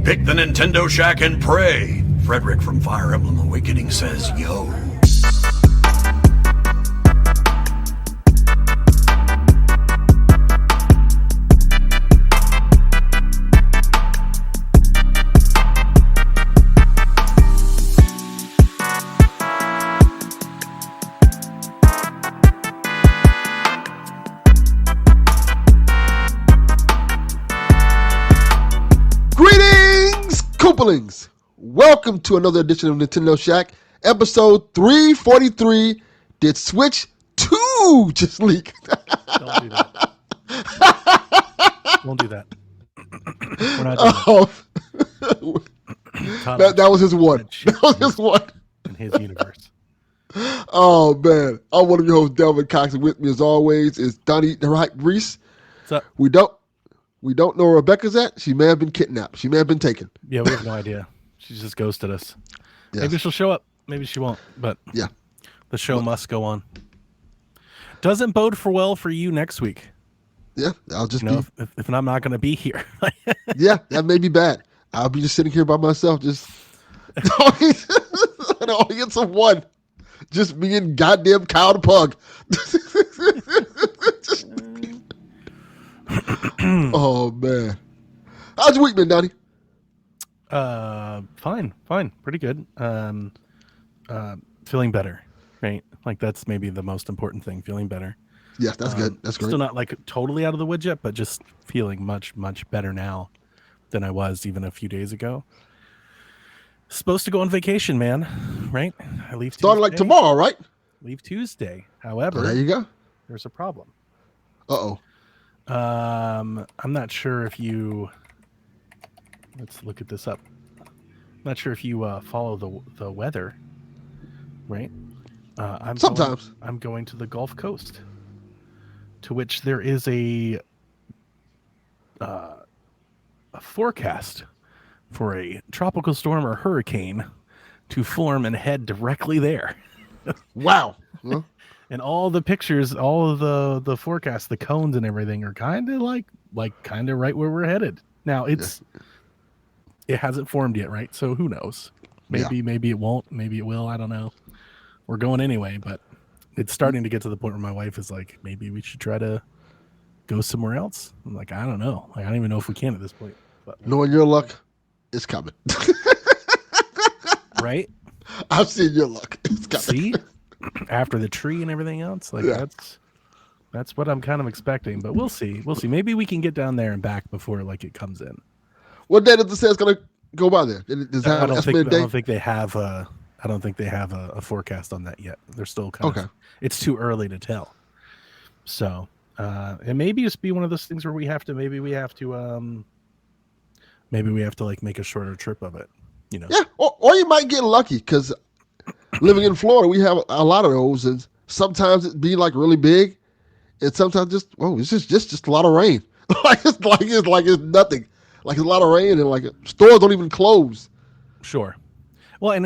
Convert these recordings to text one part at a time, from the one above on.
Pick the Nintendo Shack and pray. Frederick from Fire Emblem Awakening says, yo. Welcome to another edition of Nintendo Shack, episode 343. Did Switch 2 just leak? Don't do that. Won't do that. We're not doing that was his one. That was his one. In his universe. Oh, man. I'm one of your hosts, Delvin Cox, and with me, as always, is Donnie the Right Reese. What's up? We don't know where Rebecca's at. She may have been kidnapped. She may have been taken. Yeah, we have no idea. She just ghosted us. Yes. Maybe she'll show up. Maybe she won't. But yeah, the show must go on. Doesn't bode for well for you next week. Yeah, I'll just be. If I'm not going to be here. Yeah, that may be bad. I'll be just sitting here by myself, just the audience of one, just me and goddamn Kyle the Pug. Oh man, how's your week been, Donnie? Fine, pretty good. Feeling better, right? Like that's maybe the most important thing. Feeling better. Yes, that's good. That's great. Still not like totally out of the woods yet, but just feeling much better now than I was even a few days ago. Supposed to go on vacation, man. Right? I leave starting like tomorrow, right? Leave Tuesday. However, there you go. There's a problem. Uh-oh. I'm not sure if you. Let's look at this up. I'm not sure if you follow the weather, right? Sometimes I'm going to the Gulf Coast, to which there is a forecast for a tropical storm or hurricane to form and head directly there. Wow. Huh? And all the pictures, all of the forecasts, the cones and everything are kind of like kind of right where we're headed. Now it hasn't formed yet, right? So who knows? Maybe it won't. Maybe it will. I don't know. We're going anyway, but it's starting to get to the point where my wife is like, maybe we should try to go somewhere else. I'm like, I don't know. Like, I don't even know if we can at this point. But knowing your luck, it's coming. Right? I've seen your luck. It's coming. See? After the tree and everything else, that's what I'm kind of expecting. But we'll see. Maybe we can get down there and back before it comes in. What day does it say it's going to go by there? Does that have an estimated date? I don't think they have a forecast on that yet. They're still kind of. It's too early to tell. So, it may just be one of those things where we have to make a shorter trip of it. You know. Yeah, or you might get lucky because living in Florida, we have a lot of those, and sometimes it be like really big, and sometimes it's just a lot of rain. It's nothing. Like it's a lot of rain, and stores don't even close. Sure. Well, and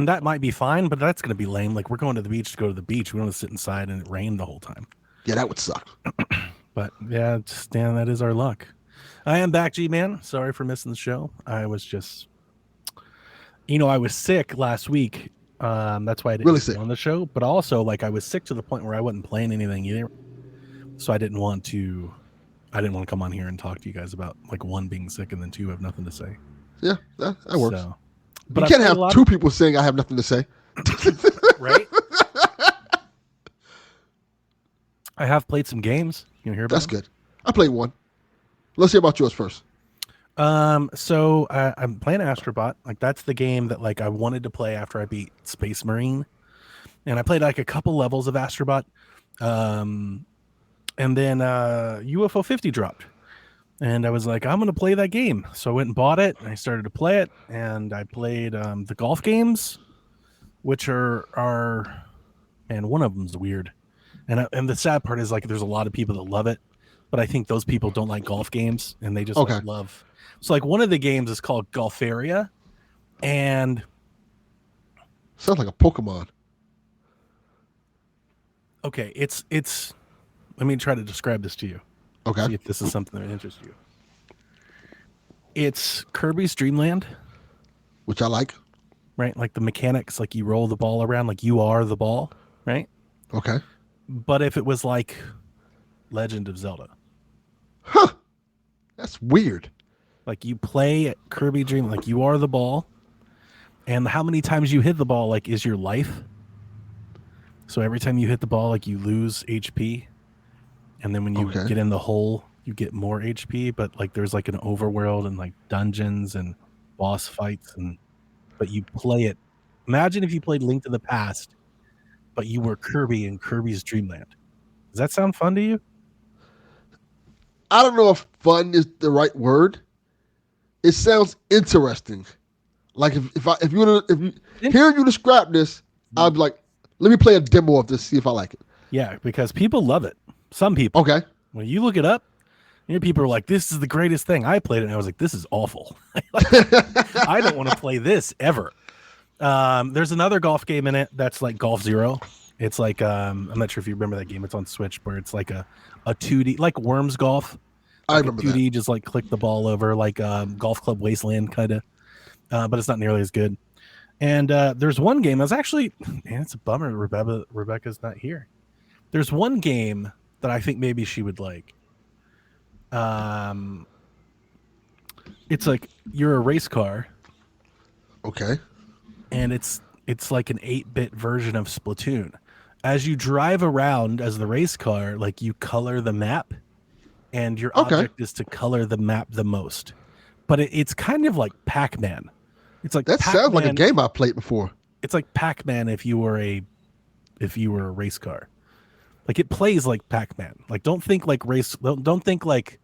that might be fine, but that's going to be lame. Like we're going to the beach to go to the beach. We don't want to sit inside and it rained the whole time. Yeah, that would suck. But yeah, that is our luck. I am back, G-Man. Sorry for missing the show. I was just, I was sick last week. That's why I didn't get on the show. But also, I was sick to the point where I wasn't playing anything either. So I didn't want to come on here and talk to you guys about one being sick and then two have nothing to say. Yeah, that works. So, but you can't have two people saying I have nothing to say. Right? I have played some games. You hear about That's them? Good. I played one. Let's hear about yours first. So I'm playing Astrobot. That's the game that I wanted to play after I beat Space Marine. And I played a couple levels of Astrobot. And then UFO 50 dropped. And I was like, I'm going to play that game. So I went and bought it, and I started to play it. And I played the golf games, which are man, one of them's weird. And the sad part is there's a lot of people that love it, but I think those people don't like golf games, and they just love. So one of the games is called Golferia, and sounds like a Pokemon. Okay, it's. Let me try to describe this to you. Okay. See if this is something that interests you. It's Kirby's Dream Land, which I like. right? Like the mechanics, like you roll the ball around, like you are the ball, right? Okay. But if it was like Legend of Zelda, Huh. That's weird. like you play Kirby Dream, like you are the ball, and how many times you hit the ball, like is your life. So every time you hit the ball, like you lose HP, and then when you get in the hole, you get more HP. But like there's like an overworld and like dungeons and boss fights, but you play it. Imagine if you played Link to the Past, but you were Kirby in Kirby's Dream Land. Does that sound fun to you? I don't know if fun is the right word. It sounds interesting. Like if you hearing you describe this, I'd be like, let me play a demo of this, see if I like it. Yeah, because people love it. Some people. Okay. When you look it up, people are like, this is the greatest thing. I played it and I was like, this is awful. I don't want to play this ever. There's another golf game in it that's like Golf Zero. It's like I'm not sure if you remember that game. It's on Switch where it's like a 2D, like Worms Golf. Like I remember 2D, that. just like click the ball over, like Golf Club Wasteland kind of, but it's not nearly as good. And there's one game that's actually, man, it's a bummer Rebecca's not here. There's one game that I think maybe she would like. It's like you're a race car. Okay. And it's like an 8-bit version of Splatoon. As you drive around as the race car, like you color the map, and your object is to color the map the most. But it's kind of like Pac-Man. It's like that Pac-Man, sounds like a game I played before. It's like Pac-Man if you were a race car. Like it plays like Pac-Man. Like don't think like race. Don't think like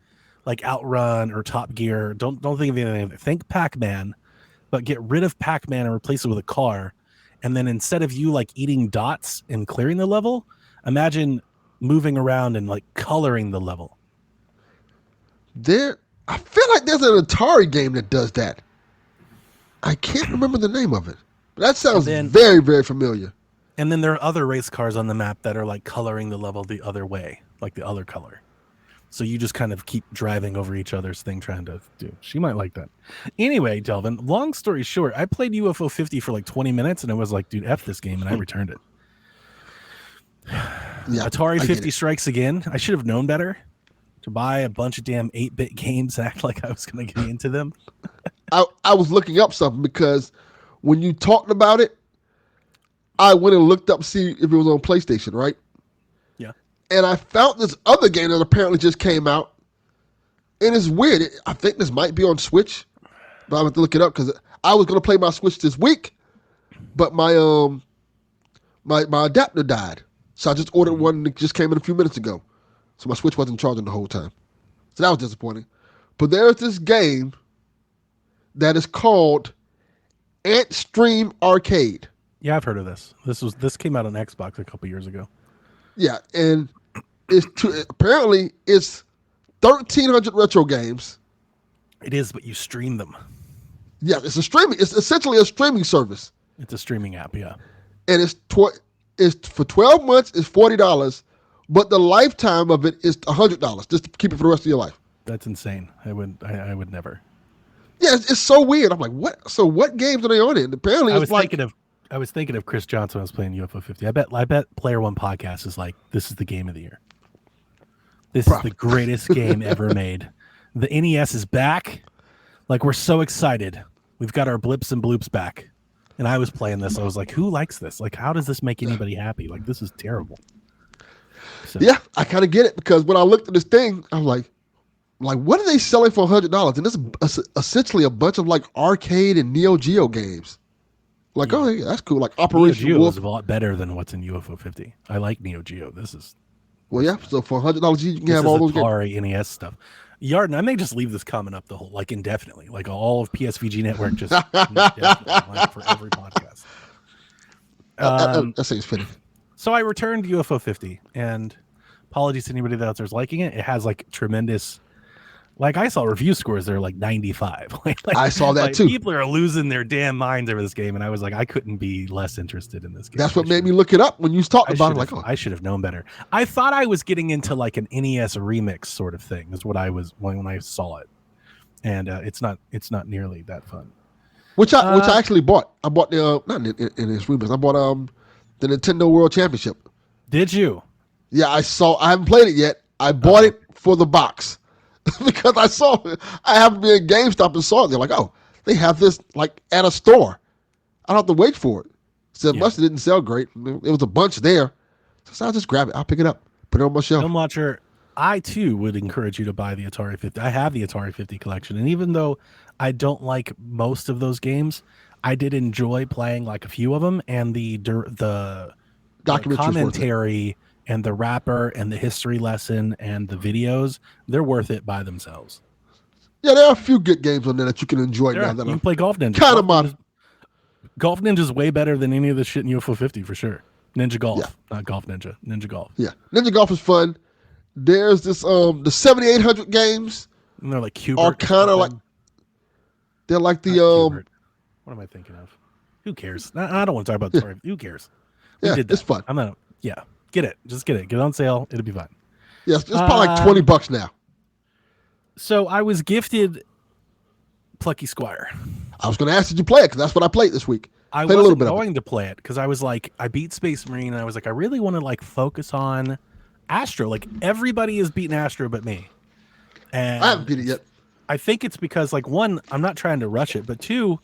Outrun or Top Gear. Don't think of anything. Think Pac-Man, but get rid of Pac-Man and replace it with a car. And then instead of you like eating dots and clearing the level, imagine moving around and like coloring the level. I feel like there's an Atari game that does that. I can't remember the name of it. But that sounds very, very familiar. And then there are other race cars on the map that are like coloring the level the other way, like the other color. So you just kind of keep driving over each other's thing trying to do. She might like that. Anyway, Delvin, long story short, I played UFO 50 for like 20 minutes and I was like, dude, F this game, and I returned it. Yeah, Atari 50 strikes again. I should have known better to buy a bunch of damn 8-bit games and act like I was going to get into them. I was looking up something because when you talked about it, I went and looked up to see if it was on PlayStation, right? Yeah. And I found this other game that apparently just came out. And it's weird. I think this might be on Switch, but I have to look it up because I was going to play my Switch this week, but my my adapter died. So I just ordered one that just came in a few minutes ago. So my Switch wasn't charging the whole time. So that was disappointing. But there's this game that is called Ant Stream Arcade. Yeah, I've heard of this. This came out on Xbox a couple years ago. Yeah, and apparently it's 1,300 retro games. It is, but you stream them. Yeah, it's essentially a streaming service. It's a streaming app, yeah. And it's for 12 months. It's $40, but the lifetime of it is $100 just to keep it for the rest of your life. That's insane. I would never. Yeah, it's so weird. I'm like, what? So what games are they on it? And apparently, I was thinking of Chris Johnson when I was playing UFO 50. I bet Player One Podcast is like, this is the game of the year. This is the greatest game ever made. The NES is back. Like, we're so excited. We've got our blips and bloops back. And I was playing this. I was like, who likes this? Like, how does this make anybody happy? Like, this is terrible. So. Yeah, I kind of get it because when I looked at this thing, I'm like, what are they selling for $100? And this is essentially a bunch of like arcade and Neo Geo games. Like, yeah. Oh, yeah, that's cool. Like Operation Neo Geo Wolf is a lot better than what's in UFO 50. I like Neo Geo. This is. Well, yeah. So for $100, you can have all those Atari games. NES stuff. Yarden, I may just leave this comment up the whole, like indefinitely, like all of PSVG Network, just indefinitely, like for every podcast. That seems fitting. So I returned UFO 50, and apologies to anybody out there's liking it. It has like tremendous. Like I saw review scores, they're like 95. like, I saw that too. People are losing their damn minds over this game, and I was like, I couldn't be less interested in this game. That's what made me look it up when you talked about it. Like, I should have known better. I thought I was getting into like an NES remix sort of thing. Is what I was when I saw it, and it's not nearly that fun. Which I actually bought. I bought the not in his remix. I bought the Nintendo World Championship. Did you? Yeah, I haven't played it yet. I bought it for the box because I saw it. I happened to be in GameStop and saw it. They're like, oh, they have this like at a store. I don't have to wait for it. So much it didn't sell great. It was a bunch there. So I'll just grab it. I'll pick it up. Put it on my shelf. Film Watcher, I too would encourage you to buy the Atari 50. I have the Atari 50 collection, and even though I don't like most of those games, I did enjoy playing like a few of them, and the commentary and the rapper and the history lesson and the videos, they're worth it by themselves. Yeah, there are a few good games on there that you can enjoy now. That you can play Golf Ninja. Kind of modern. Golf Ninja's way better than any of the shit in UFO 50 for sure. Ninja Golf, not Golf Ninja. Ninja Golf. Yeah, Ninja Golf is fun. There's this the 7800 games. And they're like Cubert. Are kind of like they're like the Cubert. What am I thinking of? Who cares? I don't want to talk about the story. Who cares? It's fun. I'm not. Yeah, get it. Just get it. Get it on sale. It'll be fun. Yes, it's probably like $20 now. So I was gifted Plucky Squire. I was going to ask, did you play it? Because that's what I played this week. I wasn't going to play it because I was like, I beat Space Marine, and I was like, I really want to like focus on Astro. Like everybody is beating Astro but me. And I haven't beat it yet. I think it's because like one, I'm not trying to rush it, but two,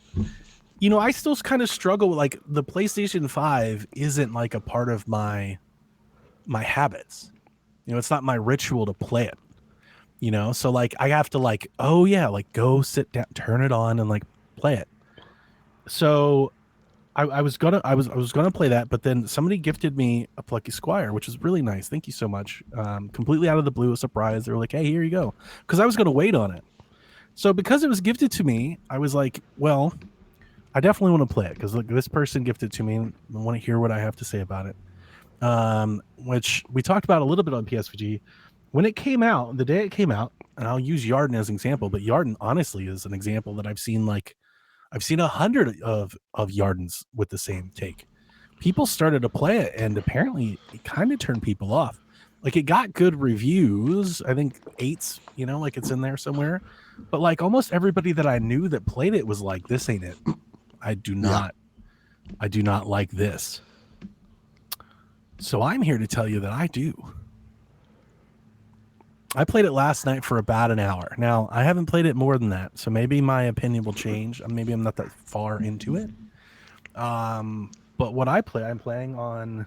I still kind of struggle with like the PlayStation 5 isn't like a part of my habits. It's not my ritual to play it. So like I have to like, oh yeah, like go sit down, turn it on and like play it. So I was gonna play that, but then somebody gifted me a Plucky Squire, which is really nice. Thank you so much. Completely out of the blue, a surprise. They were like, hey, here you go. Because I was gonna wait on it. So because it was gifted to me, I was like, well, I definitely want to play it because this person gifted it to me and I want to hear what I have to say about it. Which we talked about a little bit on PSVG. When it came out, the day it came out, and I'll use Yarden as an example, but Yarden honestly is an example that I've seen 100 of Yardens with the same take. People started to play it, and apparently it kind of turned people off. Like it got good reviews. I think 8s, like it's in there somewhere. But like almost everybody that I knew that played it was like, this ain't it. I do not like this. So I'm here to tell you that I do. I played it last night for about an hour. Now, I haven't played it more than that, so maybe my opinion will change. Maybe I'm not that far into it. But what I'm playing on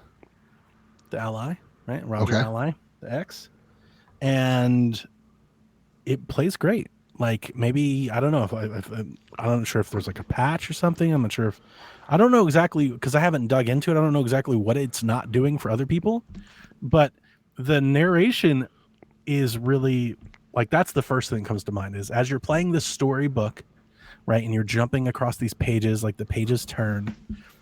the Ally, right? Roger Ally, the X. And it plays great. Like maybe, I don't know if I'm not sure if there's like a patch or something. I'm not sure I don't know exactly because I haven't dug into it. I don't know exactly what it's not doing for other people, but the narration is really like, that's the first thing that comes to mind is as you're playing this storybook, right? And you're jumping across these pages, like the pages turn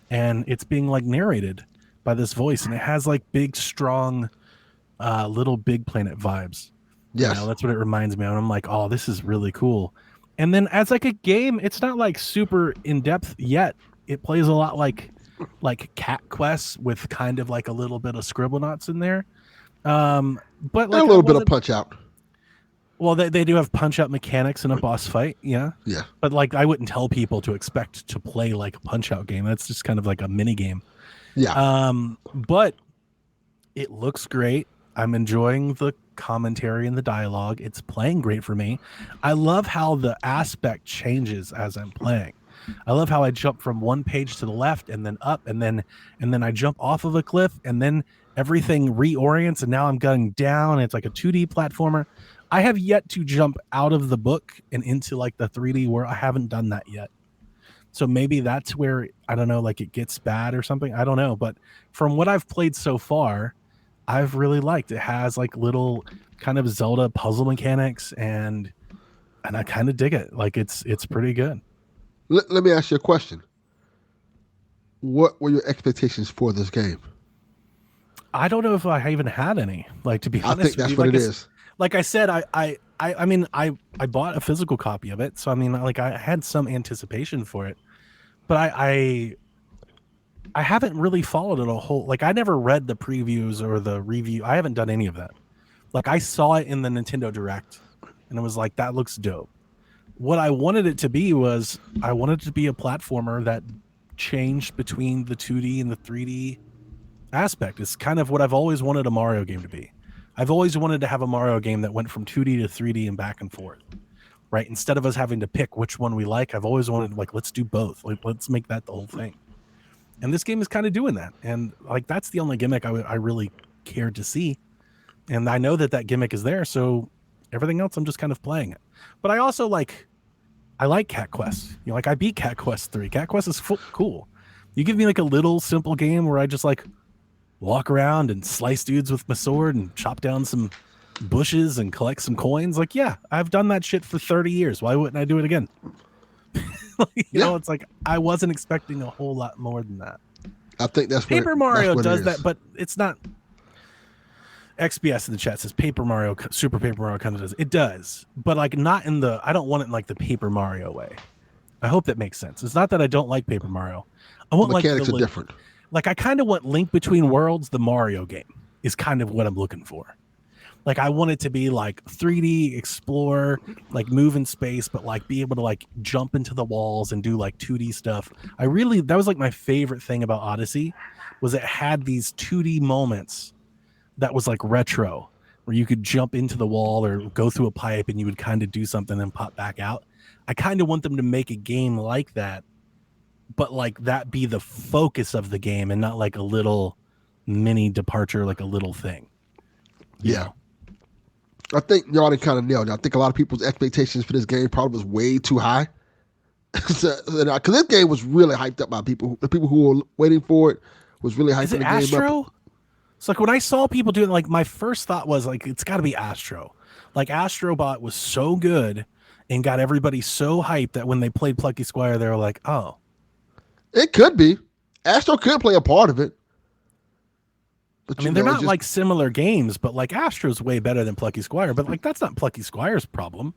and it's being like narrated by this voice. And it has like big, strong, Little Big Planet vibes. Yes. That's what it reminds me of. And I'm like, oh, this is really cool. And then as like a game, it's not like super in depth yet. It plays a lot like Cat Quest with kind of like a little bit of Scribblenauts in there. But like a little bit of Punch Out. Well, they do have Punch Out mechanics in a boss fight. Yeah. Yeah. But like, I wouldn't tell people to expect to play like a Punch Out game. That's just kind of like a mini game. Yeah. But it looks great. I'm enjoying the commentary and the dialogue. It's playing great for me. I love how the aspect changes as I'm playing. I love how I jump from one page to the left and then up and then I jump off of a cliff and then everything reorients and now I'm going down. It's like a 2D platformer. I have yet to jump out of the book and into like the 3D where I haven't done that yet. So maybe that's where, I don't know, like it gets bad or something. I don't know. But from what I've played so far, I've really liked it. Has like little kind of Zelda puzzle mechanics and I kind of dig it. Like it's pretty good. Let me ask you a question. What were your expectations for this game? I don't know if I even had any. Like, to be honest, I think that's what it is. Like I said, I mean, I bought a physical copy of it, so I mean, like I had some anticipation for it, but I haven't really followed it a whole. Like I never read the previews or the review. I haven't done any of that. Like I saw it in the Nintendo Direct, and it was like, that looks dope. what I wanted it to be was I wanted it to be a platformer that changed between the 2D and the 3D aspect. It's kind of what I've always wanted a Mario game to be. I've always wanted to have a Mario game that went from 2D to 3D and back and forth, right? Instead of us having to pick which one we like, I've always wanted, like, let's do both. Like, let's make that the whole thing. And this game is kind of doing that. And like, that's the only gimmick I really cared to see. And I know that gimmick is there. So everything else, I'm just kind of playing it. But I also I like Cat Quest. You know, like I beat Cat Quest 3. Cat Quest is cool. You give me like a little simple game where I just like walk around and slice dudes with my sword and chop down some bushes and collect some coins. Like, yeah, I've done that shit for 30 years. Why wouldn't I do it again? you know, it's like I wasn't expecting a whole lot more than that. I think that's Paper Mario does that, but it's not. XBS in the chat says Paper Mario, Super Paper Mario kind of does. It does, but like not in the. I don't want it in like the Paper Mario way. I hope that makes sense. It's not that I don't like Paper Mario. I want mechanics are different. Like I kind of want Link Between Worlds, the Mario game, is kind of what I'm looking for. Like I want it to be like 3D explore, like move in space, but like be able to like jump into the walls and do like 2D stuff. That was like my favorite thing about Odyssey, was it had these 2D moments that was like retro, where you could jump into the wall or go through a pipe and you would kind of do something and pop back out. I kind of want them to make a game like that, but like that be the focus of the game and not like a little mini departure, like a little thing. Yeah. I think y'all kind of nailed it. I think a lot of people's expectations for this game probably was way too high. Because this game was really hyped up by people. The people who were waiting for it was really hyping the game Astro? up. It's like when I saw people doing, like, my first thought was like, it's got to be Astro. Like Astrobot was so good and got everybody so hyped that when they played Plucky Squire, they were like, oh. It could be. Astro could play a part of it. But I mean, they're not like similar games, but like Astro's way better than Plucky Squire. But like that's not Plucky Squire's problem.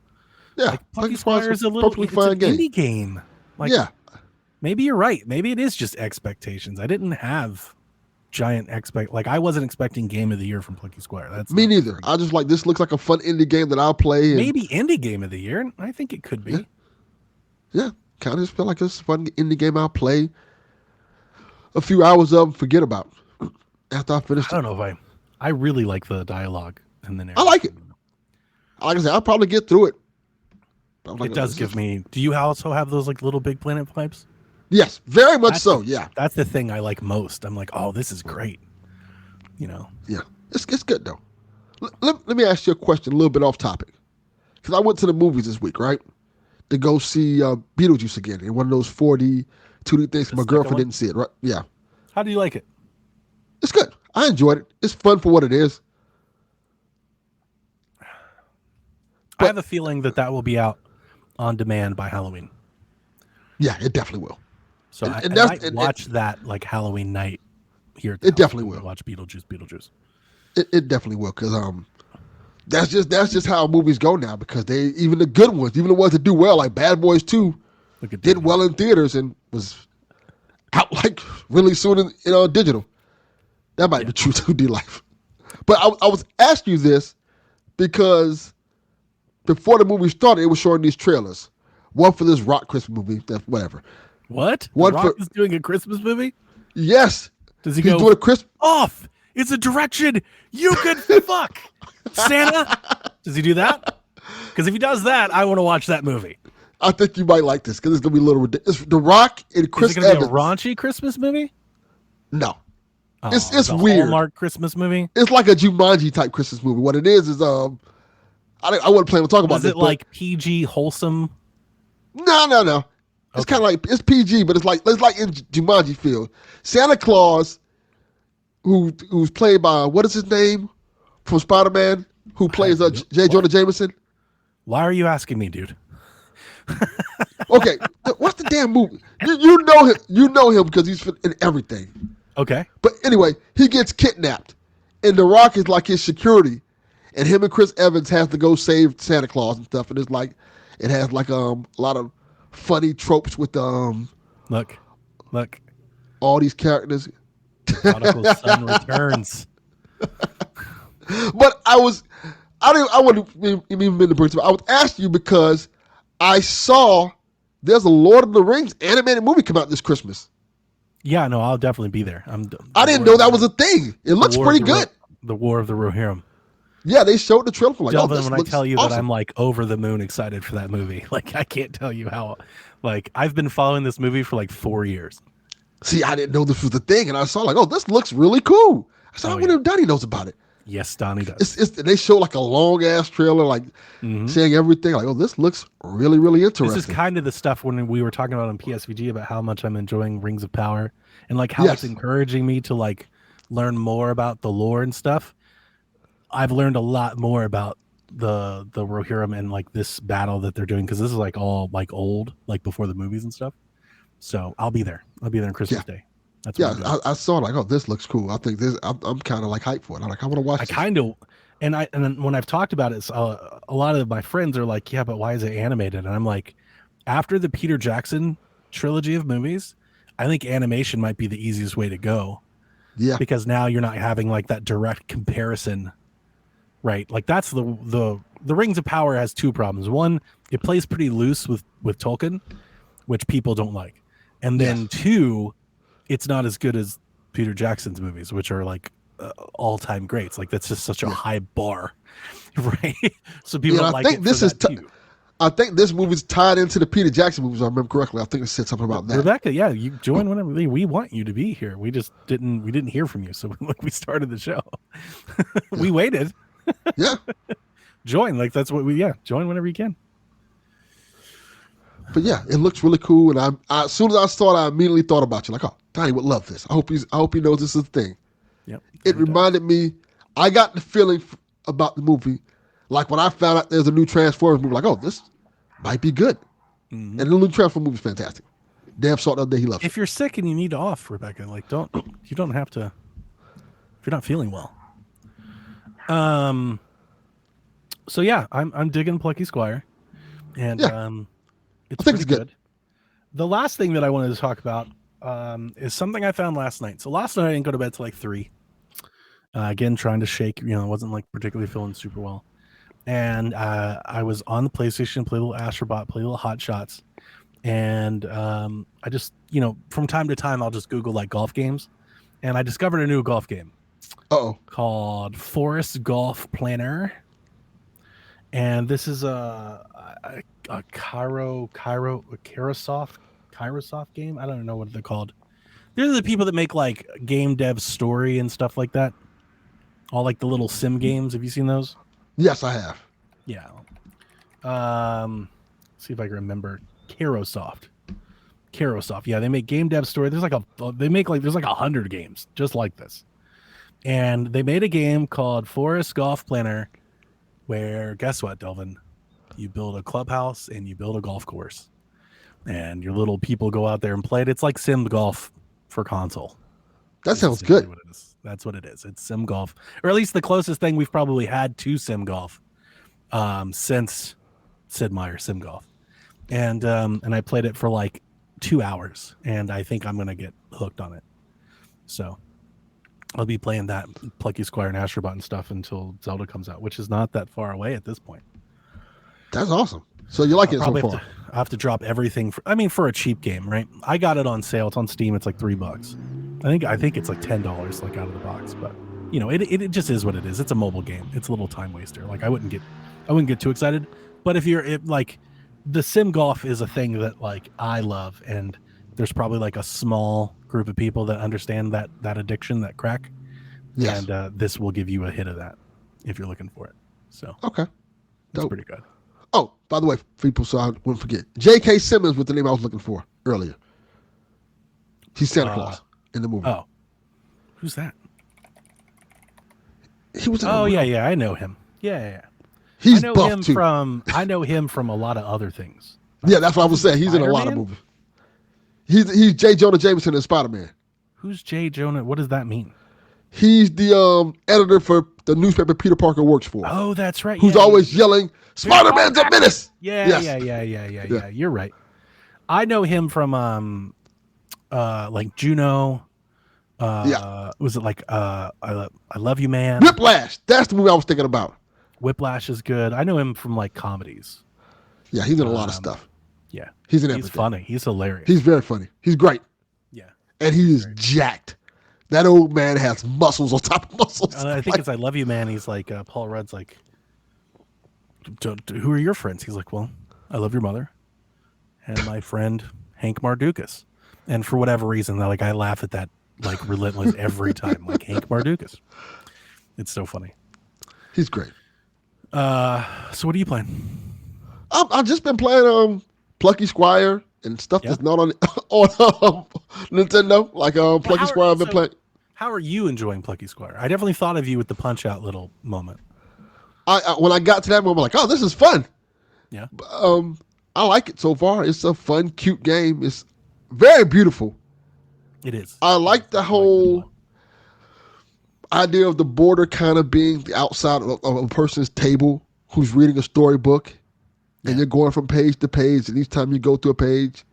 Yeah, like, Plucky Squire is a little indie game. Like, yeah, maybe you're right. Maybe it is just expectations. I didn't have giant like I wasn't expecting Game of the Year from Plucky Squire. That's me neither. I just like this looks like a fun indie game that I'll play. And, maybe indie Game of the Year. I think it could be. Yeah, kind of just feel like it's a fun indie game I'll play a few hours of and forget about after I finish. I don't know if I really like the dialogue and the narrative. I like it. Like I said, I'll probably get through it. It does give me. Do you also have those like little Big Planet vibes? Yes, very much so. Yeah, that's the thing I like most. I'm like, oh, this is great. You know. Yeah, it's good though. Let me ask you a question, a little bit off topic, because I went to the movies this week, right, to go see Beetlejuice again in one of those 4D, 2D things. My girlfriend didn't see it, right? Yeah. How do you like it? It's good. I enjoyed it. It's fun for what it is. I have a feeling that will be out on demand by Halloween. Yeah, it definitely will. So I might watch that like Halloween night here. It definitely will. Watch Beetlejuice. It definitely will, because that's just how movies go now. Because even the good ones, even the ones that do well, like Bad Boys 2, did well in theaters and was out like really soon in digital. That might be true 2D life. But I was asking you this because before the movie started, it was showing these trailers. One for this Rock Christmas movie, whatever. What? The Rock is doing a Christmas movie? Yes. Does he He's go doing a Christmas off? It's a direction you could fuck, Santa. Does he do that? Because if he does that, I want to watch that movie. I think you might like this because it's gonna be a little ridiculous. The Rock and Chris Evans. Is it gonna be a raunchy Christmas movie? No. Oh, it's weird. Hallmark Christmas movie. It's like a Jumanji type Christmas movie. What it is I wasn't planning on talking about this. Is it like PG wholesome? No. It's kind of like it's PG, but it's like in Jumanji field. Santa Claus, who's played by what is his name from Spider-Man, who plays J. Jonah Jameson. Why are you asking me, dude? Okay, what's the damn movie? You know him. You know him because he's in everything. Okay. But anyway, he gets kidnapped, and The Rock is like his security, and him and Chris Evans have to go save Santa Claus and stuff. And it's like it has like a lot of funny tropes with look all these characters. Prodigal Son returns. But I wouldn't even been to bring it up. I was asking you because I saw there's a Lord of the Rings animated movie come out this Christmas. Yeah, no, I'll definitely be there. I didn't know that was a thing. It looks pretty good. The War of the Rohirrim. Yeah, they showed the trailer for like, Delvin, this when looks I tell you awesome. that I'm like over the moon excited for that movie. Like, I can't tell you how. Like, I've been following this movie for like 4 years. See, I didn't know this was the thing, and I saw like, this looks really cool. I said, I wonder if Donnie knows about it. Yes, Donnie does. They show like a long ass trailer, like saying everything. Like, this looks really, really interesting. This is kind of the stuff when we were talking about on PSVG about how much I'm enjoying Rings of Power and like how it's encouraging me to like learn more about the lore and stuff. I've learned a lot more about the Rohirrim and like this battle that they're doing because this is like all like old, like before the movies and stuff. So I'll be there. I'll be there on Christmas Day. That's I saw like, this looks cool. I think this. I'm kind of like hyped for it. I'm like, I want to watch. I kind of, and then when I've talked about it, a lot of my friends are like, yeah, but why is it animated? And I'm like, after the Peter Jackson trilogy of movies, I think animation might be the easiest way to go. Yeah, because now you're not having like that direct comparison. Right, like that's the Rings of Power has two problems. One, it plays pretty loose with Tolkien, which people don't like, and then two, it's not as good as Peter Jackson's movies, which are like all-time greats. Like that's just such a high bar, right? So people don't like it. I think this movie's tied into the Peter Jackson movies. If I remember correctly. I think it said something about that. Rebecca, yeah, you join whenever. We want you to be here. We just didn't hear from you, so we started the show. We waited. Yeah. Join, like that's what join whenever you can. But yeah, it looks really cool, and as soon as I saw it, I immediately thought about you. Like, Donnie would love this. I hope he knows this is a thing. Yep. It reminded me. I got the feeling about the movie, like when I found out there's a new Transformers movie. Like, this might be good, and the new Transformers movie is fantastic. Damn saw it the other day. He loves it. If you're sick and you need off, Rebecca, like you don't have to. If you're not feeling well. So yeah, I'm digging Plucky Squire, and it's pretty good. The last thing that I wanted to talk about is something I found last night. So last night I didn't go to bed till like 3. Again, trying to shake. Wasn't like particularly feeling super well, and I was on the PlayStation, play a little Astrobot, play a little Hot Shots, and I just from time to time I'll just Google like golf games, and I discovered a new golf game. Called Forest Golf Planner, and this is a Kairosoft game. I don't know what they're called. They're the people that make like game dev story and stuff like that. All like the little sim games. Have you seen those? Yes, I have. Yeah. See if I can remember. Kairosoft. Yeah, they make game dev story. There's like 100 games just like this. And they made a game called Forest Golf Planner where, guess what, Delvin? You build a clubhouse and you build a golf course. And your little people go out there and play it. It's like sim golf for console. That sounds good. That's what it is. It's sim golf. Or at least the closest thing we've probably had to sim golf since Sid Meier's Sim Golf. And I played it for like 2 hours. And I think I'm going to get hooked on it. So I'll be playing that Plucky Squire and Astrobot and stuff until Zelda comes out, which is not that far away at this point. That's awesome. So you like it so far? I have to drop everything for a cheap game, right? I got it on sale. It's on Steam. It's like $3. I think it's like $10 like out of the box, but it just is what it is. It's a mobile game. It's a little time waster. Like I wouldn't get too excited. But if like the sim golf is a thing that like I love, and there's probably like a small group of people that understand that addiction, that crack. Yes. And this will give you a hit of that if you're looking for it. So okay, that's pretty good. Oh, by the way, people, so I wouldn't forget, J.K. Simmons was the name I was looking for earlier. He's Santa Claus in the movie. Oh, who's that? He was. Yeah, I know him. Yeah. He's buff too. I know him from a lot of other things. Yeah, that's what I was saying. He's in a lot of movies. He's J. Jonah Jameson in Spider-Man. Who's J. Jonah? What does that mean? He's the editor for the newspaper Peter Parker works for. Oh, that's right. Who's always yelling, "Spider-Man's a menace!" Yeah. You're right. I know him from like Juno. Was it like I Love You, Man? Whiplash. That's the movie I was thinking about. Whiplash is good. I know him from like comedies. Yeah, he's in a lot of stuff. Yeah, He's in he's everything. funny. He's hilarious. He's very funny. He's great. Yeah, And he is jacked. That old man has muscles on top of muscles. and I think it's "I love you, man." He's like Paul Rudd's like, "Who are your friends?" He's like, "Well, I love your mother, and my friend Hank Mardukas." And for whatever reason, like I laugh at that like relentless every time. Like Hank Mardukas, it's so funny. He's great. So what are you playing? I've just been playing Plucky Squire and stuff that's not on Nintendo. Like Plucky Squire I've been playing. How are you enjoying Plucky Squire? I definitely thought of you with the Punch Out little moment. I when I got to that moment, I'm like, oh, this is fun. Yeah. I like it so far. It's a fun, cute game. It's very beautiful. It is. I like the whole idea of the border kind of being the outside of a person's table who's reading a storybook, and you're going from page to page, and each time you go through a page,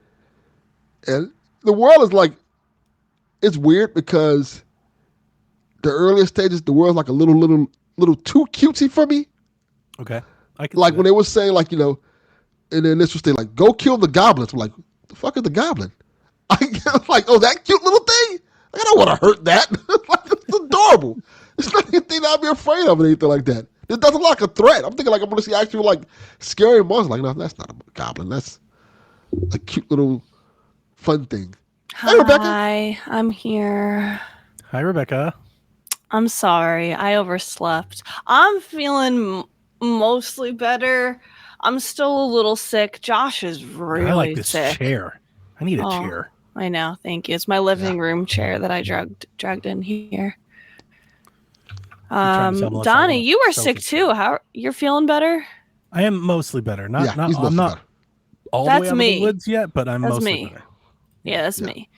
and the world is like, it's weird because the earlier stages, the world's like a little too cutesy for me. Okay. I can Like when they were saying, like, you know, in the initial state, like, go kill the goblins. I'm like, what the fuck is the goblin? I like, oh, that cute little thing? Like, I don't want to hurt that. Like, it's adorable. It's not anything I'd be afraid of or anything like that. It doesn't look like a threat. I'm thinking like I'm going to see actual like scary monsters. Like, no, that's not a goblin. That's a cute little fun thing. Hey, Rebecca. Hi, I'm here. Hi, Rebecca. I'm sorry, I overslept. I'm feeling mostly better. I'm still a little sick. Josh is really I like this sick. chair. I need a chair. I know, thank you. It's my living room chair that I dragged in here. Donnie, you were sick too. How you're feeling better? I am mostly better. I'm not all the way out of the woods yet, but I'm mostly better. Yeah, that's me.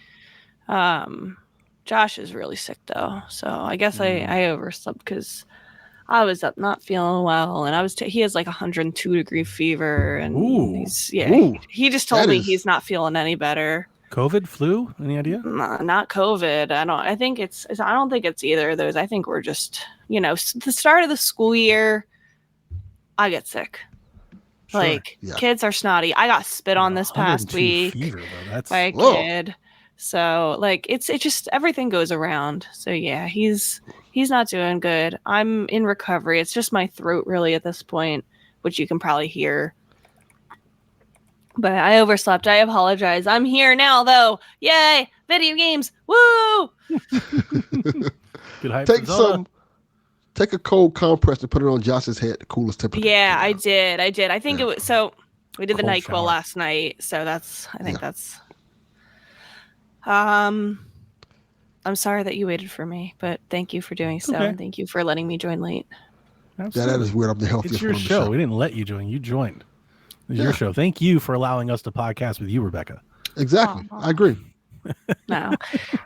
Josh is really sick though, so I guess I overslept because I was up not feeling well, and he has like 102-degree fever, and he just told me he's not feeling any better. COVID, flu, any idea? Not COVID. I don't think it's either of those. I think we're just, the start of the school year, I get sick. Sure. Like kids are snotty. I got spit on this past week fever, by a kid. So like it just everything goes around. So yeah, he's not doing good. I'm in recovery. It's just my throat really at this point, which you can probably hear. But I overslept. I apologize. I'm here now, though. Yay! Video games. Woo! Good hype. Take a cold compress and put it on Josh's head to cool his temperature. Yeah, I did. I think it was so. We did the NyQuil last night, so that's. I think that's. I'm sorry that you waited for me, but thank you for doing so, and thank you for letting me join late. Absolutely. Yeah, that is weird. I'm the healthiest. It's your show. We didn't let you join. You joined. It's your show. Thank you for allowing us to podcast with you, Rebecca. Exactly. I agree. No,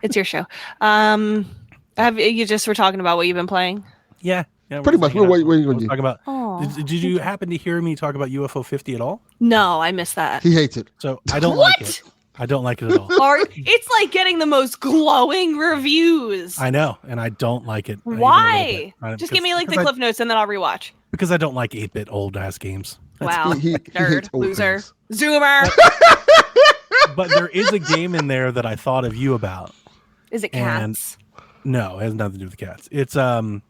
it's your show. Have you just were talking about what you've been playing? Yeah, pretty much. We're waiting on you. Talking about. Did you happen to hear me talk about UFO 50 at all? No, I missed that. He hates it. So I don't like it. I don't like it at all. It's like getting the most glowing reviews. I know, and I don't like it. Why? Just give me like the cliff notes and then I'll rewatch. Because I don't like 8-bit old ass games. Wow, nerd, loser, zoomer. But there is a game in there that I thought of you about. Is it cats? No, it has nothing to do with cats. It's all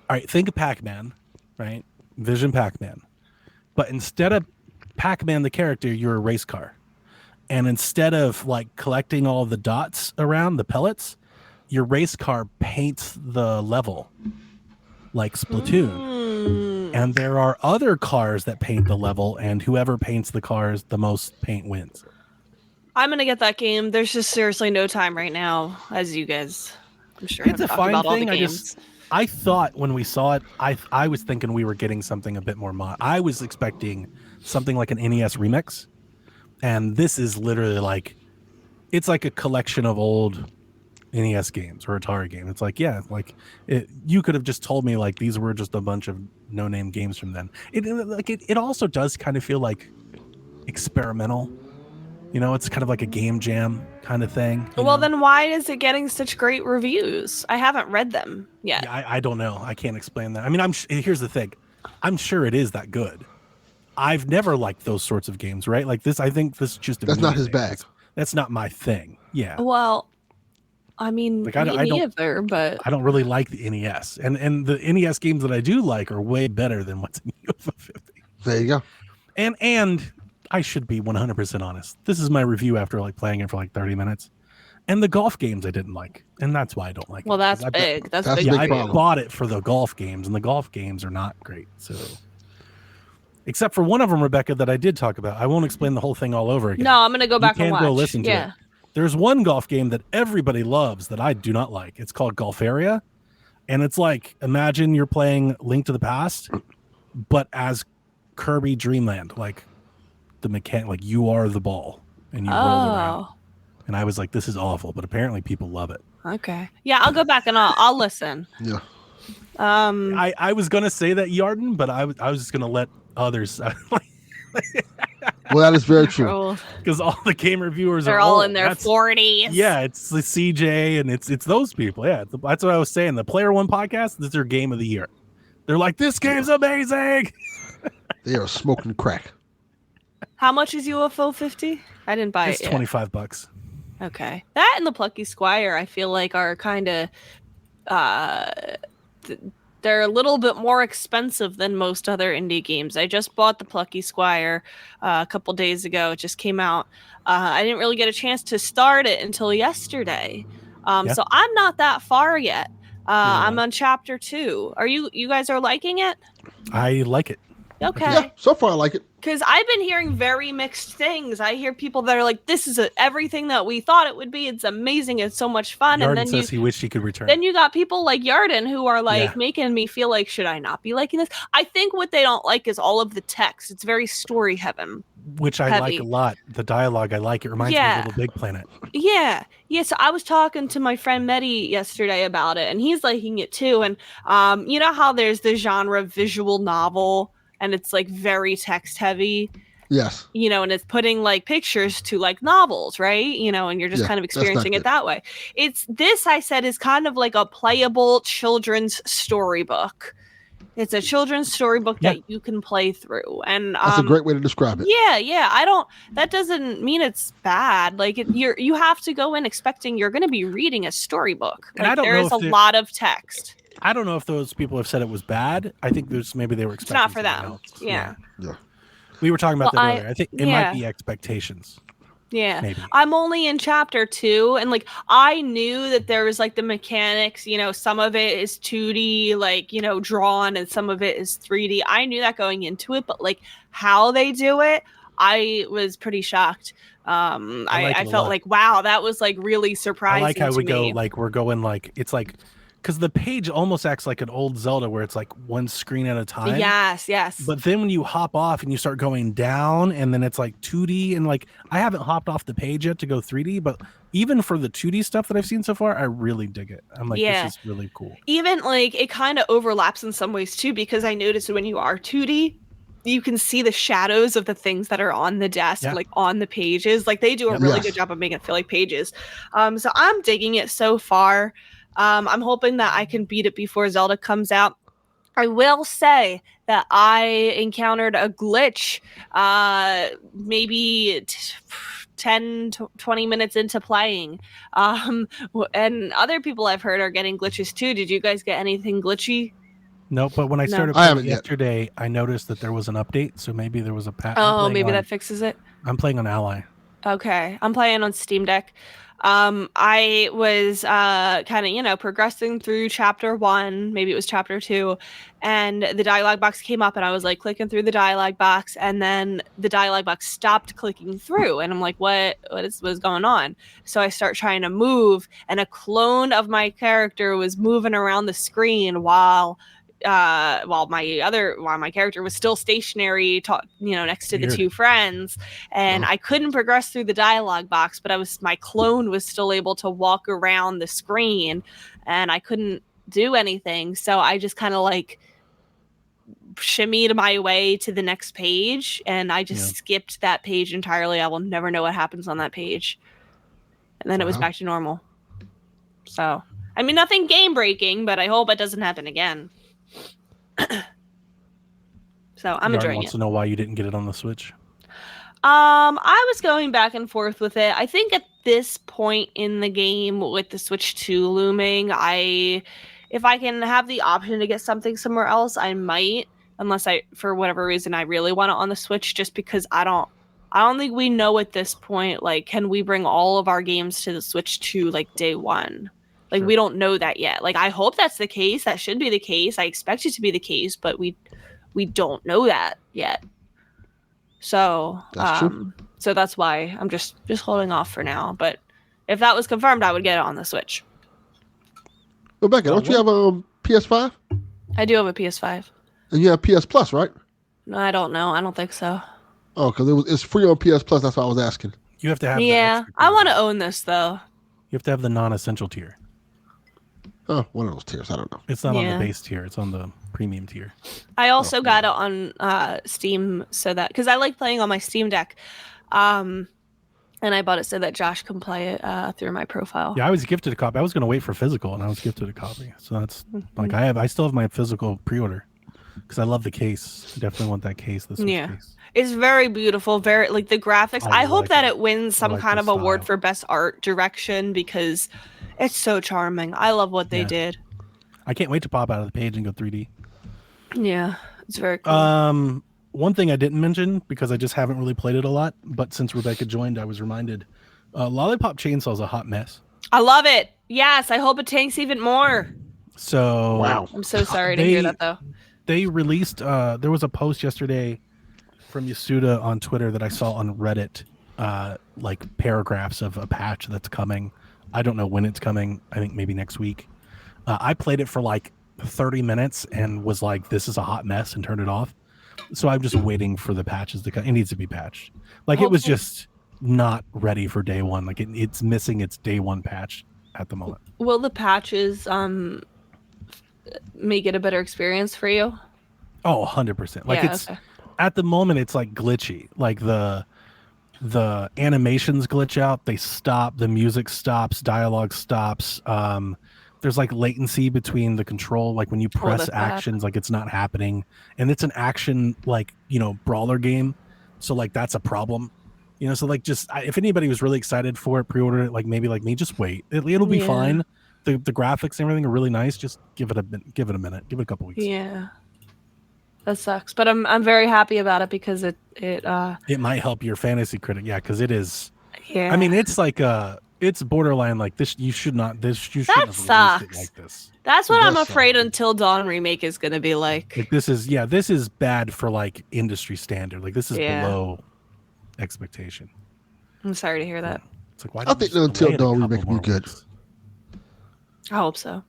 right, think of Pac-Man, right? Vision Pac-Man. But instead of Pac-Man the character, you're a race car. And instead of like collecting all the dots around the pellets, your race car paints the level like Splatoon. And there are other cars that paint the level, and whoever paints the cars the most paint wins. I'm gonna get that game. There's just seriously no time right now, as you guys, I'm sure, it's a fine thing. I thought when we saw it, I was thinking we were getting something a bit more I was expecting something like an NES remix, and this is literally like, it's like a collection of old NES games or Atari game. It's like, you could have just told me like these were just a bunch of no-name games from then. It also does kind of feel like experimental. It's kind of like a game jam kind of thing. Well, then why is it getting such great reviews? I haven't read them yet. Yeah, I don't know. I can't explain that. I mean, here's the thing. I'm sure it is that good. I've never liked those sorts of games, right? Like this, I think this is just That's not his bag. That's not my thing. Yeah. Well, I mean, Like, me I don't neither, but I don't really like the NES, and the NES games that I do like are way better than what's in UFO 50. There you go. And I should be 100% honest. This is my review after like playing it for like 30 minutes. And the golf games I didn't like, and that's why I don't like it. Well, that's big. That's a big. big I problem. bought it for the golf games, and the golf games are not great. So, except for one of them, Rebecca, that I did talk about. I won't explain the whole thing all over again. No, I'm gonna go back You and can watch. go listen to it. There's one golf game that everybody loves that I do not like. It's called Golfaria, and it's like, imagine you're playing Link to the Past, but as Kirby Dreamland, like the mechanic, like you are the ball and you roll around. And I was like, this is awful, but apparently people love it. Okay. Yeah, I'll go back and I'll listen. Yeah. I was gonna say that, Yarden, but I was just gonna let others. Well, that is very true. Because all the game reviewers They're are all in their 40s. Yeah, it's the CJ and it's those people. Yeah, that's what I was saying. The Player One podcast, this is their game of the year. They're like, this game's amazing. They are smoking crack. How much is UFO 50? I didn't buy It's it yet. $25. Okay. That and the Plucky Squire, I feel like, are kind of they're a little bit more expensive than most other indie games. I just bought the Plucky Squire a couple days ago. It just came out. I didn't really get a chance to start it until yesterday. So I'm not that far yet. I'm on chapter 2. Are you guys are liking it? I like it. Okay. Yeah, so far I like it. Because I've been hearing very mixed things. I hear people that are like, this is everything that we thought it would be. It's amazing. It's so much fun. Yarden and then says he wished he could return. Then you got people like Yarden who are like making me feel like, should I not be liking this? I think what they don't like is all of the text. It's very story heavy. Which I like a lot. The dialogue, I like. It reminds me of Little Big Planet. Yeah. Yeah. So I was talking to my friend Mehdi yesterday about it, and he's liking it too. And you know how there's the genre visual novel, and it's like very text heavy. Yes. You know, and it's putting like pictures to like novels, right? You know, and you're just kind of experiencing it that way. It's this, I said, is kind of like a playable children's storybook. It's a children's storybook that you can play through. And that's a great way to describe it. Yeah, yeah. That doesn't mean it's bad. Like you have to go in expecting you're going to be reading a storybook. Like, there is a lot of text. I don't know if those people have said it was bad. I think maybe they were expecting. It's not for them. Else. Yeah. We were talking about that earlier. I think it might be expectations. Yeah. Maybe. I'm only in chapter 2, and like I knew that there was like the mechanics, you know, some of it is 2D, like, you know, drawn, and some of it is 3D. I knew that going into it, but like how they do it, I was pretty shocked. I felt like, wow, that was like really surprising. I like how we go like we're going like it's like because the page almost acts like an old Zelda where it's like one screen at a time. Yes, yes. But then when you hop off and you start going down and then it's like 2D and like I haven't hopped off the page yet to go 3D, but even for the 2D stuff that I've seen so far, I really dig it. I'm like, this is really cool. Even like it kind of overlaps in some ways too, because I noticed when you are 2D, you can see the shadows of the things that are on the desk, like on the pages. Like they do a really good job of making it feel like pages. So I'm digging it so far. I'm hoping that I can beat it before Zelda comes out. I will say that I encountered a glitch maybe 10 to 20 minutes into playing. And other people I've heard are getting glitches too. Did you guys get anything glitchy? No, but when I started playing yesterday, I noticed that there was an update. So maybe there was a patch. Oh, maybe that fixes it. I'm playing on Ally. Okay. I'm playing on Steam Deck. I was kind of, you know, progressing through chapter 1, maybe it was chapter 2, and the dialogue box came up and I was like clicking through the dialogue box, and then the dialogue box stopped clicking through, and I'm like, what is going on? So I start trying to move, and a clone of my character was moving around the screen while my character was still stationary, next to the two friends, and I couldn't progress through the dialogue box, but my clone was still able to walk around the screen, and I couldn't do anything. So I just kind of like shimmied my way to the next page, and I just skipped that page entirely. I will never know what happens on that page, and then it was back to normal. So, I mean, nothing game breaking, but I hope it doesn't happen again. So I'm Yarn enjoying wants it. to know why you didn't get it on the Switch. I was going back and forth with it. I think at this point in the game, with the Switch 2 looming, if I can have the option to get something somewhere else, I might. Unless for whatever reason, I really want it on the Switch, just because I don't think we know at this point, like, can we bring all of our games to the Switch 2 like day one? Like, Sure. we don't know that yet. Like, I hope that's the case. That should be the case. I expect it to be the case, but we don't know that yet. So, That's true. So that's why I'm just holding off for now. But if that was confirmed, I would get it on the Switch. Rebecca, don't you have PS5? I do have a PS5. And you have PS Plus, right? No, I don't know. I don't think so. Oh, because it's free on PS Plus. That's why I was asking. You have to have. Yeah, I want to own this though. You have to have the non-essential tier. Oh, one of those tiers. I don't know. It's not on the base tier. It's on the premium tier. I also got it on Steam so that because I like playing on my Steam Deck, and I bought it so that Josh can play it through my profile. Yeah, I was gifted a copy. I was going to wait for physical, and I was gifted a copy. So that's like I still have my physical pre-order because I love the case. Definitely want that case. This case. It's very beautiful. Very like the graphics. I hope that it wins some kind of award for best art direction because it's so charming. I love what they did. I can't wait to pop out of the page and go 3D. Yeah, it's very cool. One thing I didn't mention because I just haven't really played it a lot, but since Rebecca joined, I was reminded. Lollipop Chainsaw is a hot mess. I love it. Yes, I hope it tanks even more. So wow, I'm so sorry to hear that though. They released. There was a post yesterday from Yasuda on Twitter that I saw on Reddit, like paragraphs of a patch that's coming. I don't know when it's coming. I think maybe next week. I played it for like 30 minutes and was like, this is a hot mess and turned it off. So I'm just waiting for the patches to come. It needs to be patched. Like it was just not ready for day one. Like it's missing its day one patch at the moment. Will the patches make it a better experience for you? Oh, 100%. Like it's at the moment it's like glitchy. Like the animations glitch out, they stop, the music stops, dialogue stops. There's like latency between the control, like when you press actions, like it's not happening. And it's an action, like, brawler game. So like that's a problem. So like just if anybody was really excited for it, pre-order it, like maybe like me, just wait. It'll be fine. The graphics and everything are really nice. Just give it a minute, give it a couple weeks. Yeah. That sucks, but I'm very happy about it because it might help your fantasy critic, because it is. Yeah, I mean, it's like it's borderline like this. You shouldn't have released it like this. That's what I'm afraid Until Dawn remake is going to be like. Like this is bad for like industry standard. Like this is below expectation. I'm sorry to hear that. It's like why I think the Until Dawn remake will be good. I hope so.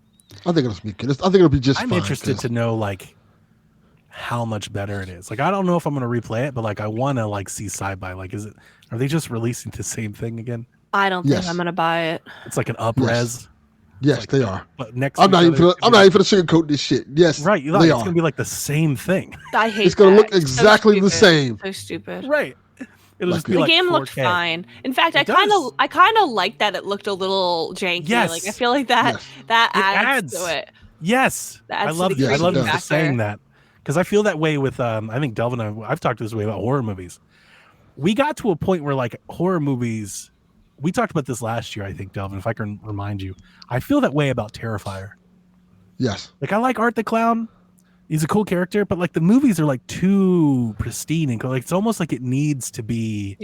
I think it'll be good. I think it'll be just. I'm interested to know like how much better it is. Like I don't know if I'm gonna replay it, but like I want to like see side-by. Like are they just releasing the same thing again? I don't think I'm gonna buy it. It's like an up-res. Yes, like, they are. But next I'm not even gonna sugarcoat this shit. Yes, right. It's gonna be like the same thing. I hate. It's gonna look exactly the same. So stupid. Right. It'll just be the like game 4K. looked fine. In fact, I kind of like that it looked a little janky. Yes. Like I feel like that adds to it. Yes, I love you saying that because I feel that way with I think Delvin and I've talked this way about horror movies. We got to a point where like horror movies, we talked about this last year. I think Delvin, if I can remind you, I feel that way about Terrifier. Yes, like I like Art the Clown. He's a cool character, but like the movies are like too pristine and like it's almost like it needs to be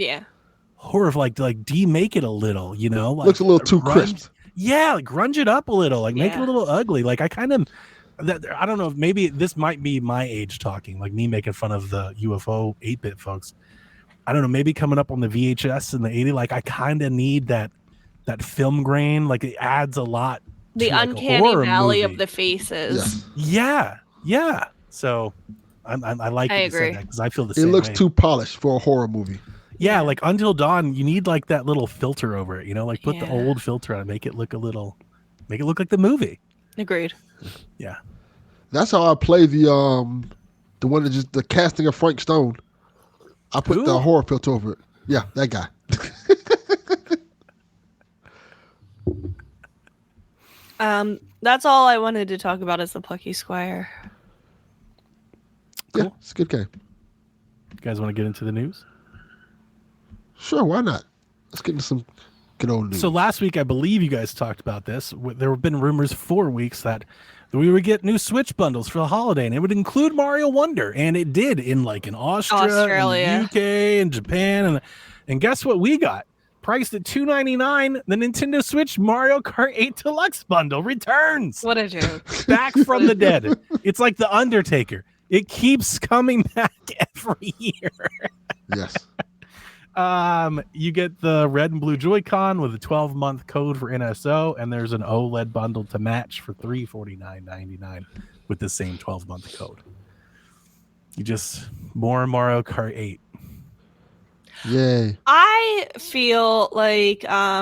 horror of like demake it a little, like looks a little too crisp. Yeah, like grunge it up a little, like make it a little ugly. Like I kind of I don't know, maybe this might be my age talking, like me making fun of the UFO 8-bit folks. I don't know, maybe coming up on the VHS in the 80s, like I kind of need that film grain, like it adds a lot. The to, uncanny like, valley movie. of the faces. Yeah. So I like I that you agree. said that because I feel the same. It looks way. too polished for a horror movie. Yeah, like Until Dawn, you need like that little filter over it, like put the old filter on it, make it look like the movie. Agreed. Yeah. That's how I play the one that just the casting of Frank Stone. I put the horror filter over it. Yeah, that guy. That's all I wanted to talk about is the Plucky Squire. Cool. Yeah, it's a good game. You guys want to get into the news? Sure, why not? Let's get into some good old news. So last week, I believe you guys talked about this. There have been rumors 4 weeks that we would get new Switch bundles for the holiday, and it would include Mario Wonder, and it did in Australia, and UK, and Japan, and guess what we got? Priced at $299, the Nintendo Switch Mario Kart 8 Deluxe bundle returns. What a joke! Back from the dead. It's like the Undertaker. It keeps coming back every year. Yes. You get the red and blue Joy-Con with a 12-month code for NSO, and there's an OLED bundle to match for $349.99 with the same 12-month code. You just more Mario Kart 8. Yay. I feel like I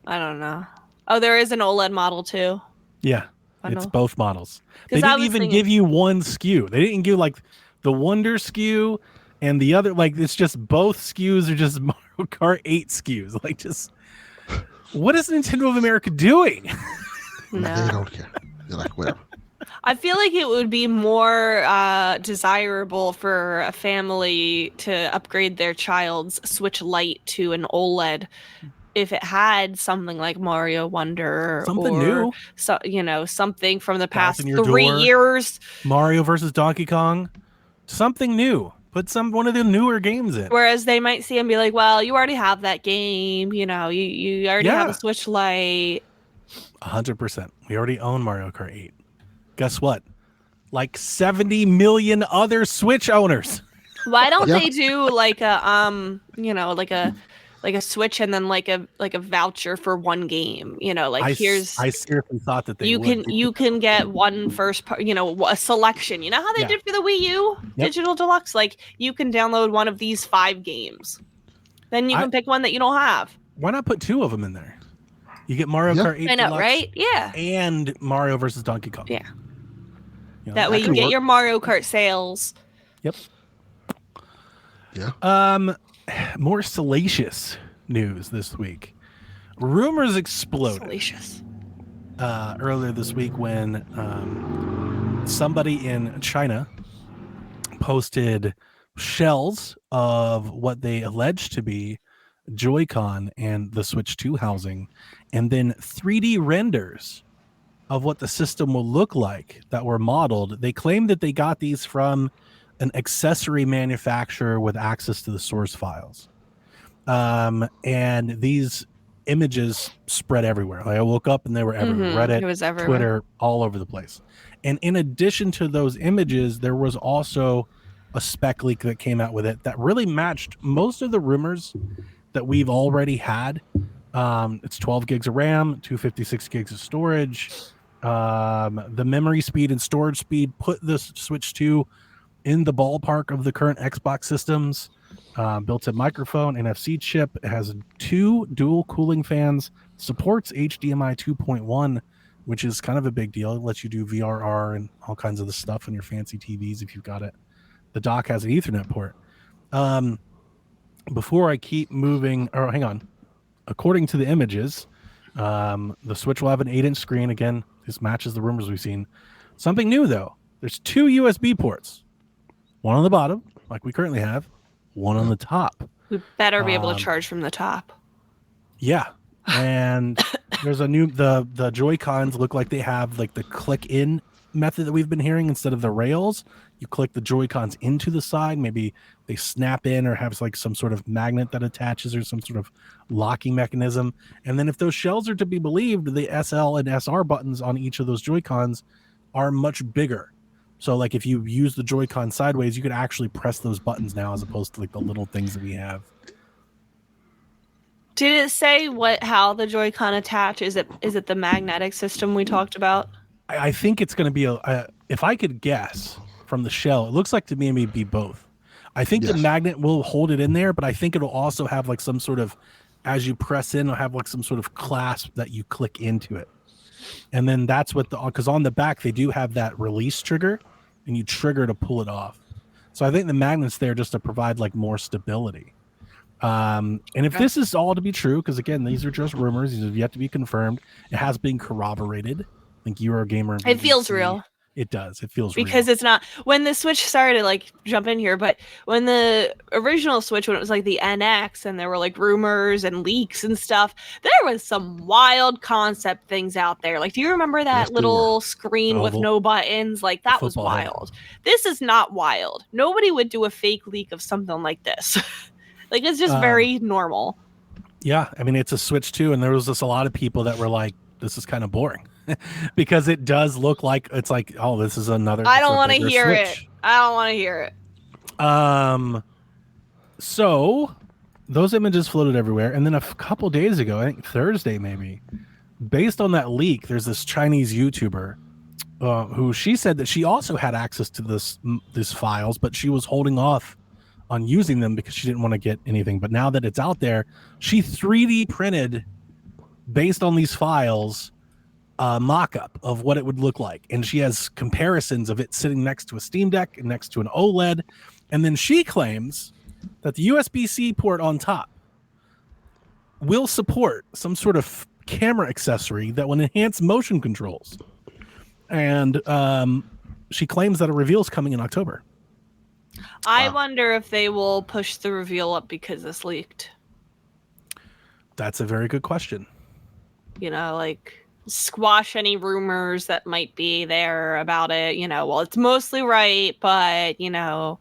don't know. Oh, there is an OLED model too. Yeah, Bundle. it's both models. They 'Cause I didn't was even thinking- give you one SKU. They didn't give like the Wonder SKU and the other. Like it's just both SKUs are just Mario Kart 8 SKUs. Like just what is Nintendo of America doing? No. They don't care. They're like, whatever. I feel like it would be more desirable for a family to upgrade their child's Switch Lite to an OLED if it had something like Mario Wonder, Something or new. So something from the past in your 3 door. years, Mario versus Donkey Kong, something new. Put one of the newer games in. whereas they might see and be like, well, you already have that game, you already have Yeah. a Switch Lite. 100%. We already own Mario Kart 8. Guess what? Like 70 million other Switch owners. Why don't Yeah. they do like a like a Switch and then like a voucher for one game? I Here's seriously thought that they you would. can get one first part, a selection. You know how they Yeah. did for the Wii U Digital Deluxe? Like you can download one of these 5 games. Then you can pick one that you don't have. Why not put 2 of them in there? You get Mario Yeah. Kart 8 I know, Deluxe right? Yeah. and Mario versus Donkey Kong. Yeah. that That way you could get work. your Mario Kart sales. Yep. Yeah. More salacious news this week. Rumors exploded Salacious. earlier this week when somebody in China posted shells of what they alleged to be Joy-Con and the Switch 2 housing, and then 3D renders of what the system will look like that were modeled. They claimed that they got these from an accessory manufacturer with access to the source files. And these images spread everywhere. Like I woke up and they were everywhere. Reddit, It was everywhere. Twitter, all over the place. And in addition to those images, there was also a spec leak that came out with it that really matched most of the rumors that we've already had. It's 12 gigs of RAM, 256 gigs of storage. The memory speed and storage speed put the Switch 2 in the ballpark of the current Xbox systems. Built-in microphone, NFC chip. It has 2 dual cooling fans, supports HDMI 2.1, which is kind of a big deal. It lets you do VRR and all kinds of the stuff on your fancy TVs if you've got it. The dock has an Ethernet port. Before I keep moving, or hang on. According to the images, the Switch will have an 8-inch screen. Again, this matches the rumors we've seen. Something new, though. There's 2 USB ports. One on the bottom, like we currently have. One on the top. We better be able to charge from the top. Yeah. And there's a new, the Joy-Cons look like they have like the click in method that we've been hearing instead of the rails. You click the Joy-Cons into the side. Maybe they snap in or have like some sort of magnet that attaches or some sort of locking mechanism. And then if those shells are to be believed, the SL and SR buttons on each of those Joy-Cons are much bigger. So like if you use the Joy-Con sideways, you could actually press those buttons now as opposed to like the little things that we have. Did it say how the Joy-Con attach? Is it the magnetic system we talked about? I think it's going to be if I could guess from the shell, it looks like to me it may be both. I think the magnet will hold it in there, but I think it'll also have like some sort of, as you press in, it'll have like some sort of clasp that you click into it. And then that's what because on the back, they do have that release trigger and you trigger to pull it off. So I think the magnet's there just to provide like more stability. And if this is all to be true, because again, these are just rumors, these have yet to be confirmed. It has been corroborated. I think Eurogamer. It feels real. It does. It feels because real. it's not when the Switch. Sorry to like jump in here, but when the original Switch, when it was like the NX, and there were like rumors and leaks and stuff, there was some wild concept things out there. Like, do you remember that Yes, they were. little screen with no buttons? Like, that was football head. wild. This is not wild. Nobody would do a fake leak of something like this. Like, it's just very normal. Yeah, I mean, it's a Switch 2, and there was just a lot of people that were like, this is kind of boring. Because it does look like it's like, oh, this is another. I don't want to hear it. I don't want to hear it. So those images floated everywhere, and then a couple days ago, I think Thursday maybe, based on that leak, there's this Chinese YouTuber who she said that she also had access to these files, but she was holding off on using them because she didn't want to get anything. But now that it's out there, she 3D printed based on these files mock-up of what it would look like, and she has comparisons of it sitting next to a Steam Deck and next to an OLED, and then she claims that the USB-C port on top will support some sort of camera accessory that will enhance motion controls, and she claims that a reveal is coming in October. I wonder if they will push the reveal up because this leaked. That's a very good question. You know, like, squash any rumors that might be there about it. You know, well, it's mostly right, but, you know,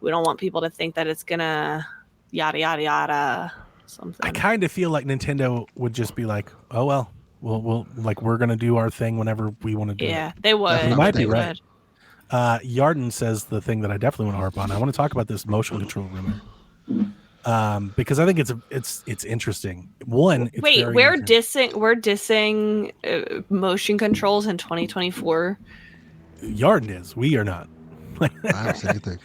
we don't want people to think that it's gonna yada yada yada something. I kind of feel like Nintendo would just be like, oh well, we'll like, we're gonna do our thing whenever we want to do it. Yeah, they would. You might be right. Yarden says the thing that I definitely want to harp on. I want to talk about this motion control rumor. Because I think it's interesting. One, it's wait, we're dissing motion controls in 2024. Yarden is. We are not. I haven't said anything.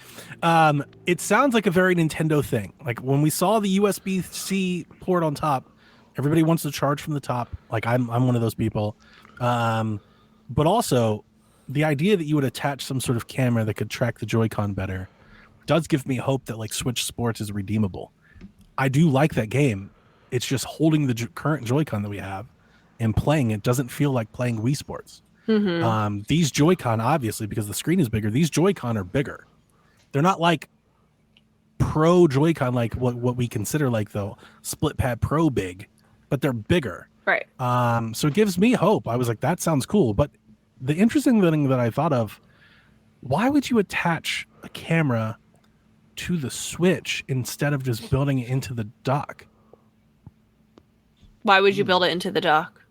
It sounds like a very Nintendo thing. Like when we saw the USB-C port on top, everybody wants to charge from the top. Like I'm one of those people. But also the idea that you would attach some sort of camera that could track the Joy-Con better does give me hope that like Switch Sports is redeemable. I do like that game. It's just holding the current Joy-Con that we have and playing it doesn't feel like playing Wii Sports. Mm-hmm. These Joy-Con, obviously, because the screen is bigger, these Joy-Con are bigger. They're not like Pro Joy-Con, like what we consider like the Split Pad Pro big, but they're bigger. Right. So it gives me hope. I was like, that sounds cool. But the interesting thing that I thought of, why would you attach a camera to the Switch instead of just building it into the dock? Why would you build it into the dock?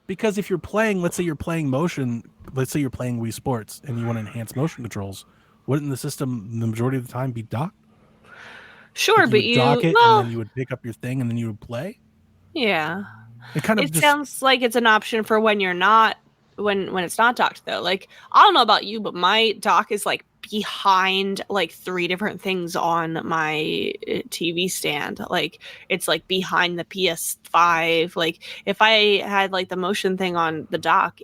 Because if you're playing, let's say you're playing Wii Sports and you want to enhance motion controls, wouldn't the system the majority of the time be docked? Sure, like you dock it and then you would pick up your thing and then you would play? Yeah. It sounds like it's an option for when you're not when it's not docked though. Like, I don't know about you, but my dock is like behind like 3 different things on my TV stand. Like, it's like behind the PS5. Like, if I had like the motion thing on the dock,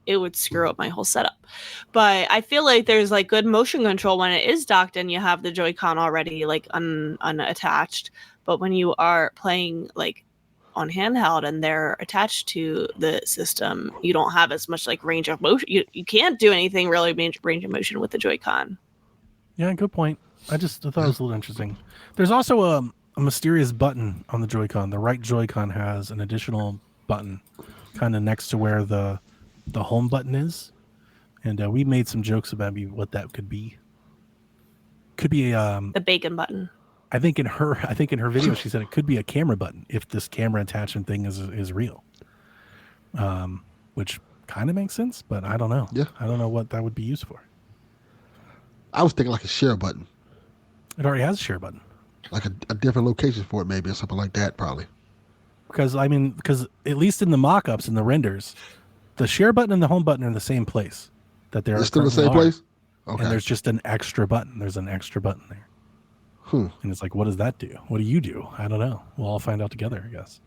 it would screw up my whole setup. But I feel like there's like good motion control when it is docked and you have the Joy-Con already like unattached. But when you are playing like on handheld and they're attached to the system, you don't have as much like range of motion. You can't do anything really range of motion with the Joy-Con. Yeah, good point. I thought it was a little interesting. There's also a mysterious button on the Joy-Con. The right Joy-Con has an additional button kind of next to where the home button is, and we made some jokes about what that could be. Could be the bacon button. I think in her video she said it could be a camera button if this camera attachment thing is real, which kind of makes sense, but I don't know. Yeah, I don't know what that would be used for. I was thinking like a share button. It already has a share button. Like a different location for it, maybe, or something like that, probably. Because at least in the mock-ups and the renders, the share button and the home button are in the same place. They're still in the same place? Okay. And there's just an extra button. There's an extra button there. And it's like, what does that do? What do you do? I don't know. We'll all find out together, I guess.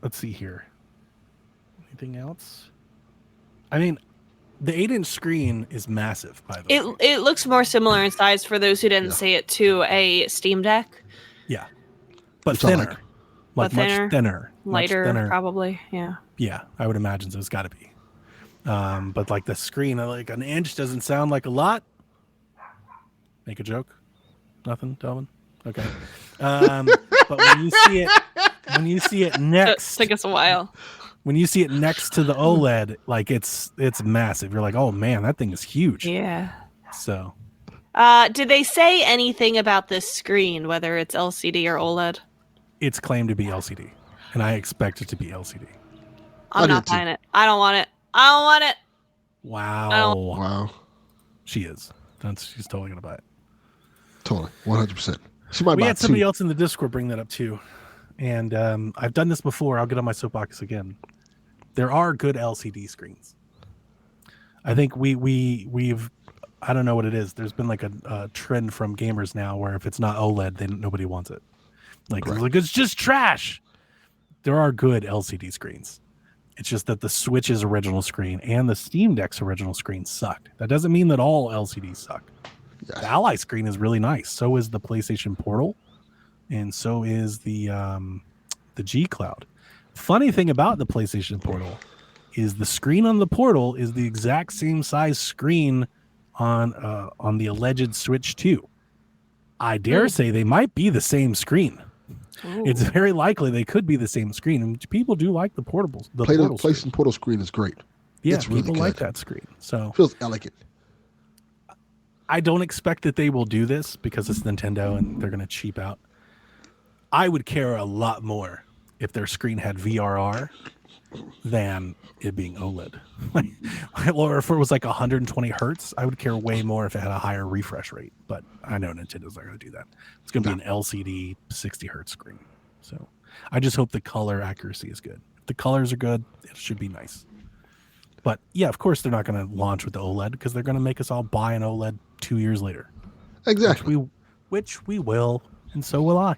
Let's see here. Anything else? I mean, the 8-inch screen is massive, by the way. It looks more similar in size, for those who didn't see it, to a Steam Deck. Yeah. But thinner. like much thinner, lighter, much thinner. probably. Yeah. Yeah, I would imagine so. It's got to be. But like the screen, like an inch doesn't sound like a lot. Make a joke. Nothing, Delvin. Okay. But when you see it next, It took us a while. When you see it next to the OLED, like it's massive. You're like, oh man, that thing is huge. Yeah. So. Did they say anything about this screen, whether it's LCD or OLED? It's claimed to be LCD, and I expect it to be LCD. I'm not buying it. I don't want it. I don't want it. Wow. Wow. She is. She's totally gonna buy it. Totally. 100%. She might buy it. We had somebody else in the Discord bring that up too. And I've done this before. I'll get on my soapbox again. There are good LCD screens. I think we've I don't know what it is. There's been like a trend from gamers now where if it's not OLED, then nobody wants it. Like it's just trash. There are good LCD screens. It's just that the Switch's original screen and the Steam Deck's original screen sucked. That doesn't mean that all LCDs suck. Yeah. The Ally screen is really nice. So is the PlayStation Portal, and so is the G Cloud. Funny thing about the PlayStation Portal is the screen on the Portal is the exact same size screen on the alleged Switch 2. I dare say they might be the same screen. Ooh. It's very likely they could be the same screen. And people do like the portables. The PlayStation Portal screen is great. Yeah, it's really people good. Like that screen. So feels elegant. I don't expect that they will do this because it's Nintendo and they're going to cheap out. I would care a lot more if their screen had VRR than it being OLED. Or if it was like 120 hertz, I would care way more if it had a higher refresh rate. But I know Nintendo's not going to do that. It's going to be an LCD 60 hertz screen. So I just hope the color accuracy is good. If the colors are good, it should be nice. But yeah, of course they're not going to launch with the OLED because they're going to make us all buy an OLED 2 years later. Exactly. Which we will, and so will I.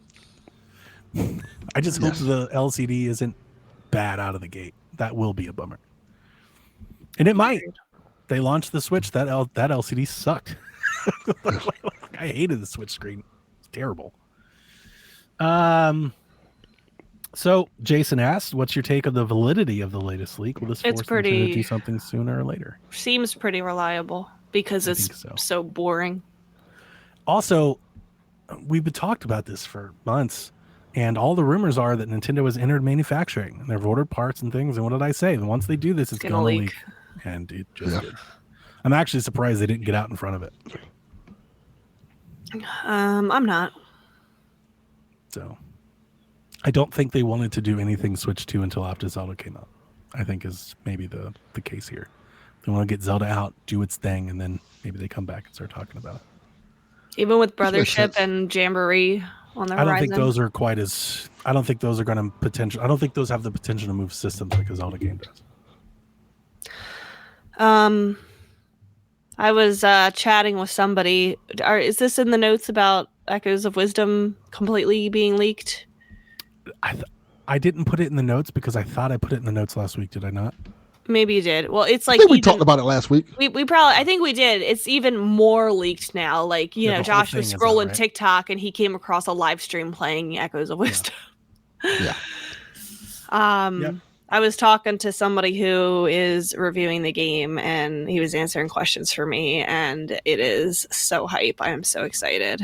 I just hope the LCD isn't bad out of the gate. That will be a bummer. And it might. They launched the Switch. That LCD sucked. I hated the Switch screen. It's terrible. So Jason asked, "What's your take on the validity of the latest leak? Will this force them to do something sooner or later?" Seems pretty reliable because it's so boring. Also, we've been talked about this for months, and all the rumors are that Nintendo has entered manufacturing and they've ordered parts and things. And what did I say? And once they do this, it's going to leak. And it just did. I'm actually surprised they didn't get out in front of it. I'm not. So I don't think they wanted to do anything Switch 2 until after Zelda came out. I think is maybe the case here. They want to get Zelda out, do its thing, and then maybe they come back and start talking about it. Even with Brothership and Jamboree on the horizon. I don't think those are quite as. I don't think those are going to potential. I don't think those have the potential to move systems like a Zelda game does. I was chatting with somebody. Is this in the notes about Echoes of Wisdom completely being leaked? I didn't put it in the notes because I thought I put it in the notes last week. Did I not? Maybe you did. Well, it's like I think we talked about it last week. We probably, I think we did. It's even more leaked now. Like, you know, Josh was scrolling TikTok and he came across a live stream playing Echoes of Wisdom. Yeah. I was talking to somebody who is reviewing the game and he was answering questions for me, and it is so hype. I am so excited.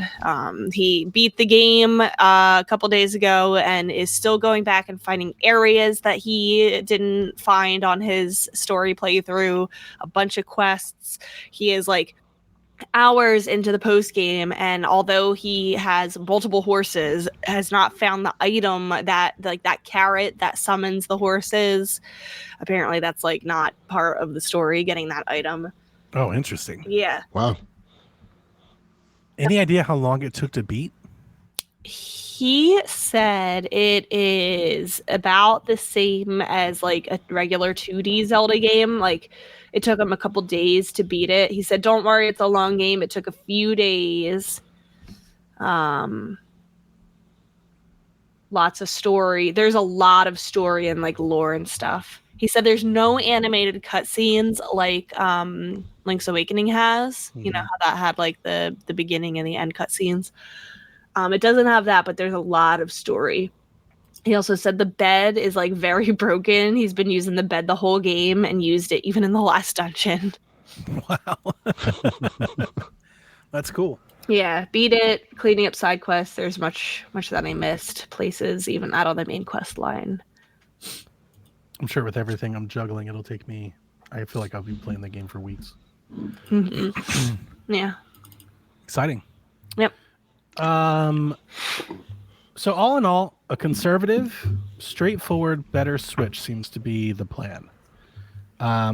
He beat the game a couple days ago and is still going back and finding areas that he didn't find on his story playthrough, a bunch of quests. He is like hours into the post game, and although he has multiple horses, has not found the item that carrot that summons the horses. Apparently that's like not part of the story, getting that item. Oh, interesting. Yeah. Wow. Any idea how long it took to beat? He said it is about the same as like a regular 2D Zelda game. Like, it took him a couple days to beat it. He said, "Don't worry, it's a long game. It took a few days. Lots of story. There's a lot of story and like lore and stuff." He said there's no animated cutscenes like Link's Awakening has. Mm-hmm. You know how that had like the beginning and the end cutscenes. It doesn't have that, but there's a lot of story. He also said the bed is like very broken. He's been using the bed the whole game and used it even in the last dungeon. Wow. That's cool. Yeah, beat it, cleaning up side quests. There's much that I missed. Places even out on the main quest line. I'm sure with everything I'm juggling, it'll take me. I feel like I'll be playing the game for weeks. Yeah. Exciting. Yep. So all in all, a conservative, straightforward, better Switch seems to be the plan.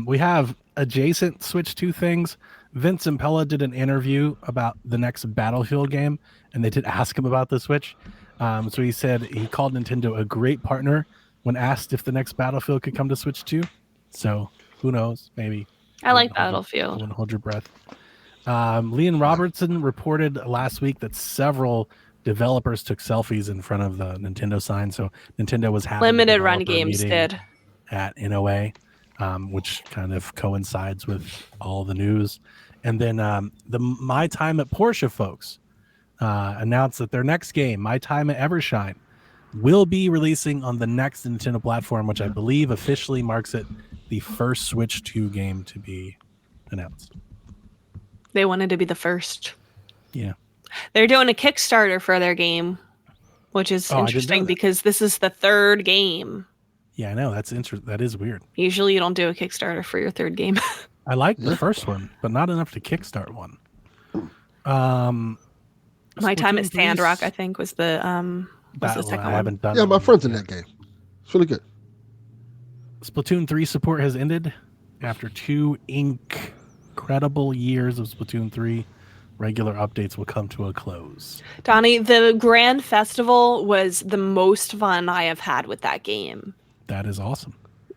We have adjacent Switch 2 things. Vince Impella did an interview about the next Battlefield game, and they did ask him about the Switch. So he said he called Nintendo a great partner when asked if the next Battlefield could come to Switch 2. So who knows? Maybe. I like Battlefield. Wouldn't hold your breath. Leon Robertson reported last week that several developers took selfies in front of the Nintendo sign. So Nintendo was having limited run games did at NOA, which kind of coincides with all the news. And then the My Time at Porsche folks announced that their next game, My Time at Evershine, will be releasing on the next Nintendo platform, which I believe officially marks it the first Switch 2 game to be announced. They wanted to be the first. Yeah. They're doing a Kickstarter for their game, which is interesting because this is the third game. Yeah, I know. That is weird. Usually you don't do a Kickstarter for your third game. I like the first one, but not enough to kickstart one. My Time at Sandrock, I think, was the second I haven't done. Yeah, my friend's in that game. It's really good. Splatoon 3 support has ended after 2 incredible years of Splatoon 3. Regular updates will come to a close. Donnie, the Grand Festival was the most fun I have had with that game. That is awesome.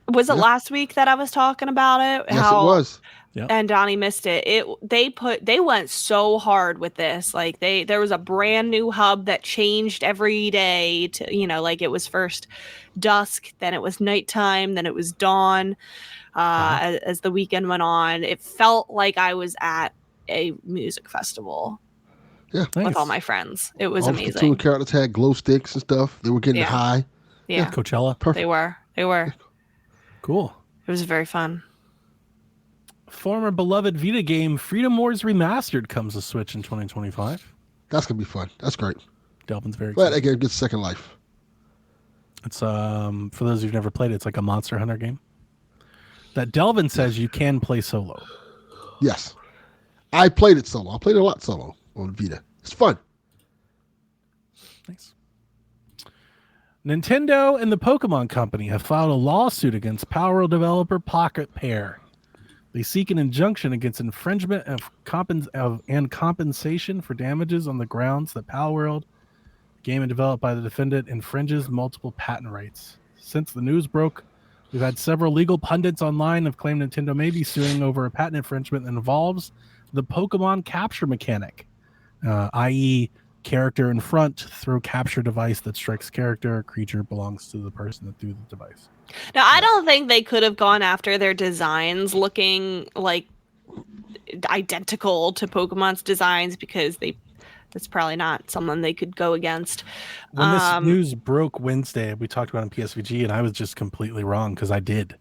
Was it last week that I was talking about it? Yes, it was. Yep. And Donnie missed it. They went so hard with this. Like there was a brand new hub that changed every day to, like it was first dusk, then it was nighttime, then it was dawn. As the weekend went on, it felt like I was at a music festival. Yeah, with all my friends. It was amazing. The two characters had glow sticks and stuff. They were getting high. Yeah, Coachella. Perfect. They were. Cool. It was very fun. Former beloved Vita game Freedom Wars Remastered comes to Switch in 2025. That's gonna be fun. That's great. Delvin's very glad excited. that game gets second life. It's for those who've never played it, it's like a Monster Hunter game that Delvin says you can play solo. Yes. I played it solo. I played it a lot solo on Vita. It's fun. Nice. Nintendo and the Pokemon Company have filed a lawsuit against Palworld developer Pocket Pair. They seek an injunction against infringement and compensation for damages on the grounds that Palworld, game developed by the defendant, infringes multiple patent rights. Since the news broke, we've had several legal pundits online have claimed Nintendo may be suing over a patent infringement that involves the Pokemon capture mechanic, i.e., character in front, throw capture device that strikes character, creature belongs to the person that threw the device. Now, I don't think they could have gone after their designs looking like identical to Pokemon's designs because that's probably not someone they could go against. When this news broke Wednesday, we talked about it on PSVG, and I was just completely wrong because I did.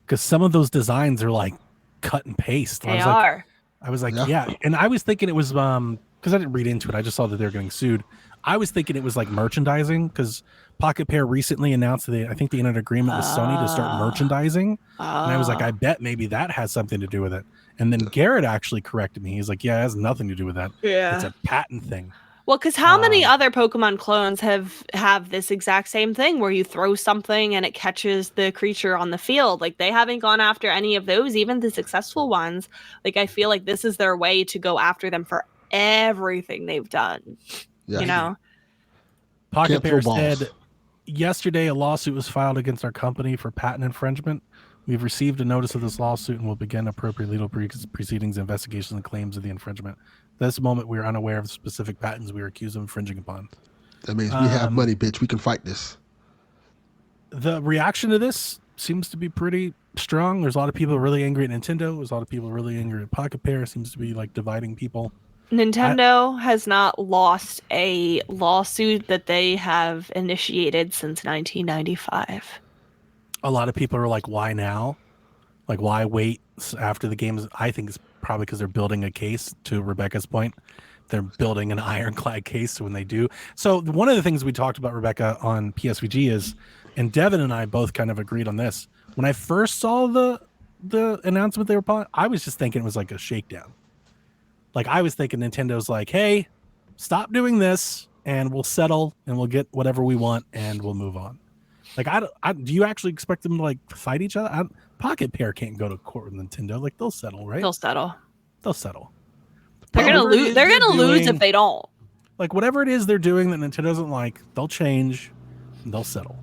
Because some of those designs are like cut and paste. They are. I was like, yeah. And I was thinking it was because I didn't read into it. I just saw that they were getting sued. I was thinking it was like merchandising because Pocket Pair recently announced that I think they entered an agreement with Sony to start merchandising. And I was like, I bet maybe that has something to do with it. And then Garrett actually corrected me. He's like, yeah, it has nothing to do with that. Yeah. It's a patent thing. Well, because how many other Pokemon clones have this exact same thing where you throw something and it catches the creature on the field? Like, they haven't gone after any of those, even the successful ones. Like, I feel like this is their way to go after them for everything they've done. Yeah. You know? Pocket Pair said, yesterday a lawsuit was filed against our company for patent infringement. We've received a notice of this lawsuit and will begin appropriate legal proceedings, investigations, and claims of the infringement. At this moment, we are unaware of specific patents we are accused of infringing upon. That means we have money, bitch. We can fight this. The reaction to this seems to be pretty strong. There's a lot of people really angry at Nintendo. There's a lot of people really angry at Pocket Pair. It seems to be like dividing people. Nintendo has not lost a lawsuit that they have initiated since 1995. A lot of people are like, why now? Like, why wait after the games? I think it's probably because they're building a case, to Rebecca's point. They're building an ironclad case when they do. So one of the things we talked about, Rebecca, on PSVG is, and Devin and I both kind of agreed on this. When I first saw the announcement they were pulling, I was just thinking it was like a shakedown. Like, I was thinking Nintendo's like, hey, stop doing this and we'll settle and we'll get whatever we want and we'll move on. Like, do you actually expect them to like fight each other? Pocket Pair can't go to court with Nintendo. Like, they'll settle, right? They'll settle. They're gonna lose. They're gonna lose if they don't. Like, whatever it is they're doing that Nintendo doesn't like, they'll change and they'll settle.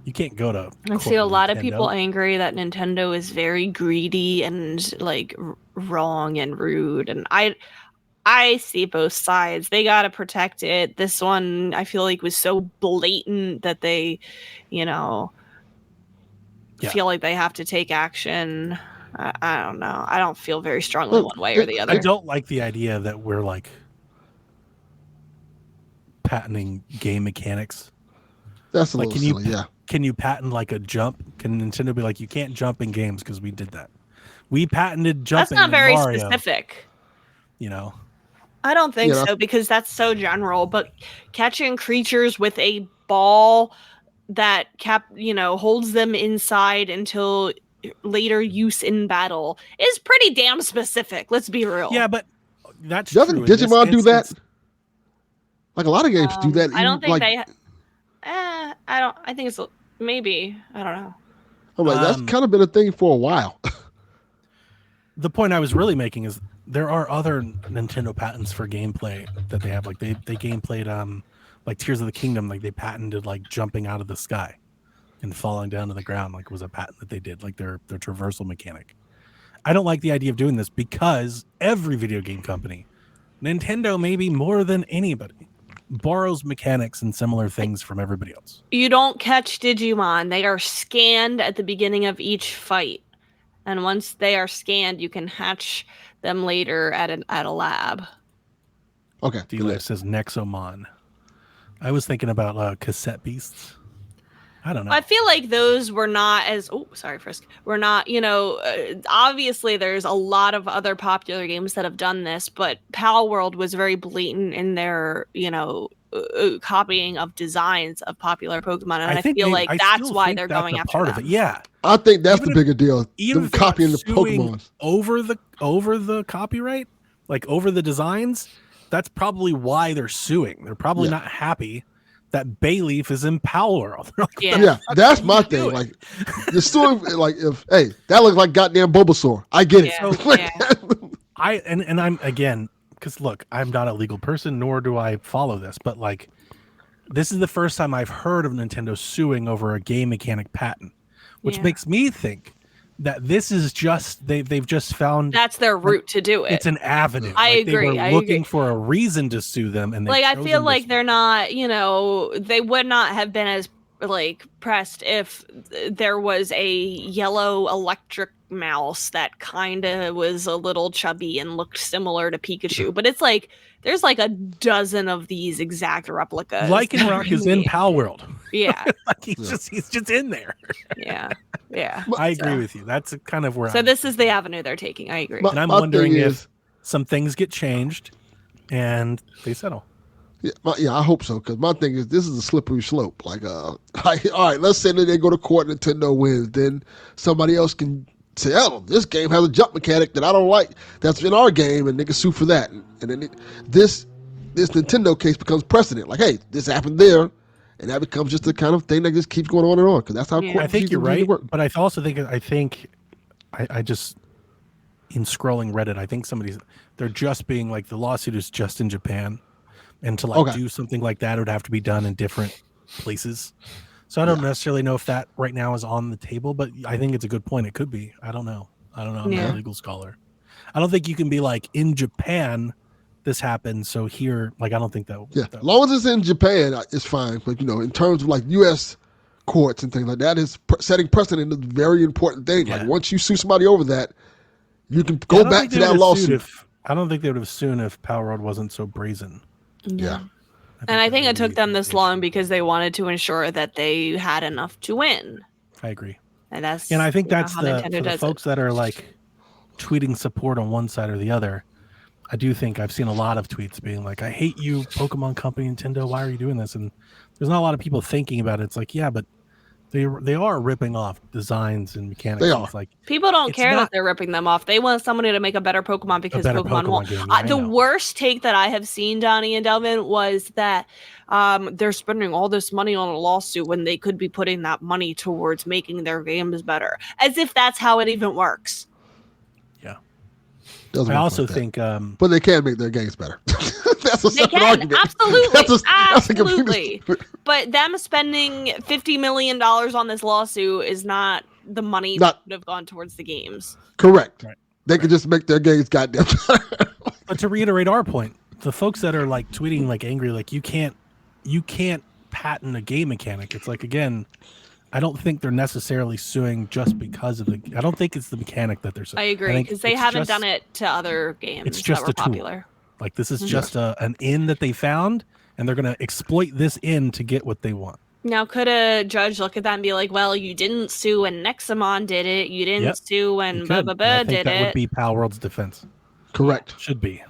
You can't go to. I see a lot of people angry that Nintendo is very greedy and like wrong and rude, and I see both sides. They gotta protect it. This one I feel like was so blatant that they, feel like they have to take action. I don't know. I don't feel very strongly one way or the other. I don't like the idea that we're like patenting game mechanics. That's a like, little silly, yeah. Can you patent like a jump? Can Nintendo be like, you can't jump in games because we did that? We patented jumping. That's not very Mario, specific. I don't think so, because that's so general. But catching creatures with a ball that holds them inside until later use in battle is pretty damn specific. Let's be real. Yeah, but that's doesn't true. Digimon do that? Like, a lot of games do that. I don't think they. I think it's maybe. I don't know. I'm like, that's kind of been a thing for a while. The point I was really making is there are other Nintendo patents for gameplay that they have. Like, they gameplayed like Tears of the Kingdom. Like, they patented like jumping out of the sky and falling down to the ground. Like, was a patent that they did. Like, their traversal mechanic. I don't like the idea of doing this because every video game company, Nintendo maybe more than anybody, borrows mechanics and similar things from everybody else. You don't catch Digimon. They are scanned at the beginning of each fight. And once they are scanned, you can hatch them later at a lab. Okay. D-Life says Nexomon. I was thinking about cassette beasts. I don't know. I feel like those were not as... Oh, sorry, Frisk. We're not, obviously there's a lot of other popular games that have done this, but Palworld was very blatant in their, copying of designs of popular Pokemon. And I feel like that's why they're going after part them. of it. Yeah. I think that's the bigger deal. Even them copying the Pokemon over the copyright, like over the designs, that's probably why they're suing. They're probably not happy that Bayleaf is in Palworld. Yeah, that's my thing. Like, you're suing, like, if that looks like goddamn Bulbasaur. I get it. Yeah. I'm again, because look, I'm not a legal person, nor do I follow this, but like, this is the first time I've heard of Nintendo suing over a game mechanic patent, which makes me think that this is just they've just found that's their route to do it. It's an avenue. I agree. They were looking for a reason to sue them, and I feel like they're not. They would not have been as pressed if there was a yellow electric mouse that kind of was a little chubby and looked similar to Pikachu. But it's like there's like a dozen of these exact replicas. Lycanroc is in Palworld. Yeah, he's just in there. Yeah. I agree with you. That's kind of where. So this is the avenue they're taking. I agree. And I'm wondering if some things get changed and they settle. Yeah, I hope so. Because my thing is, this is a slippery slope. Like, all right, let's say that they go to court, Nintendo wins, then somebody else can say, "Oh, this game has a jump mechanic that I don't like. That's in our game," and they can sue for that. And then this Nintendo case becomes precedent. Like, hey, this happened there, and that becomes just the kind of thing that just keeps going on and on. Because that's how court I think you're right. work. But I also think I just, in scrolling Reddit, I think they're just being like, the lawsuit is just in Japan. And to do something like that, it would have to be done in different places. So I don't necessarily know if that right now is on the table, but I think it's a good point. It could be. I don't know. I'm not a legal scholar. I don't think you can be like, in Japan, this happened, so here, I don't think that. As long as it's in Japan, it's fine. But in terms of U.S. courts and things like that, is setting precedent is a very important thing. Like, once you sue somebody over that, you can go back to that lawsuit. I don't think they would have sued if Palworld wasn't so brazen. Yeah. I think it took them this long because they wanted to ensure that they had enough to win. I agree. And I think that's for the folks that are like tweeting support on one side or the other. I do think I've seen a lot of tweets being like, I hate you, Pokemon Company, Nintendo. Why are you doing this? And there's not a lot of people thinking about it. It's like, yeah, but they are ripping off designs and mechanics. They are. Like, people don't care that they're ripping them off. They want somebody to make a better Pokemon because Pokemon won't. Game, yeah, the worst take that I have seen, Donnie and Delvin, was that they're spending all this money on a lawsuit when they could be putting that money towards making their games better. As if that's how it even works. Yeah. Doesn't I also think... but they can make their games better. That's a separate argument. Absolutely. Absolutely. But them spending $50 million on this lawsuit is not the money that would have gone towards the games. Correct. Right. They could just make their games goddamn better. But to reiterate our point, the folks that are like tweeting like angry, like you can't patent a game mechanic. It's like, again, I don't think they're necessarily suing just because of I don't think it's the mechanic that they're suing. I agree, because they haven't done it to other games it's just that were a tool. popular. Like, this is just an in that they found, and they're going to exploit this in to get what they want. Now, could a judge look at that and be like, well, you didn't sue when Nexamon did it. You didn't sue when blah, blah, blah did it. That would be Palworld's defense. Correct. Should be.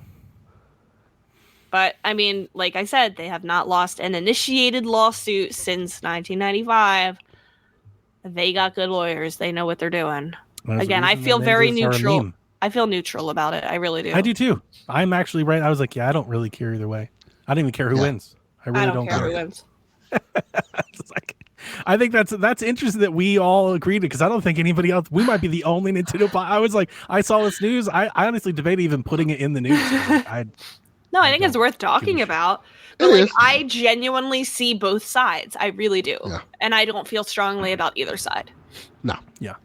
But, I mean, like I said, they have not lost an initiated lawsuit since 1995. They got good lawyers. They know what they're doing. Again, I feel very neutral. I feel neutral about it. I really do. I do too. I'm actually right. I was like, yeah, I don't really care either way. I don't even care who wins. I really don't care who wins. I think that's interesting that we all agreed, because I don't think anybody else. We might be the only Nintendo. I was like, I saw this news. I honestly debated even putting it in the news. I think it's worth talking about. But like, I genuinely see both sides. I really do. Yeah. And I don't feel strongly about either side. No. Yeah.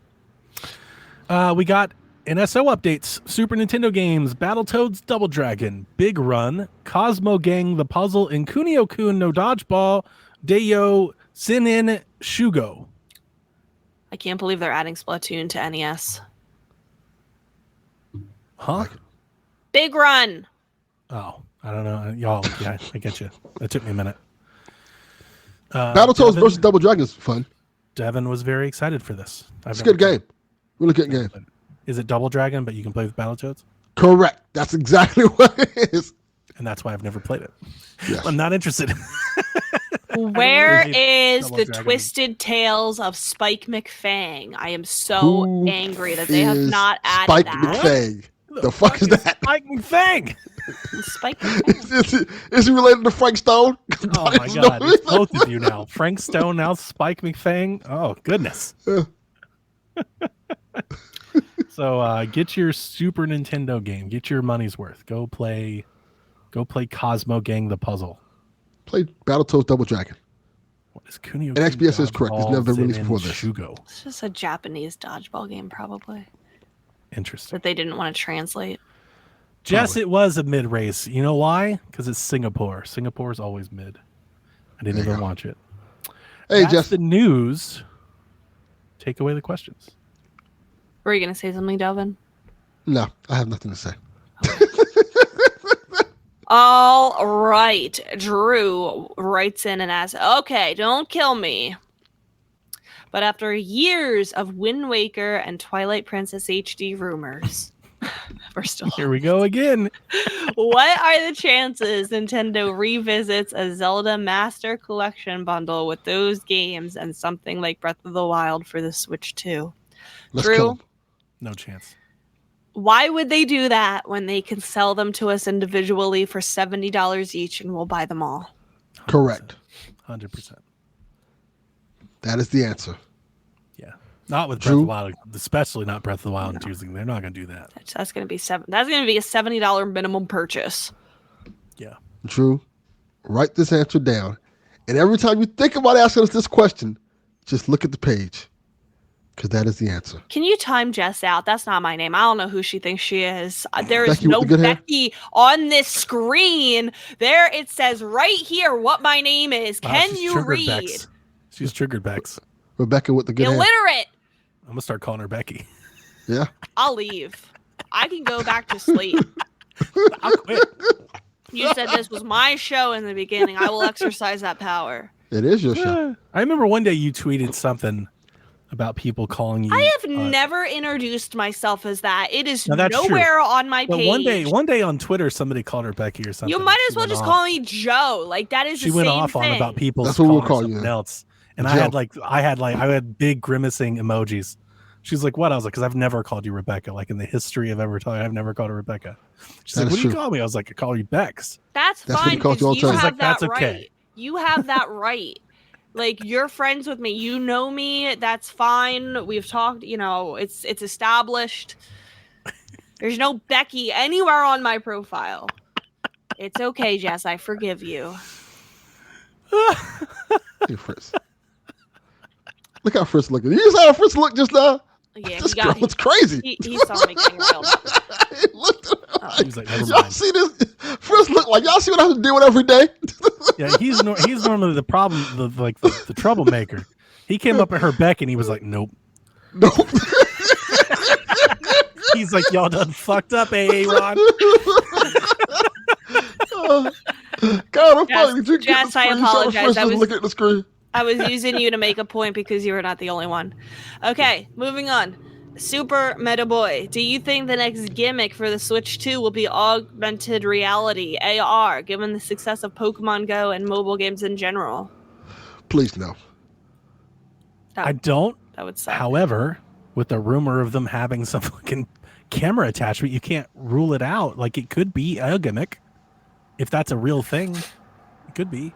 We got NSO updates, Super Nintendo games, Battletoads Double Dragon, Big Run, Cosmo Gang The Puzzle, and Kunio-kun no Dodgeball, Deyo Sinin Shugo. I can't believe they're adding Splatoon to NES. Huh? Big Run. Oh, I don't know. Y'all, yeah, I get you. That took me a minute. Battletoads versus Double Dragon is fun. Devin was very excited for this. It's a good game. Really good game. Is it Double Dragon, but you can play with Battletoads? Correct. That's exactly what it is. And that's why I've never played it. Yes. I'm not interested. Where is the Twisted Tales of Spike McFang? I am so angry that they have not added Spike that. McFang. The fuck is that? Spike McFang. Spike McFang. Is he related to Frank Stone? Oh my God. It's both of you now. Frank Stone, now Spike McFang. Oh, goodness. So get your Super Nintendo game. Get your money's worth. Go play Cosmo Gang The Puzzle. Play Battletoads Double Dragon. What is Kunio? And XBS is correct. It's never been released before this. Shugo. It's just a Japanese dodgeball game, probably. Interesting. That they didn't want to translate. Jess, it was a mid-race. You know why? Because it's Singapore. Singapore is always mid. I didn't even watch it. Hey, That's Jess. the news. Take away the questions. Were you going to say something, Delvin? No, I have nothing to say. All right. Drew writes in and asks, okay, don't kill me. But after years of Wind Waker and Twilight Princess HD rumors, we're still here. We go again. What are the chances Nintendo revisits a Zelda Master Collection bundle with those games and something like Breath of the Wild for the Switch 2? Let's kill them. No chance. Why would they do that when they can sell them to us individually for $70 each and we'll buy them all? 100%. Correct. 100%. That is the answer. Yeah. Not with Breath of the Wild, especially not Breath of the Wild and Choosing. They're not going to do that. That's going to be That's going to be a $70 minimum purchase. Yeah. Drew, write this answer down. And every time you think about asking us this question, just look at the page. Because that is the answer. Can you time Jess out? That's not my name. I don't know who she thinks she is. There is Becky no with the good hair? Becky on this screen. There it says right here what my name is. Can you read? Bex. She's triggered Bex. Rebecca with the good hair. Illiterate. I'm going to start calling her Becky. Yeah. I'll leave. I can go back to sleep. I'll quit. You said this was my show in the beginning. I will exercise that power. It is your show. I remember one day you tweeted something about people calling you. I have never introduced myself as that. It is no, that's nowhere true. on my But page. one day on Twitter, somebody called her Becky or something. You might as well just call me Joe. Like that is she the went same off thing. on about people. That's what we'll call you. Else. And Joe. I had big grimacing emojis. She's like, what? I was like, because I've never called you Rebecca. Like in the history of ever talking, I've never called her Rebecca. She's like, what do you call me? I was like, I call you Bex. That's what fine he calls you all because the you time. have Like, that that's right. okay. You have that right. Like you're friends with me. You know me. That's fine. We've talked. You know, it's established. There's no Becky anywhere on my profile. It's okay, Jess. I forgive you. Hey, Fritz. Look how Fritz looking. You saw how Fritz looked just now? Yeah, This girl was crazy. He saw me getting riled up. He looked at her like, He's like, never y'all mind. see this? Fritz look like, y'all see what I have to deal with every day? Yeah, he's normally the problem, the troublemaker. He came up at her beck and he was like, nope. Nope. He's like, y'all done fucked up, Ron. God, I'm Jess, fucking. Did you get Jess, the I screen? You saw apologize. Fritz I just was- looking at the screen. I was using you to make a point because you were not the only one. Okay, moving on. Super Meta Boy, do you think the next gimmick for the Switch 2 will be augmented reality, AR, given the success of Pokemon Go and mobile games in general? Please no. I don't. That would suck. However, with the rumor of them having some fucking camera attachment, you can't rule it out. Like it could be a gimmick. If that's a real thing, it could be.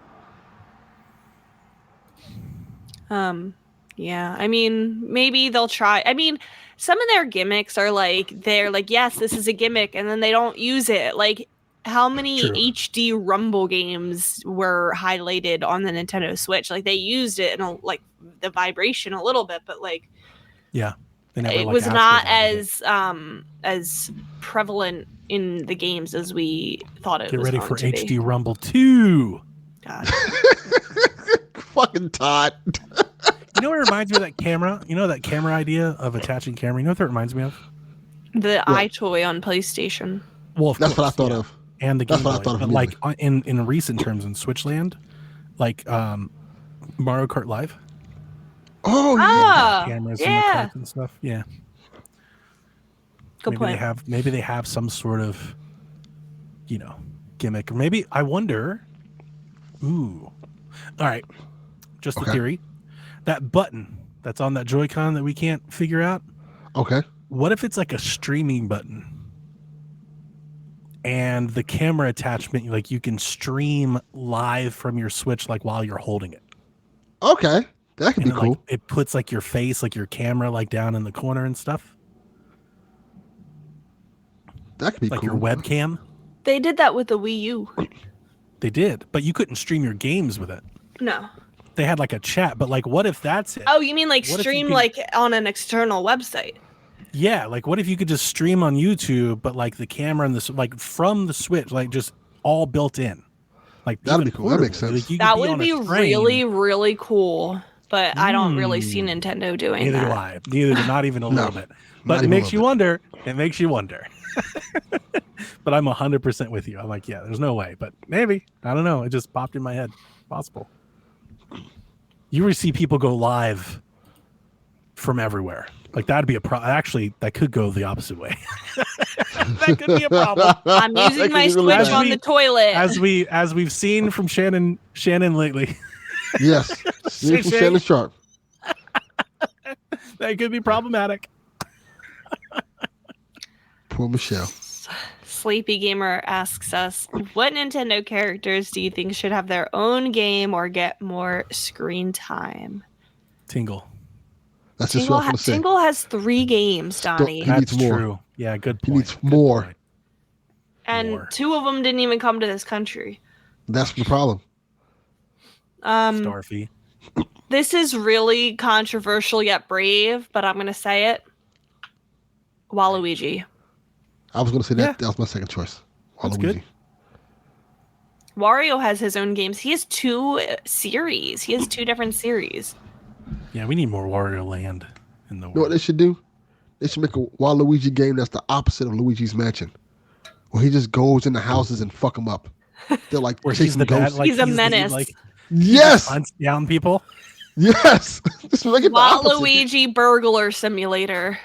Yeah, I mean, maybe they'll try. I mean, some of their gimmicks are they're like, yes, this is a gimmick, and then they don't use it. Like, how many True. HD Rumble games were highlighted on the Nintendo Switch? Like, they used it in the vibration a little bit, but Yeah. They never, it like, was asked not about it. as prevalent in the games as we thought it Get was ready going for to HD be. Rumble 2. God. Fucking Todd. You know what reminds me of that camera? You know that camera idea of attaching camera? You know what that reminds me of? The iToy on PlayStation. Well, of That's what I course, thought yeah. of. And the That's Game what I Boy. thought of But like in recent terms in Switchland, like Mario Kart Live. Oh, yeah. Ah, Cameras and the yeah. carts and stuff. Yeah. Good point. Maybe they have some sort of, gimmick. Or maybe I wonder. Ooh. All right. Just a theory. That button that's on that Joy-Con that we can't figure out. Okay. What if it's like a streaming button? And the camera attachment, like you can stream live from your Switch, like while you're holding it. Okay. That could be And cool. like, it puts like your face, like your camera, like down in the corner and stuff. That could be Like cool. your webcam. They did that with the Wii U. They did, but you couldn't stream your games with it. No. They had like a chat, but like, what if that's it? Oh, you mean like What if you stream could- like on an external website? Yeah, like what if you could just stream on YouTube, but like the camera and this, like from the Switch, like just all built in. Like That'd even be cool. That makes portable. sense. Like, you could That be would on a be train. really, really cool. But I don't really see Nintendo doing Neither do that. I. Neither, not even a little bit. But not it even a makes little you wonder. It makes you wonder. But I'm 100% with you. I'm like, yeah, there's no way. But maybe. I don't know. It just popped in my head. Possible. You really see people go live from everywhere. Like that'd be a problem. Actually, that could go the opposite way. That could be a problem. I'm That using could my be really Switch bad. on the toilet. As we've seen from Shannon lately. Yes. See from Shane. Shannon Sharp. That could be problematic. Poor Michelle. Sleepy Gamer asks us, what Nintendo characters do you think should have their own game or get more screen time? Tingle. That's just what I'm going to say. Tingle has 3 games, Donnie. He needs That's more. true. Yeah, good He point. needs more. Point. And more. 2 of them didn't even come to this country. That's the problem. Starfy. This is really controversial yet brave, but I'm going to say it. Waluigi. I was going to say that. Yeah. That was my second choice. That's Waluigi. good. Wario has his own games. He has 2 series. He has 2 different series. Yeah, we need more Wario Land in the You know what world. they should do? They should make a Waluigi game that's the opposite of Luigi's Mansion. where he just goes into houses and fuck them up. They're like Where he's chasing the bad, ghosts. He's a the- menace. Yes, hunts down people. yes. Just make it the opposite. Waluigi burglar simulator.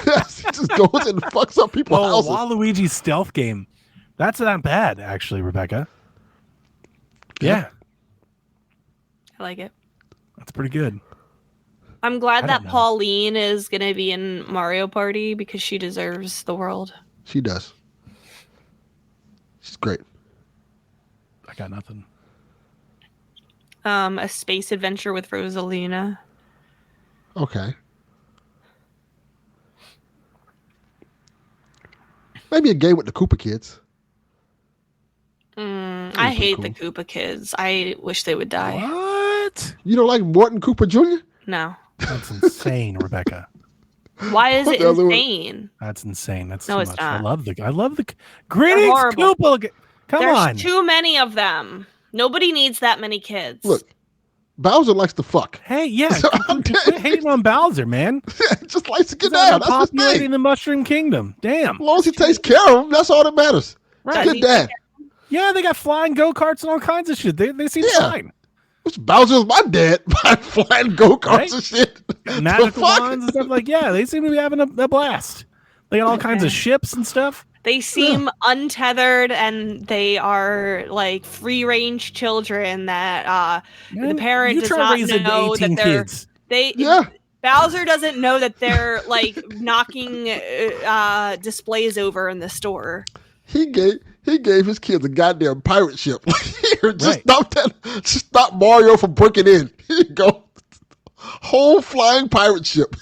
Yes, he just goes and fucks up people's Oh, houses. Waluigi's stealth game. That's not bad, actually, Rebecca. Yeah, I like it. that's pretty good. I'm glad I that don't know. Pauline is going to be in Mario Party because she deserves the world. She does. She's great. I got nothing. A space adventure with Rosalina. Okay. Maybe a game with the Koopa kids. I hate the Koopa kids. I wish they would die. What? You don't like Morton Koopa Jr.? No. That's insane, Rebecca. Why is it The other one- insane? That's insane. That's No, too it's much. not. I love the greetings, horrible. Koopa. Come There's on. too many of them. Nobody needs that many kids. Look, Bowser likes to fuck. Hey, yeah, So I'm quit hating on Bowser, man. He just likes to get He's out down. That's his populating thing. the Mushroom Kingdom. Damn. As long as he takes care of them, that's all that matters. Right. Good dad. Yeah, they got flying go-karts and all kinds of shit. They seem Yeah. fine. Which Bowser's my dad by flying go-karts Right? and shit. Magical The fuck? wands and stuff like, yeah, they seem to be having a blast. They got all kinds of ships and stuff. They seem untethered and they are like free-range children that the Man, parent you does try not raising know 18 that they're kids. Yeah. Bowser doesn't know that they're like knocking displays over in the store. He gave his kids a goddamn pirate ship. Like, here, just Right. stop Mario from breaking in. Here you go. Whole flying pirate ship.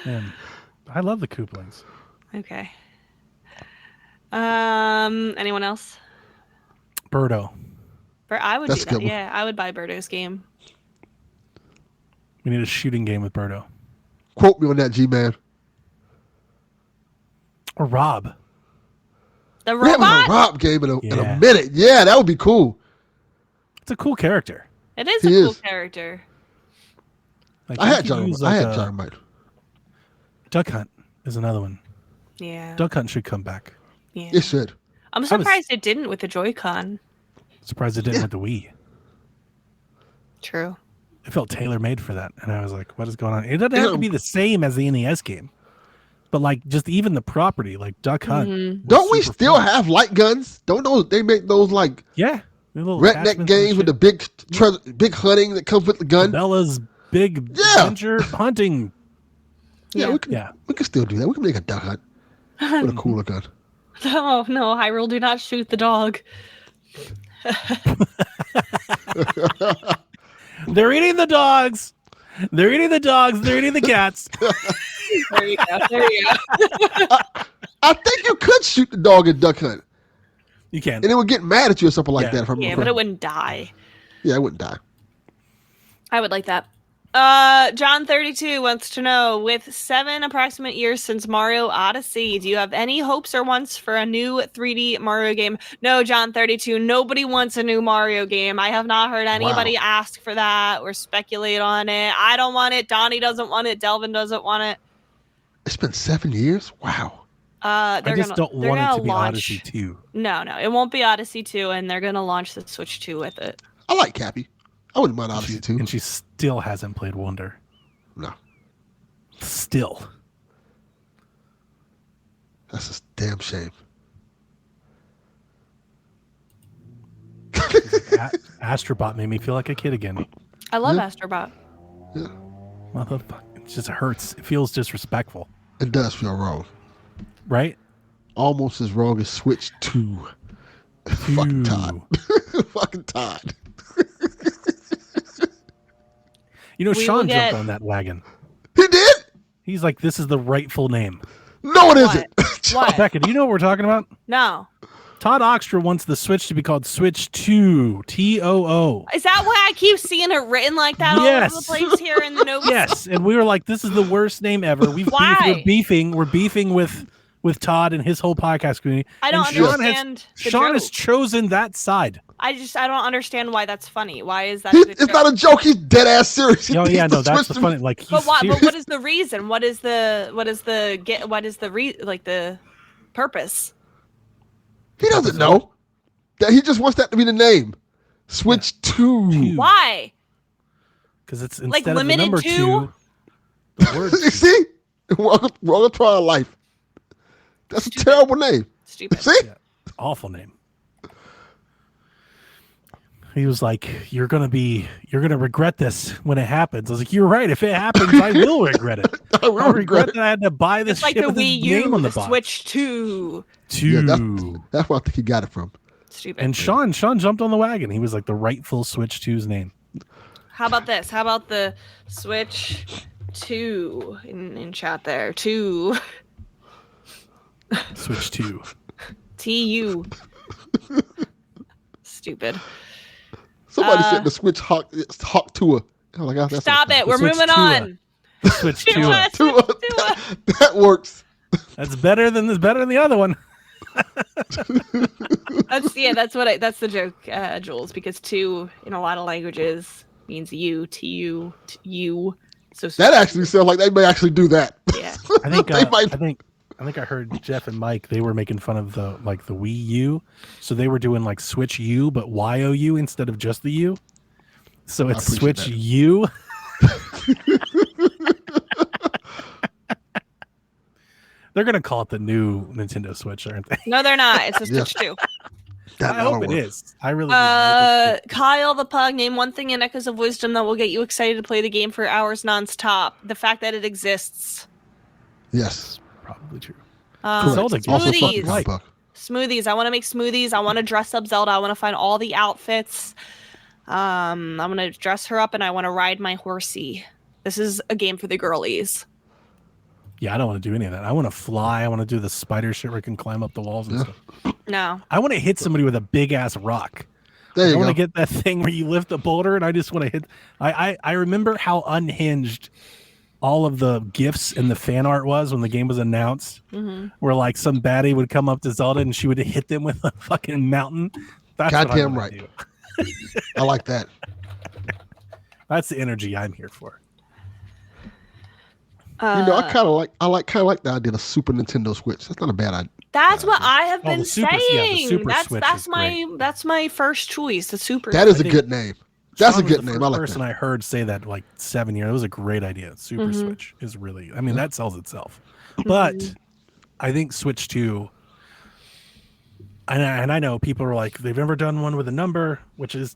Man, I love the Koopalings. Okay. Anyone else? Birdo. I would That's do a good that. one. Yeah, I would buy Birdo's game. We need a shooting game with Birdo. Quote me on that, G-Man. Or Rob. The We haven't robot? a Rob game in a Yeah. minute. Yeah, that would be cool. It's a cool character. It is He a cool is. character. Like, I you had could John. use, I like, had John Mike. Duck Hunt is another one. Yeah. Duck Hunt should come back. Yeah. It should. I'm surprised it didn't with the Joy-Con. Surprised it didn't with the Wii. True. It felt tailor-made for that, and I was like, "What is going on?" It doesn't have to be the same as the NES game, but like just even the property, like Duck Hunt. was Don't we super still fun. have light guns? Don't those they make those like Yeah, the little redneck attachments and games with the shit. big hunting that comes with the gun? Bella's big Yeah. adventure hunting. Yeah, Yeah. we can still do that. We can make a duck hunt with a cooler gun. Oh no, Hyrule, do not shoot the dog. They're eating the dogs. They're eating the dogs. They're eating the cats. There you go. There you go. I think you could shoot the dog in duck hunt, You can. and it would get mad at you or something like Yeah. that. If I Yeah, remember but it correctly. wouldn't die. Yeah, it wouldn't die. I would like that. John 32 wants to know, with 7 approximate years since Mario Odyssey, do you have any hopes or wants for a new 3D Mario game? No, John 32, nobody wants a new Mario game. I have not heard anybody ask for that or speculate on it. I don't want it. Donnie doesn't want it. Delvin doesn't want it. It's been 7 years. Wow. I just don't want it to be Odyssey 2. No, it won't be Odyssey 2, and they're gonna launch the Switch 2 with it. I like Cappy. I wouldn't mind Odyssey too. And she still hasn't played Wonder. No, Still. that's a damn shame. Astrobot made me feel like a kid again. I love Yeah. Astrobot. Yeah, Motherfucker. It just hurts. It feels disrespectful. it does feel wrong. Right? Almost as wrong as Switch 2. Fucking Todd. Fucking Todd. You know, We Sean will get- jumped on that wagon. He did? He's like, this is the rightful name. No, it isn't. What? Becca, do you know what we're talking about? No. Todd Oxtra wants the Switch to be called Switch 2. T-O-O. Is that why I keep seeing it written like that all over Yes. the place here in the notes? Yes, and we were like, this is the worst name ever. Why? We're beefing with Todd and his whole podcast community. I don't And Sean has- understand the Sean has joke. chosen that side. I don't understand why that's funny. Why is that? It's not a joke. He's dead ass serious. He Oh thinks yeah, no, the that's Switch the to- funny. Like, he's But why? But serious. what is the reason? What is the purpose? He doesn't know. That he just wants that to be the name. Switch 2. Why? Because it's Like instead of the limited number to? 2, the word You see? Welcome to our life. That's a terrible name. Stupid. See? Yeah. Awful name. He was like, you're gonna regret this when it happens. I was like, you're right. If it happens, I will regret it. I'll regret that I had to buy this It's like shit the with his Wii name U, on the the box. Switch 2. Yeah, that's where I think he got it from. Stupid. And Sean jumped on the wagon. He was like the rightful Switch 2's name. How about this? How about the Switch 2 in chat there? 2. Switch 2. TU. Stupid. Somebody said the Switch Hawk Tour. I'm like, that's Stop it. We're Switch moving 2. on. Switch Tua, 2. Switch Tua. 2. That works. That's better than the other one. That's the joke, Jules, because 2 in a lot of languages means you, TU, you. So That actually sounds like they may actually do that. yeah. I think They might- I think I heard Jeff and Mike, they were making fun of the Wii U. So they were doing like Switch U, but YOU instead of just the U. So it's appreciate Switch that. U. They're gonna call it the new Nintendo Switch, aren't they? No, they're not. It's a Yeah. Switch 2. That I hope that'll it work. is. I really do. Kyle the Pug, name one thing in Echoes of Wisdom that will get you excited to play the game for hours nonstop. The fact that it exists. Yes. Probably true. Correct. Zelda game. Also, Smoothies. fucking Like- Buck. Smoothies. I want to make smoothies. I want to dress up Zelda. I want to find all the outfits. I'm gonna dress her up and I want to ride my horsey. This is a game for the girlies. Yeah, I don't want to do any of that. I want to fly. I want to do the spider shit where I can climb up the walls and stuff. No. I want to hit somebody with a big ass rock. There I you want to go. get that thing where you lift a boulder, and I just want to hit. I remember how unhinged all of the gifts and the fan art was when the game was announced. Mm-hmm. Where like some baddie would come up to Zelda and she would hit them with a fucking mountain. That's what I Goddamn wanna right. do. I like that. That's the energy I'm here for. You know, I kind of like the idea of Super Nintendo Switch. That's not a bad idea. That's what I have Oh, been the Super- yeah, the saying. Super Switch That's is that's my first choice. The Super. That is a think good name. That's a Sean was good the name. first I like person that. I heard say that like 7 years. It was a great idea. Super Mhm. Switch is really. I mean, that sells itself. But I think Switch 2. And I know people are like, they've never done one with a number, which is,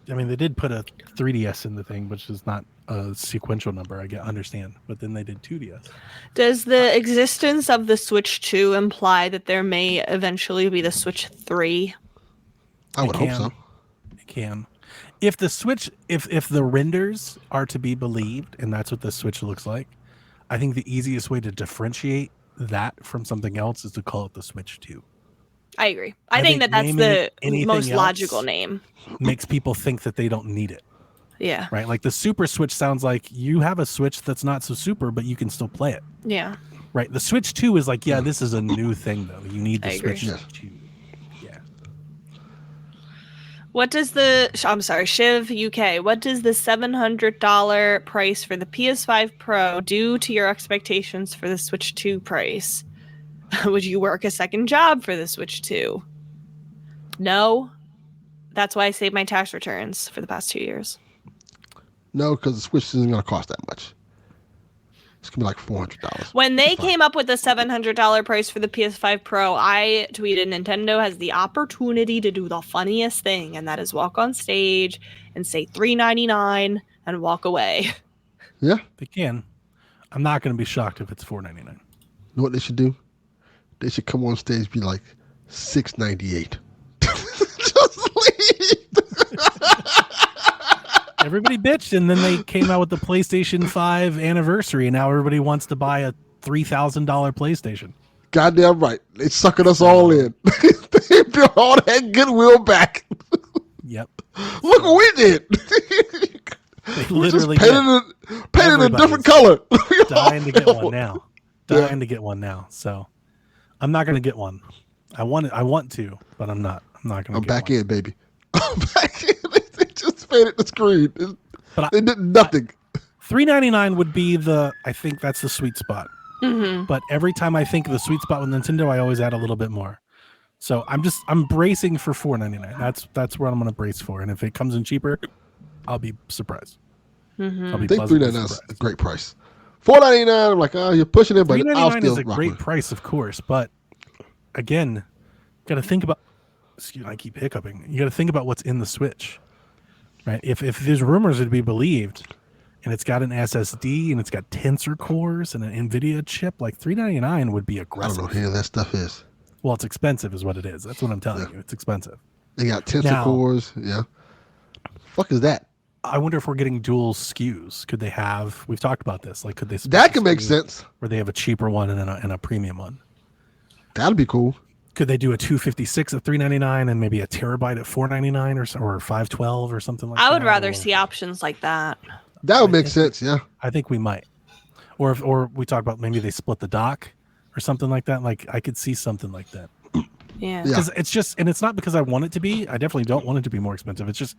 I mean, they did put a 3DS in the thing, which is not a sequential number. I understand, but then they did 2DS. Does the existence of the Switch 2 imply that there may eventually be the Switch 3? I would hope can. so. It can. If the Switch, if the renders are to be believed, and that's what the Switch looks like, I think the easiest way to differentiate that from something else is to call it the Switch 2. I agree. I think think that's naming the it anything most else logical name. Makes people think that they don't need it, Yeah. right? Like the Super Switch sounds like you have a Switch that's not so super, but you can still play it, Yeah. right? The Switch 2 is like, yeah, this is a new thing though. You need the I agree. Switch Yeah. 2. Yeah. What does the I'm sorry, Shiv UK, what does the $700 price for the PS5 Pro do to your expectations for the Switch 2 price? Would you work a second job for the Switch 2? No. That's why I saved my tax returns for the past 2 years. No, because the Switch isn't going to cost that much. It's going to be like $400. When they That's fine. came up with the $700 price for the PS5 Pro, I tweeted Nintendo has the opportunity to do the funniest thing, and that is walk on stage and say $399 and walk away. Yeah. They can. I'm not going to be shocked if it's $4.99. You know what they should do? They should come on stage and be like $698. Just leave. Everybody bitched, and then they came out with the PlayStation 5 anniversary, and now everybody wants to buy a $3,000 PlayStation. Goddamn right. They sucking us all in. They built all that goodwill back. Yep. Look what we did. They We just literally painted it a Everybody's different color. dying to get one now. Dying to get one now. So I'm not going to get one. I want to, but I'm not. I'm not going to I'm get back one. in, baby. I'm back in. They just painted the screen. But They did nothing. $3.99 would be I think that's the sweet spot. But every time I think of the sweet spot with Nintendo, I always add a little bit more. So I'm bracing for $4.99. That's what I'm going to brace for. And if it comes in cheaper, I'll be surprised. I think $3.99 is a great price. $4.99, I'm like, oh, you're pushing it, but I'll still is a great price, of course. But again, got to think about. Excuse me, I keep hiccuping. You got to think about what's in the Switch, right? If there's rumors to be believed, and it's got an SSD and it's got tensor cores and an NVIDIA chip, like $3.99 would be aggressive. I don't know what that stuff is. Well, it's expensive, is what it is. That's what I'm telling you. It's expensive. They got tensor cores. Yeah. Fuck is that? I wonder if we're getting dual SKUs. Could they have? We've talked about this. Like, could they? That could make sense. Where they have a cheaper one and a premium one. That'd be cool. Could they do a 256 at $3.99 and maybe a terabyte at $4.99 or 512 or something like that? I would rather see options like that. That would make sense. Yeah. I think we might. Or we talk about maybe they split the dock or something like that. Like I could see something like that. Yeah. Because it's just, and it's not because I want it to be. I definitely don't want it to be more expensive. It's just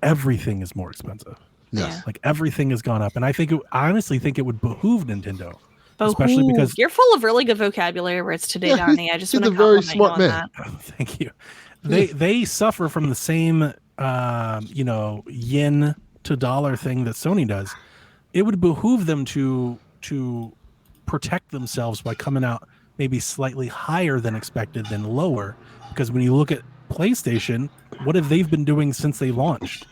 everything is more expensive. Yes. Like everything has gone up. And I honestly think it would behoove Nintendo. Especially because you're full of really good vocabulary words today, Donnie. I just want to compliment you on that. Thank you. They suffer from the same yen to dollar thing that Sony does. It would behoove them to protect themselves by coming out maybe slightly higher than expected than lower. Because when you look at PlayStation, what have they been doing since they launched?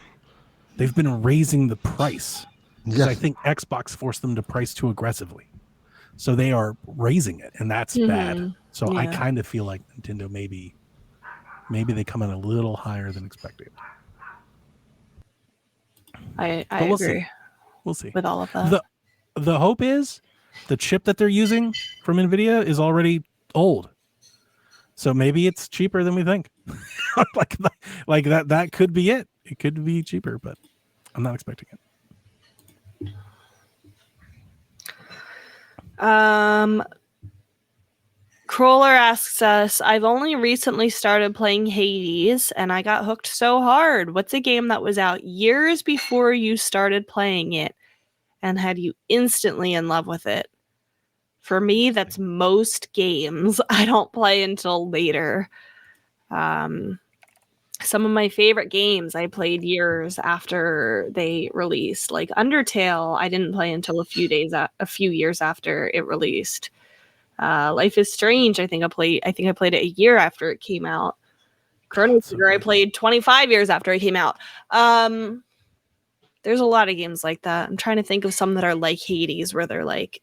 They've been raising the price. Because I think Xbox forced them to price too aggressively. So they are raising it, and that's bad. So I kind of feel like Nintendo maybe they come in a little higher than expected. I agree. We'll see with all of that. The hope is the chip that they're using from NVIDIA is already old, so maybe it's cheaper than we think. like that could be it. It could be cheaper, but I'm not expecting it. Crawler asks us, I've only recently started playing Hades and I got hooked so hard. What's a game that was out years before you started playing it and had you instantly in love with it? For me, that's most games. I don't play until later. Some of my favorite games I played years after they released, like Undertale, I didn't play until a few years after it released. Life is Strange, I think I played it a year after it came out. Chrono Trigger, I played 25 years after it came out. There's a lot of games like that. I'm trying to think of some that are like Hades, where they're like,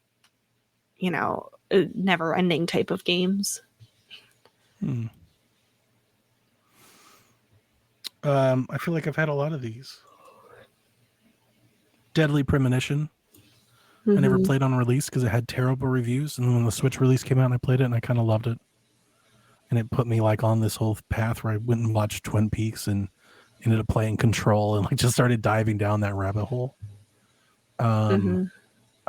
never-ending type of games. I feel like I've had a lot of these. Deadly Premonition. I never played on release because it had terrible reviews. And when the Switch release came out, and I played it, and I kind of loved it. And it put me like on this whole path where I went and watched Twin Peaks and ended up playing Control and like just started diving down that rabbit hole. I'm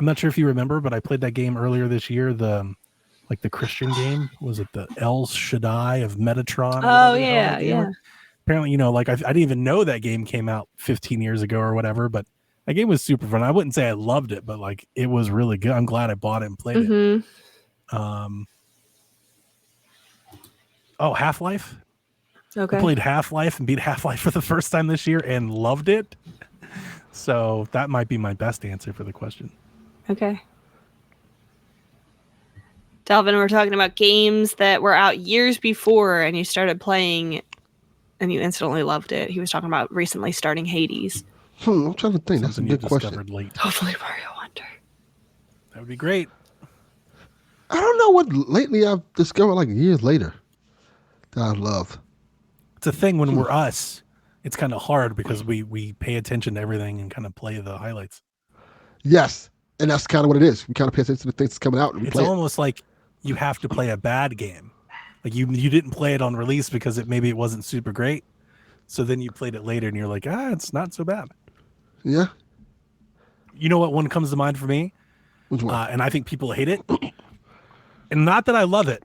not sure if you remember, but I played that game earlier this year. The Christian game. Was it the El Shaddai of Metatron? Oh yeah. Apparently, I didn't even know that game came out 15 years ago or whatever, but that game was super fun. I wouldn't say I loved it, but like it was really good. I'm glad I bought it and played it. Half-Life. Okay. I played Half-Life and beat Half-Life for the first time this year and loved it. So that might be my best answer for the question. Okay. Delvin, we're talking about games that were out years before and you started playing and you instantly loved it. He was talking about recently starting Hades. I'm trying to think. That's a good question. Late. Hopefully Mario Wonder. That would be great. I don't know what lately I've discovered like years later that I love. It's a thing when we're us. It's kind of hard because we pay attention to everything and kind of play the highlights. Yes. And that's kind of what it is. We kind of pay attention to the things that's coming out. And it's almost like you have to play a bad game. Like you didn't play it on release because maybe it wasn't super great. So then you played it later and you're like, it's not so bad. Yeah. You know what one comes to mind for me? Which one? And I think people hate it. And not that I love it,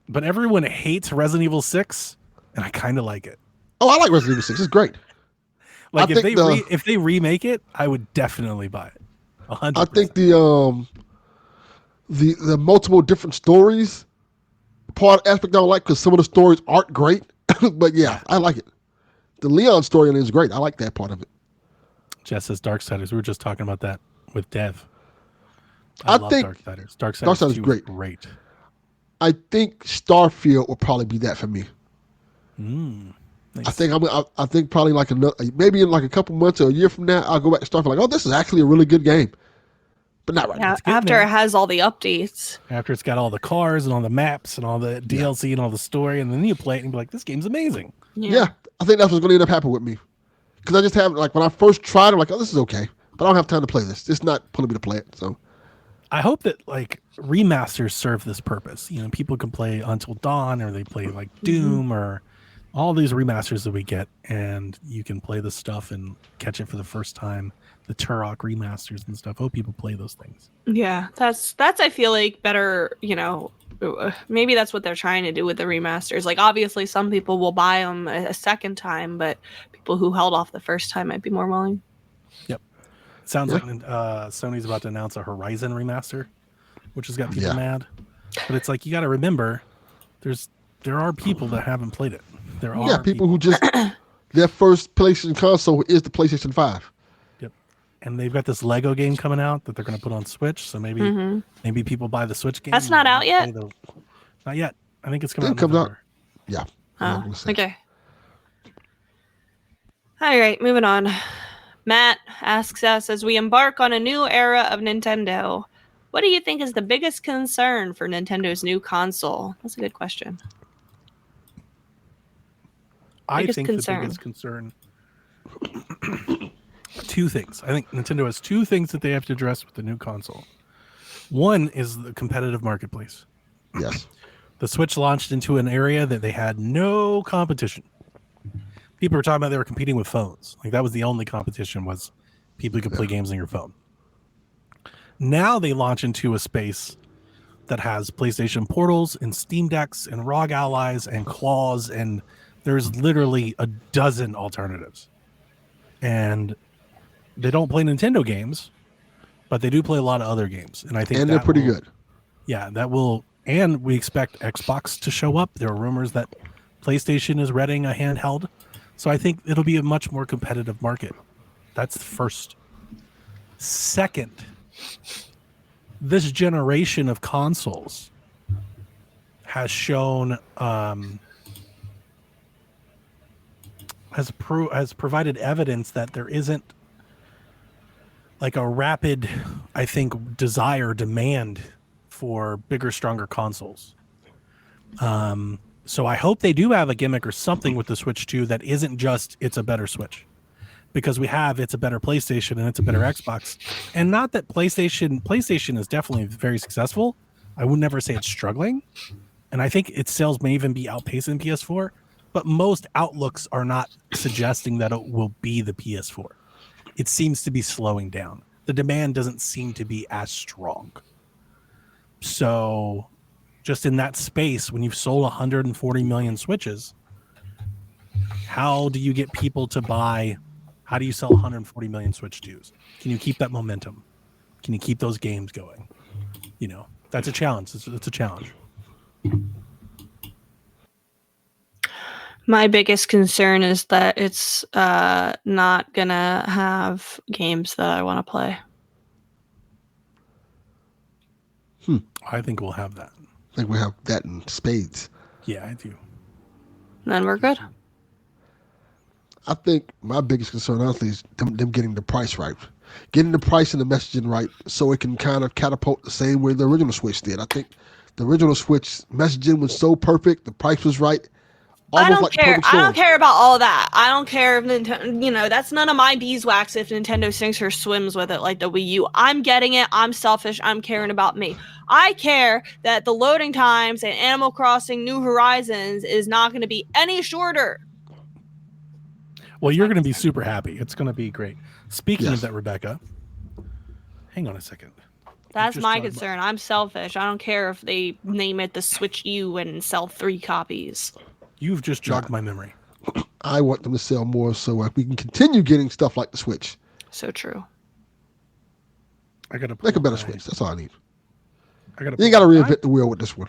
but everyone hates Resident Evil 6, and I kind of like it. Oh, I like Resident Evil 6. It's great. Like if they remake it, I would definitely buy it. 100%. I think the the multiple different stories aspect I don't like because some of the stories aren't great. But yeah, I like it. The Leon story is great. I like that part of it. Jess says Darksiders. We were just talking about that with Dev. I love think Darksiders. Darksiders is great. Great. I think Starfield will probably be that for me. Nice. I think probably like maybe in like a couple months or a year from now, I'll go back to Starfield. Like, oh, this is actually a really good game, but not right now. After it has all the updates. After it's got all the cars and all the maps and all the DLC and all the story, and then you play it and be like, this game's amazing. Yeah, I think that's what's going to end up happening with me. Because I just have, like, when I first tried it, I'm like, oh, this is okay. But I don't have time to play this. It's not pulling me to play it. So I hope that, like, remasters serve this purpose. You know, people can play Until Dawn, or they play, like, Doom, or all these remasters that we get, and you can play this stuff and catch it for the first time. The Turok remasters and stuff. I hope people play those things. Yeah, that's I feel like better, you know, maybe that's what they're trying to do with the remasters. Like, obviously some people will buy them a second time, but people who held off the first time might be more willing. Yep. Sounds like Sony's about to announce a Horizon remaster, which has got people mad. But it's like, you got to remember, there are people that haven't played it. There are people who just their first PlayStation console is the PlayStation 5. And they've got this Lego game coming out that they're going to put on Switch. So maybe people buy the Switch game. That's not out yet? Not yet. I think it's coming out. It comes out. Yeah. Oh, okay. All right, moving on. Matt asks us, as we embark on a new era of Nintendo, what do you think is the biggest concern for Nintendo's new console? That's a good question. I think the biggest concern... Two things. I think Nintendo has two things that they have to address with the new console. One is the competitive marketplace. Yes. The Switch launched into an area that they had no competition. People were talking about they were competing with phones. Like, that was the only competition, was people who could play games on your phone. Now they launch into a space that has PlayStation Portals and Steam Decks and ROG Allies and Claws, and there's literally a dozen alternatives. And they don't play Nintendo games, but they do play a lot of other games. And I think they're pretty good. Yeah, that will. And we expect Xbox to show up. There are rumors that PlayStation is readying a handheld. So I think it'll be a much more competitive market. That's the first. Second, this generation of consoles has shown has provided evidence that there isn't like a rapid, I think, demand for bigger, stronger consoles. So I hope they do have a gimmick or something with the Switch 2 that isn't just it's a better Switch, because it's a better PlayStation and it's a better Xbox. And not that PlayStation is definitely very successful. I would never say it's struggling. And I think its sales may even be outpacing PS4, but most outlooks are not suggesting that it will be the PS4. It seems to be slowing down. The demand doesn't seem to be as strong. So just in that space, when you've sold 140 million Switches, how do you get people to buy? How do you sell 140 million Switch 2s? Can you keep that momentum? Can you keep those games going? You know, that's a challenge. It's a challenge. My biggest concern is that it's not going to have games that I want to play. I think we'll have that. I think we have that in spades. Yeah, I do. Then we're good. I think my biggest concern, honestly, is them getting the price right. Getting the price and the messaging right so it can kind of catapult the same way the original Switch did. I think the original Switch messaging was so perfect. The price was right. I don't care. I don't care about all that. I don't care if Nintendo, you know, that's none of my beeswax if Nintendo sinks or swims with it like the Wii U. I'm getting it. I'm selfish. I'm caring about me. I care that the loading times and Animal Crossing New Horizons is not going to be any shorter. Well, you're going to be super happy. It's going to be great. Speaking of that, Rebecca, hang on a second. That's my concern. I'm selfish. I don't care if they name it the Switch U and sell 3 copies. You've just jogged my memory. I want them to sell more so we can continue getting stuff like the Switch. So true. I gotta make a better Switch. That's all I need. You ain't got to reinvent the wheel with this one.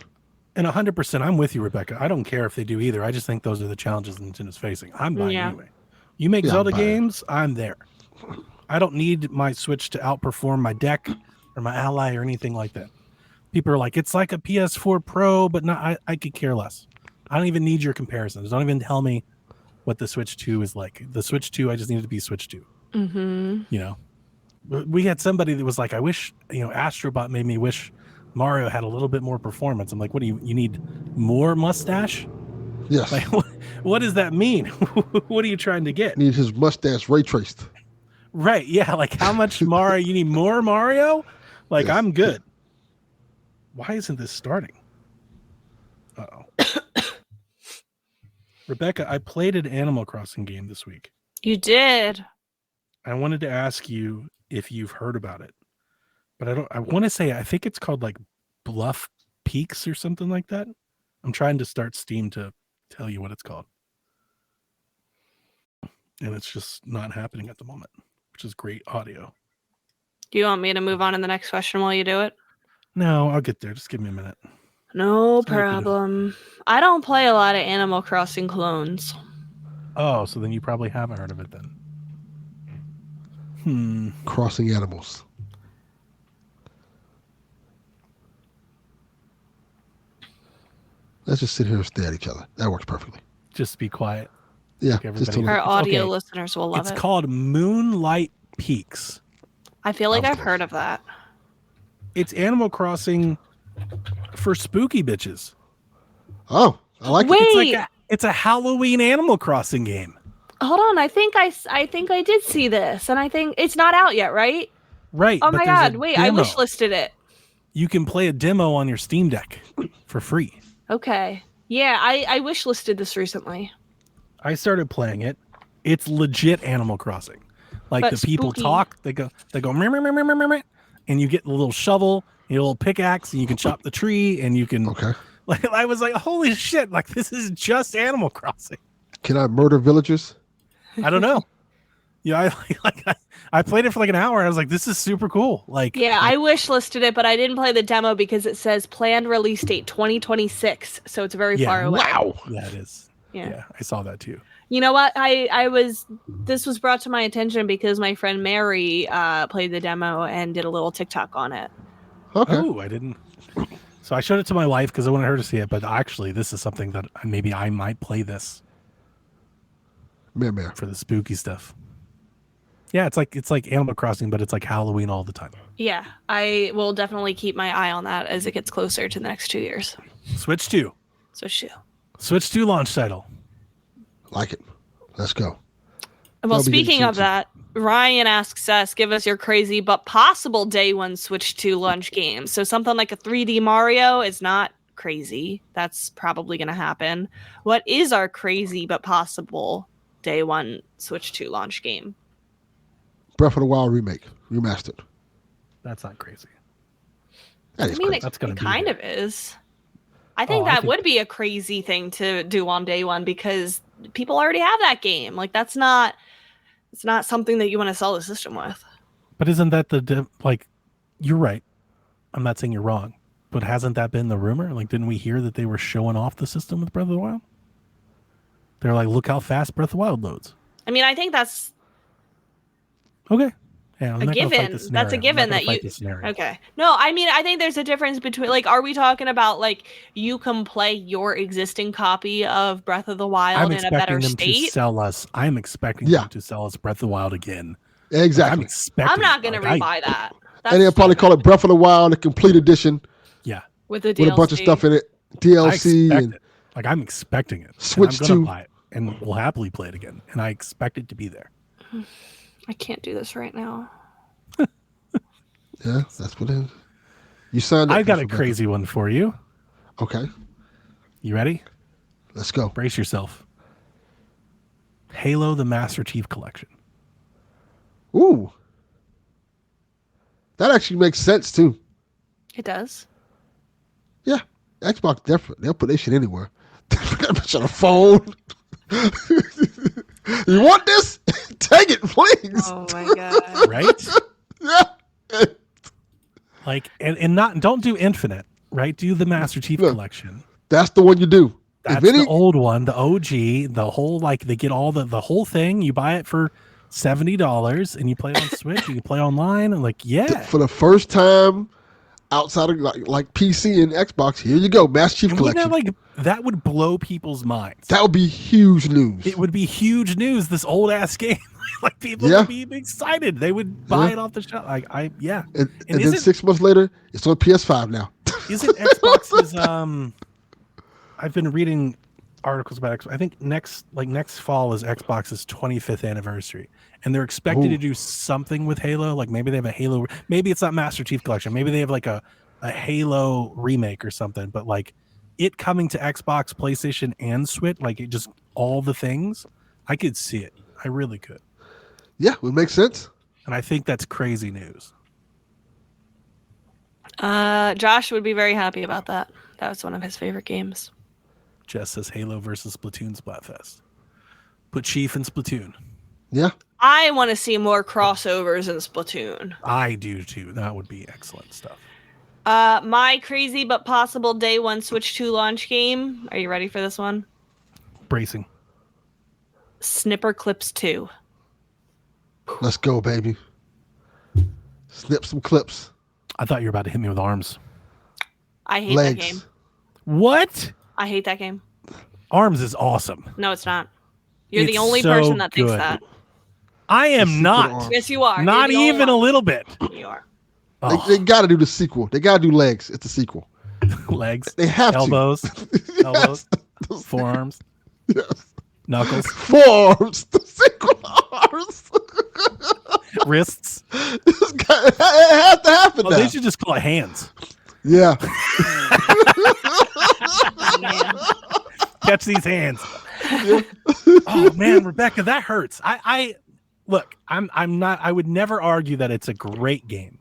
And 100%, I'm with you, Rebecca. I don't care if they do either. I just think those are the challenges Nintendo's facing. I'm buying anyway. You make Zelda games, I'm there. I don't need my Switch to outperform my deck or my Ally or anything like that. People are like, it's like a PS4 Pro, but not. I could care less. I don't even need your comparisons. Don't even tell me what the Switch 2 is like. The Switch 2, I just need it to be Switch 2. Mm-hmm. You know, we had somebody that was like, I wish, Astrobot made me wish Mario had a little bit more performance. I'm like, what do you need more mustache? Yes. Like, what does that mean? What are you trying to get? Need his mustache ray traced. Right. Yeah. Like how much Mario? You need more Mario? Like I'm good. Why isn't this starting? Uh-oh. Rebecca, I played an Animal Crossing game this week. You did. I wanted to ask you if you've heard about it, but I want to say, I think it's called like Bluff Peaks or something like that. I'm trying to start Steam to tell you what it's called. And it's just not happening at the moment, which is great audio. Do you want me to move on to the next question while you do it? No, I'll get there. Just give me a minute. No problem. I don't play a lot of Animal Crossing clones. Oh, so then you probably haven't heard of it then. Crossing animals. Let's just sit here and stare at each other. That works perfectly. Just be quiet. Yeah. Like our audio listeners will love it. It's called Moonlight Peaks. I feel like I've heard of that. It's Animal Crossing for spooky bitches. Oh, I like it. It's a Halloween Animal Crossing game. Hold on, I think I did see this, and I think it's not out yet, right? Right. Oh my god, wait, I wish listed it. You can play a demo on your Steam Deck for free. Okay. Yeah, I wish listed this recently. I started playing it. It's legit Animal Crossing. Like but the people talk, they go meh, meh, meh, meh, meh, meh, and you get a little shovel, a little pickaxe, and you can chop the tree, and you can. Okay. Like I was like, holy shit! Like this is just Animal Crossing. Can I murder villagers? I don't know. Yeah, I played it for like an hour, and I was like, this is super cool. Like, yeah, I wish listed it, but I didn't play the demo because it says planned release date 2026, so it's very far away. Wow. Yeah, it is. Yeah, I saw that too. You know what? This was brought to my attention because my friend Mary played the demo and did a little TikTok on it. Okay. Oh, I didn't. So I showed it to my wife because I wanted her to see it, but actually, this is something that maybe I might play this. Mare. For the spooky stuff. Yeah, it's like Animal Crossing, but it's like Halloween all the time. Yeah, I will definitely keep my eye on that as it gets closer to the next 2 years. Switch 2 launch title. Like it. Let's go. Well, speaking of that, Ryan asks us, give us your crazy but possible day one Switch 2 launch game. So something like a 3D Mario is not crazy. That's probably going to happen. What is our crazy but possible day one Switch 2 launch game? Breath of the Wild remake, remastered. That's not crazy. That is crazy. It kind of is. I think that would be a crazy thing to do on day one because people already have that game. Like it's not something that you want to sell the system with. But isn't that you're right. I'm not saying you're wrong, but hasn't that been the rumor? Like, didn't we hear that they were showing off the system with Breath of the Wild? They're like, look how fast Breath of the Wild loads. I mean, I think that's okay. Yeah, a given. That's a given that you. Okay. No, I mean, I think there's a difference between are we talking about you can play your existing copy of Breath of the Wild in a better state? I'm expecting them to sell us Breath of the Wild again. Exactly. I'm not going to rebuy that. And they'll probably call it Breath of the Wild, a complete edition. Yeah. With a bunch of stuff in it, DLC. I'm expecting it. Switch to buy it, and we'll happily play it again. And I expect it to be there. I can't do this right now. Yeah, that's what it is. You signed up. I got a crazy one for you. Okay. You ready? Let's go. Brace yourself. Halo the Master Chief Collection. Ooh. That actually makes sense, too. It does? Yeah. Xbox, definitely. They'll put their shit anywhere. They put that bitch on a phone. You want this? Take it, please. Oh, my God. Right? Yeah. Like, and don't do Infinite, right? Do the Master Chief Collection. That's the one you do. That's the old one, the OG, the whole, like, they get all the whole thing. You buy it for $70 and you play it on Switch. You can play online and like, yeah. For the first time outside of like PC and Xbox, here you go, Master Chief Collection. Like, that would blow people's minds. That would be huge news. It would be huge news. This old ass game, like people would be excited. They would buy it off the shelf. Like And then 6 months later, it's on PS5 now. Isn't Xbox's I've been reading articles about Xbox. I think next fall is Xbox's 25th anniversary, and they're expected to do something with Halo. Like maybe they have a Halo. Maybe it's not Master Chief Collection. Maybe they have like a Halo remake or something. But like it coming to Xbox, PlayStation, and Switch, like it just all the things. I could see it. I really could. Yeah, it would make sense. And I think that's crazy news. Josh would be very happy about that. That was one of his favorite games. Jess says Halo versus Splatoon Splatfest. Put Chief in Splatoon. Yeah. I want to see more crossovers in Splatoon. I do too. That would be excellent stuff. My crazy but possible day one Switch 2 launch game. Are you ready for this one? Bracing. Snipper Clips 2. Let's go, baby. Snip some clips. I thought you were about to hit me with arms. I hate that game. What? I hate that game. Arms is awesome. No, it's not. You're the only person that thinks that. I am not. Yes, you are. Not even a little bit. You are. They got to do the sequel. They got to do legs. It's a sequel. Legs. They have elbows. to. Elbows. Forearms. Yes. Knuckles. Forearms. The sequel arms. Wrists. It has to happen now. They should just call it hands. Yeah. Catch these hands. Oh man, Rebecca, that hurts. I look, I'm not. I would never argue that it's a great game.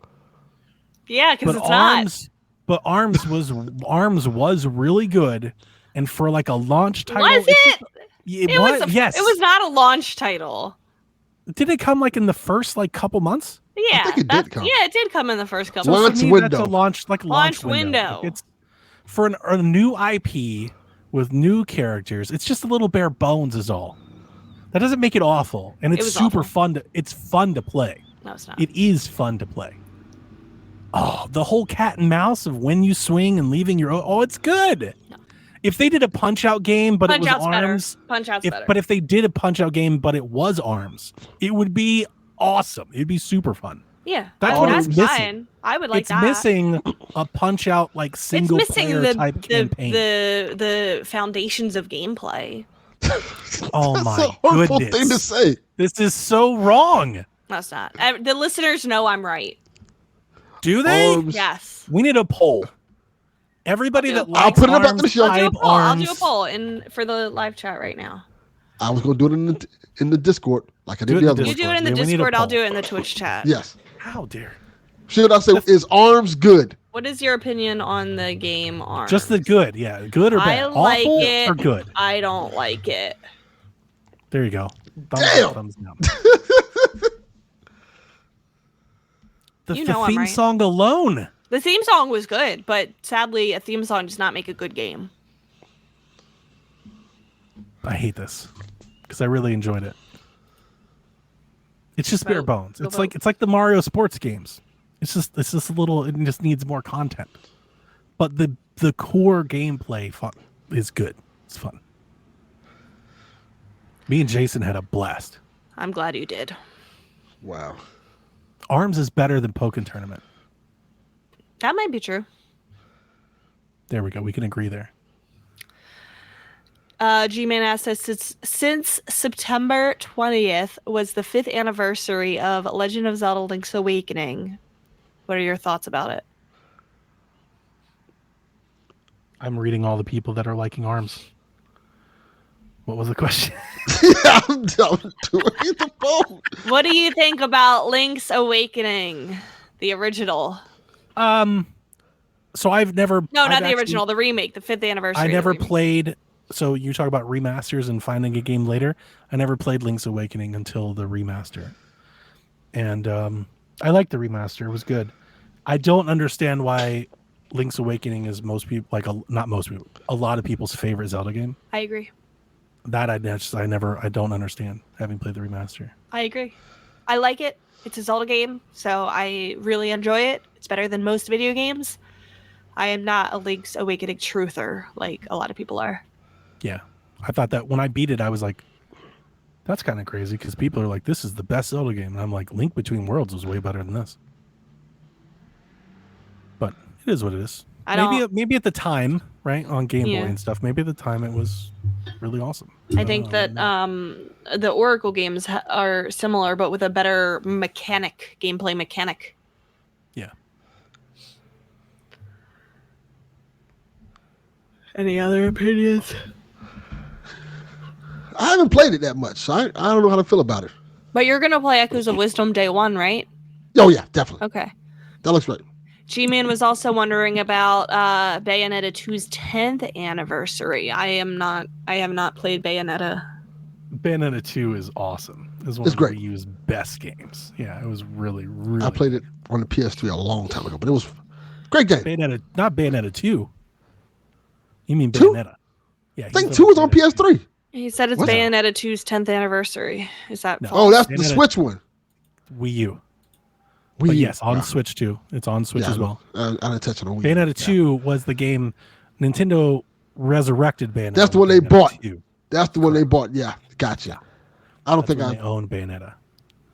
Yeah, because it's Arms, not. But Arms was really good, and for like a launch title, Was it? It was. Yes, it was not a launch title. Did it come like in the first like couple months? Yeah, I think it did come. Yeah, it did come in the first couple. Launch months. window. That's a launch window. Like it's for a new IP with new characters. It's just a little bare bones, is all. That doesn't make it awful, and it's super fun. It's fun to play. No, it's not. It is fun to play. Oh, the whole cat and mouse of when you swing and leaving your. Oh, it's good. No. If they did a Punch-Out game, but it was Arms. Punch-Out's better. But if they did a Punch-Out game, but it was Arms, it would be awesome. It'd be super fun. Yeah, that's what it's missing. I would like that. It's missing a Punch-Out like single player type campaign. The foundations of gameplay. Oh That's my a hurtful goodness! thing to say. This is so wrong. No, it's not. The listeners know I'm right. Do they? Yes. We need a poll. Everybody that likes I'll put it up Arms, after the show. I'll do a poll for the live chat right now. I was going to do it in the Discord like I did the other one. You do it in the Discord. I'll do it in the Twitch chat. Yes. How dare? Should I say is Arms good? What is your opinion on the game Arms? Just the good, yeah. Good or bad? I like Awful it. or good? I don't like it. There you go. Damn. Thumbs down. The I'm theme right. song alone. The theme song was good, but sadly, a theme song does not make a good game. I hate this because I really enjoyed it. It's just bare bones. It's like the Mario sports games. It's just a little. It just needs more content. But the core gameplay is good. It's fun. Me and Jason had a blast. I'm glad you did. Wow. Arms is better than Pokken Tournament. That might be true. There we go. We can agree there. G-Man asks us, since September 20th was the 5th anniversary of Legend of Zelda Link's Awakening. What are your thoughts about it? I'm reading all the people that are liking Arms. What was the question? Yeah, I'm doing the phone. What do you think about Link's Awakening, the original? So I've never. No, not the original, the remake, the 5th anniversary. I never played. So you talk about remasters and finding a game later. I never played Link's Awakening until the remaster, and I liked the remaster. It was good. I don't understand why Link's Awakening is most people not most people, a lot of people's favorite Zelda game. I agree. That I don't understand, having played the remaster. I agree. I like it. It's a Zelda game, so I really enjoy it. It's better than most video games. I am not a Link's Awakening truther like a lot of people are. Yeah. I thought that when I beat it, I was like, that's kind of crazy because people are like, this is the best Zelda game. And I'm like, Link Between Worlds was way better than this. But it is what it is. Maybe at the time, right, on Game Boy and stuff, maybe at the time it was really awesome. I think that the Oracle games are similar, but with a better gameplay mechanic. Yeah. Any other opinions? I haven't played it that much, so I don't know how to feel about it. But you're going to play Echoes of Wisdom day one, right? Oh, yeah, definitely. Okay. That looks right. G-Man was also wondering about Bayonetta 2's 10th anniversary. I have not played Bayonetta. Bayonetta 2 is awesome. It's one of the Wii U's best games. Yeah, it was really, really I played it on the PS3 a long time ago, but it was a great game. Not Bayonetta 2. You mean 2? Bayonetta. Yeah, I think 2 was on PS3. He said it's Bayonetta 2's 10th anniversary. Is that false? Oh, that's Bayonetta, the Switch one. Wii U. But yes, on Switch too. It's on Switch as well. I didn't touch it on Wii. Bayonetta 2 was the game Nintendo resurrected Bayonetta. That's the one they bought. 2. That's the one they bought. Yeah, gotcha. Yeah. I don't think I own Bayonetta.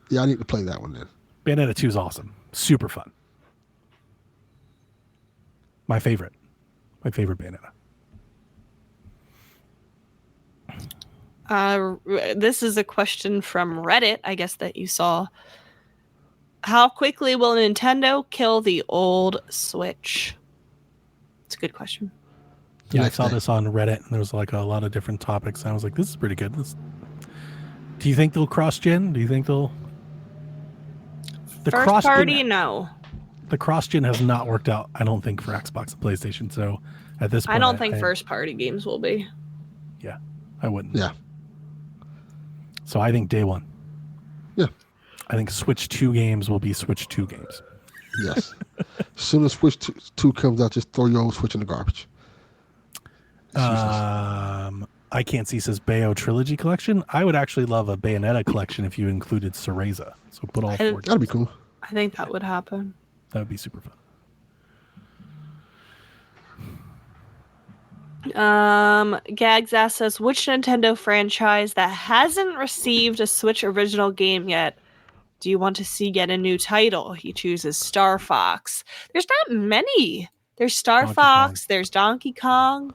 Yeah, I need to play that one then. Bayonetta 2 is awesome. Super fun. My favorite. My favorite Bayonetta. This is a question from Reddit, I guess, that you saw. How quickly will Nintendo kill the old Switch? It's a good question. Yeah, I saw this on Reddit, and there was like a lot of different topics. And I was like, this is pretty good. Do you think they'll cross-gen? Do you think they'll... First party, no. The cross-gen has not worked out, I don't think, for Xbox and PlayStation. So at this point... I don't think first-party games will be. Yeah, I wouldn't. Yeah. So I think day one. Yeah. I think Switch 2 games will be Switch 2 games. Yes. As soon as Switch 2 comes out, just throw your old Switch in the garbage. I Can't See says Bayo Trilogy Collection. I would actually love a Bayonetta collection if you included Cereza. So put all 4. That'd be cool. I think that would happen. That would be super fun. Gags asks us, which Nintendo franchise that hasn't received a Switch original game yet do you want to see get a new title? He chooses Star Fox. There's not many. There's Star Fox. There's Donkey Kong.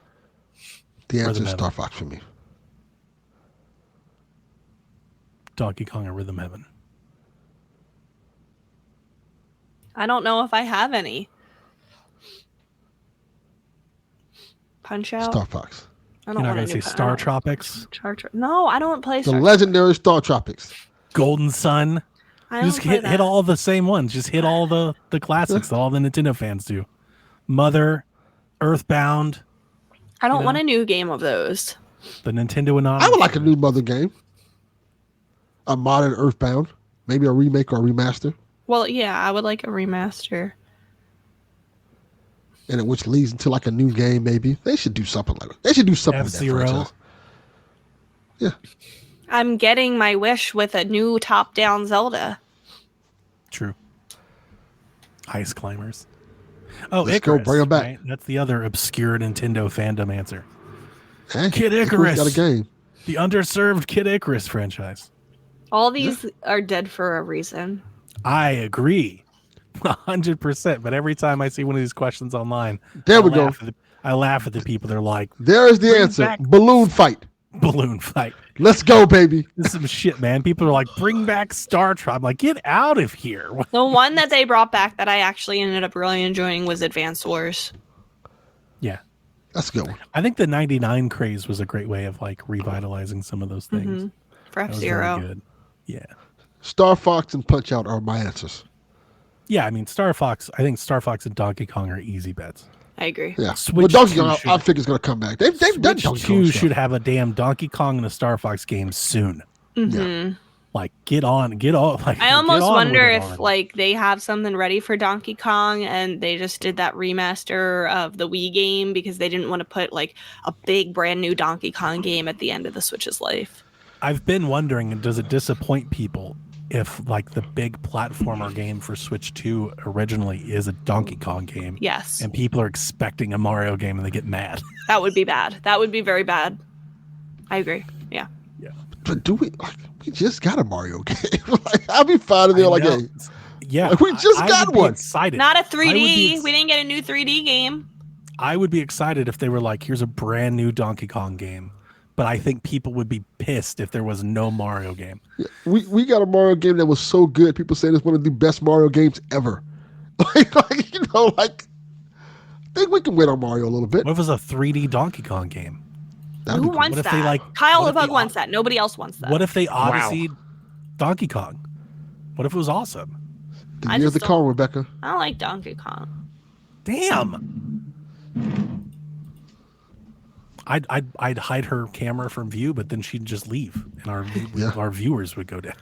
The answer is Star Fox for me. Donkey Kong or Rhythm Heaven. I don't know if I have any. Punch Out. Star Fox. I don't want to say Star Tropics. No, I don't play the Star legendary Star Tropics. Golden Sun. Just hit all the same ones. Just hit all the classics that all the Nintendo fans do. Mother, Earthbound. I don't want a new game of those. The Nintendo Anonymous. I would like a new Mother game. A modern Earthbound. Maybe a remake or a remaster. Well, yeah, I would like a remaster. And which leads into like a new game, maybe. They should do something like that. They should do something with that franchise. Yeah. I'm getting my wish with a new top-down Zelda. True. Ice Climbers. Oh, Let's Icarus. go bring them back. Right? That's the other obscure Nintendo fandom answer. Hey, Kid Icarus. Got a game. The underserved Kid Icarus franchise. All these are dead for a reason. I agree. 100%. But every time I see one of these questions online, there we go. I laugh at the people. They're like, there is the answer. Balloon fight. Balloon fight. Let's go, baby. This is some shit, man. People are like, bring back Star Trek. I'm like, get out of here. The one that they brought back that I actually ended up really enjoying was Advance Wars. Yeah. That's a good one. I think the 99 craze was a great way of like revitalizing some of those things. Mm-hmm. For F-Zero. Good. Yeah. Star Fox and Punch Out are my answers. Yeah, I mean, Star Fox, I think Star Fox and Donkey Kong are easy bets. I agree. Yeah. Switch Donkey Kong, I think, is going to come back. They've done Donkey Kong. Switch 2 should have a damn Donkey Kong and a Star Fox game soon. Mm-hmm. Like, get on. Like, I almost wonder if already. like they have something ready for Donkey Kong and they just did that remaster of the Wii game because they didn't want to put like a big brand new Donkey Kong game at the end of the Switch's life. I've been wondering, does it disappoint people if like the big platformer game for Switch 2 originally is a Donkey Kong game? Yes. And people are expecting a Mario game and they get mad. That would be bad. That would be very bad. I agree. Yeah. Yeah. But do we? Like, we just got a Mario game. Like, I'll be fine if they're like, hey, yeah, like, we just I got would be one. Excited. Not a 3D. We didn't get a new 3D game. I would be excited if they were like, here's a brand new Donkey Kong game. But I think people would be pissed if there was no Mario game. Yeah, we got a Mario game that was so good. People saying it's one of the best Mario games ever. Like I think we can win on Mario a little bit. What if it was a 3D Donkey Kong game? That'd Who be cool. wants What if that? they, like, Kyle what if LeBug they- wants that. Nobody else wants that. What if they Odyssey Donkey Kong? What if it was awesome? The I year of the just Kong, Rebecca. I don't like Donkey Kong. Damn. I'd hide her camera from view, but then she'd just leave, and our viewers would go down.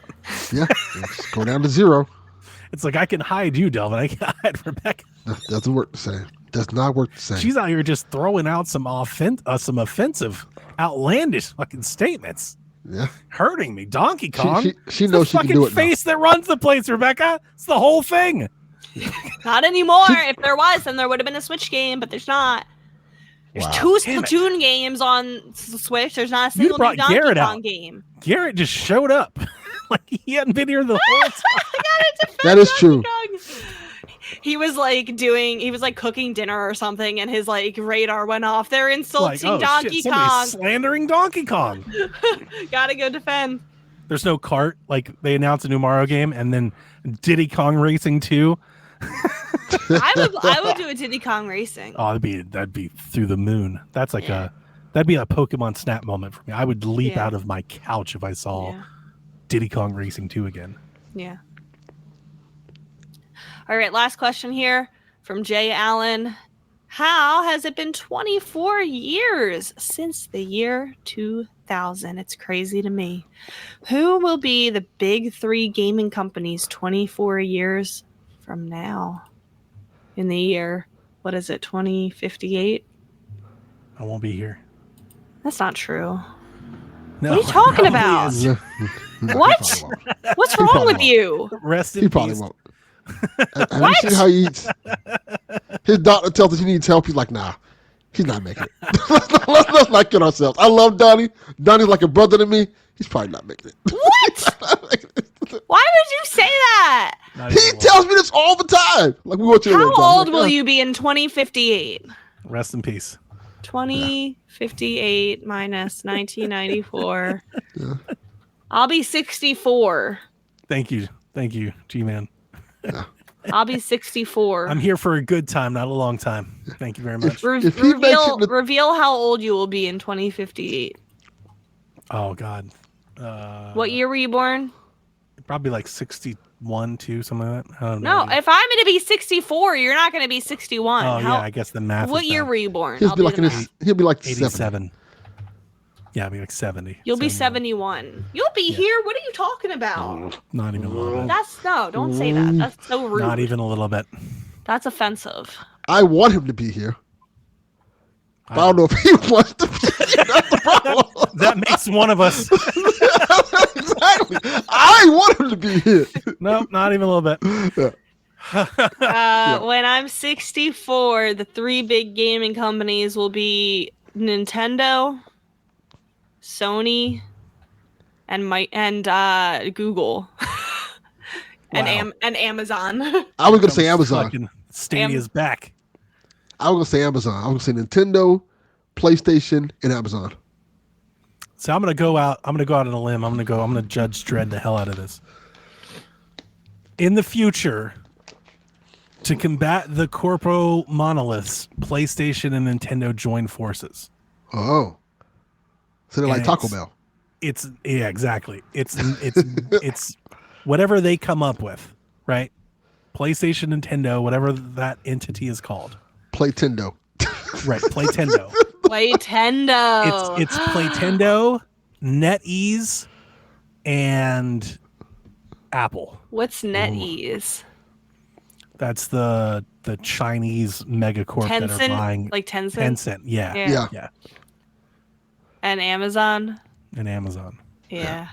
Yeah, just go down to 0. It's like, I can hide you, Delvin. I can hide Rebecca. That doesn't work the same. Does not work the same. She's out here just throwing out some offensive, outlandish fucking statements. Yeah, Hurting me. Donkey Kong. she It's knows the she can fucking do it now. face that runs the place, Rebecca. It's the whole thing. Not anymore. If there was, then there would have been a Switch game, but there's not. There's Wow. 2 Damn it. Splatoon games on Switch. There's not a You'd single brought new Donkey Garrett Kong out. game. Garrett just showed up. Like, he hadn't been here the whole time. That is true. He was like cooking dinner or something, and his like radar went off. They're insulting Like, oh, Donkey shit, somebody's Kong. slandering Donkey Kong. Gotta go defend. There's no cart. Like, they announced a new Mario game, and then Diddy Kong Racing 2. I would do a Diddy Kong Racing. Oh, that'd be through the moon. That's like that'd be a Pokemon Snap moment for me. I would leap out of my couch if I saw Diddy Kong Racing 2 again. Yeah. All right, last question here from Jay Allen. How has it been 24 years since the year 2000? It's crazy to me. Who will be the big 3 gaming companies 24 years from now? In the year, what is it, 2058? I won't be here. That's not true. No, What are you talking it about? is. What? What's wrong with you? Rest in He probably peace. won't. Have you seen how he eats? His doctor tells us he needs help. He's like, nah, he's not making it. Let's not kid ourselves. I love Donnie. Donnie's like a brother to me. He's probably not making it. What? Why would you say that? Not He even tells me this all the time. Like, we watch it. How old will you be in 2058? Rest in peace. 2058 minus 1994. Yeah. I'll be 64. Thank you, G-Man. I'll be 64. I'm here for a good time, not a long time. Thank you very much. If he makes it reveal how old you will be in 2058. Oh God. What year were you born? Probably like 61, 2, something like that. I don't No, know. if I'm going to be 64, you're not going to be 61. Oh yeah, I guess the math. What is year bad. were you born? he'll I'll be do like the math. he'll be like 70. 87. Yeah, I'll be like 70. You'll be 71. You'll be here. What are you talking about? Not even a little bit. Don't say that. That's so rude. Not even a little bit. That's offensive. I want him to be here. But I don't know if he wants to be here. That's the problem. That makes one of us. Exactly. I want him to be here. No, not even a little bit. When I'm 64, the 3 big gaming companies will be Nintendo, Sony, and Google, and Amazon. I was gonna say Amazon. Fucking Stadia's back. I was gonna say Amazon. I was gonna say Nintendo, PlayStation, and Amazon. So I'm gonna go out on a limb. I'm gonna Judge Dredd the hell out of this. In the future, to combat the corpo monoliths, PlayStation and Nintendo join forces. Oh, so they're like And Taco Bell. Yeah, exactly. It's whatever they come up with, right? PlayStation, Nintendo, whatever that entity is called. Playtendo. Right, Playtendo. Playtendo. It's Playtendo, NetEase, and Apple. What's NetEase? That's the Chinese megacorp that are buying like Tencent. Tencent, yeah. And Amazon. Yeah.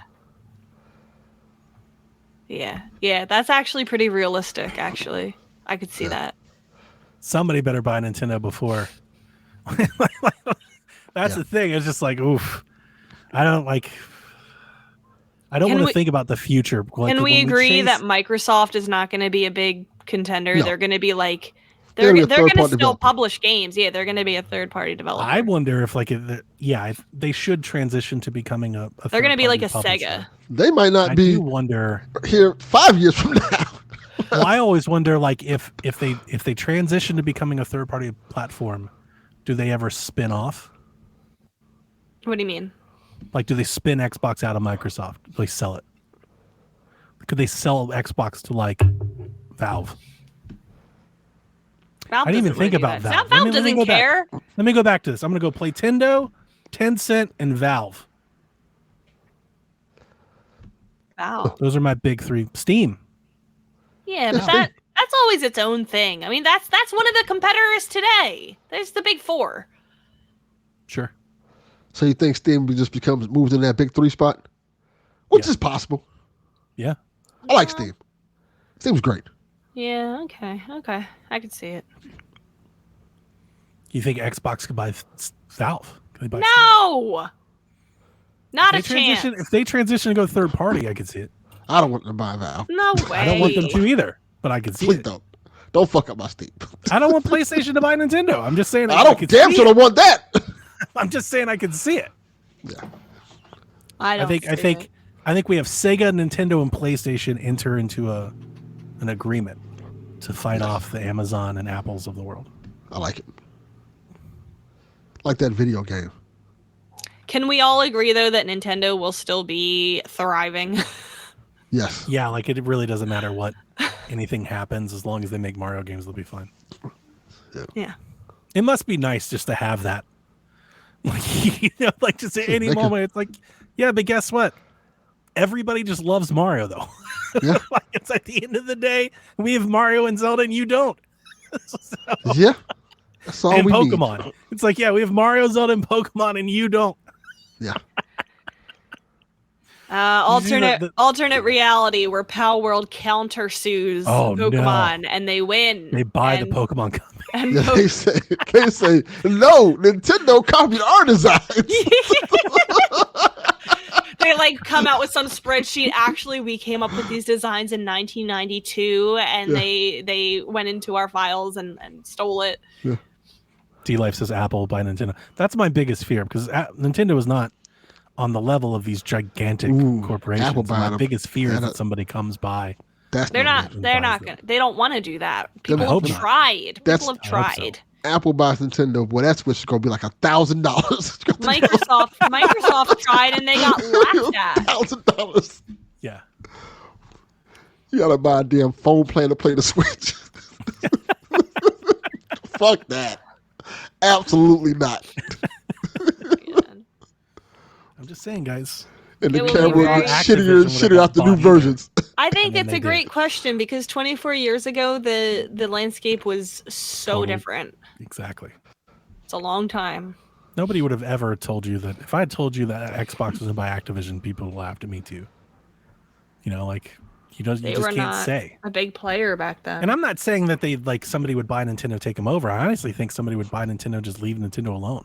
That's actually pretty realistic. Actually, I could see that. Somebody better buy Nintendo before. That's the thing. It's just like, oof. I don't want to think about the future. Like, can we agree that Microsoft is not going to be a big contender? No. They're going to be like they're going to still publish games. Yeah, they're going to be a third-party developer. I wonder if they should transition to becoming a they're going to be like a publisher. Sega. They might not be. I do wonder here 5 years from now. Well, I always wonder, like, if they transition to becoming a third-party platform, do they ever spin off? What do you mean? Like, do they spin Xbox out of Microsoft? Do they sell it? Could they sell Xbox to, like, Valve? Valve I didn't even think about Valve. Valve doesn't care. Let me go back to this. I'm going to go play Nintendo, Tencent, and Valve. Valve. Those are my big three. Steam. Yeah, but that's always its own thing. I mean, that's one of the competitors today. There's the big four. Sure. So you think Steam just moves in that big three spot? Which is possible. Yeah. I like Steam. Steam's great. Yeah, okay. I could see it. You think Xbox could buy Valve? Could they buy no! Not a Steam? chance. If they transition to go third party, I could see it. I don't want them to buy Valve. No way. I don't want them to either, but I can see Please it. Don't fuck up my Steam. I don't want PlayStation to buy Nintendo. I'm just saying. I don't want that. I'm just saying I can see it. Yeah. I think we have Sega, Nintendo, and PlayStation enter into an agreement to fight off the Amazon and Apples of the world. I like it. Like that video game. Can we all agree though that Nintendo will still be thriving? Yes. Yeah, like it really doesn't matter what anything happens as long as they make Mario games, they'll be fine. Yeah. It must be nice just to have that. Like, like just at any moment, it's like, yeah, but guess what? Everybody just loves Mario, though. Yeah. Like it's at the end of the day, we have Mario and Zelda, and you don't. Yeah. That's all and we Pokemon. need. It's like, yeah, we have Mario, Zelda, and Pokemon, and you don't. Yeah. Alternate reality where Palworld countersues Pokemon and they win. They buy the Pokemon company. And they say no, Nintendo copied our designs. They like come out with some spreadsheet. Actually, we came up with these designs in 1992, and they went into our files and stole it. Yeah. D-Life says Apple by Nintendo. That's my biggest fear because Nintendo is not on the level of these gigantic corporations. Apple my biggest fear is that somebody comes by. They're not gonna. They don't want to do that. People have tried. People have tried. Apple buys Nintendo. Boy, that Switch is gonna be like $1,000. Microsoft tried and they got laughed at. $1,000. Yeah. You gotta buy a damn phone plan to play the Switch. Fuck that. Absolutely not. I'm just saying, guys. And the camera is shittier after new versions. I think it's a great question because 24 years ago, the landscape was so different. Exactly. It's a long time. Nobody would have ever told you that. If I had told you that Xbox was by Activision, people would laugh at me too. You know, like you just can't say. A big player back then. And I'm not saying that somebody would buy Nintendo, take them over. I honestly think somebody would buy Nintendo, just leave Nintendo alone.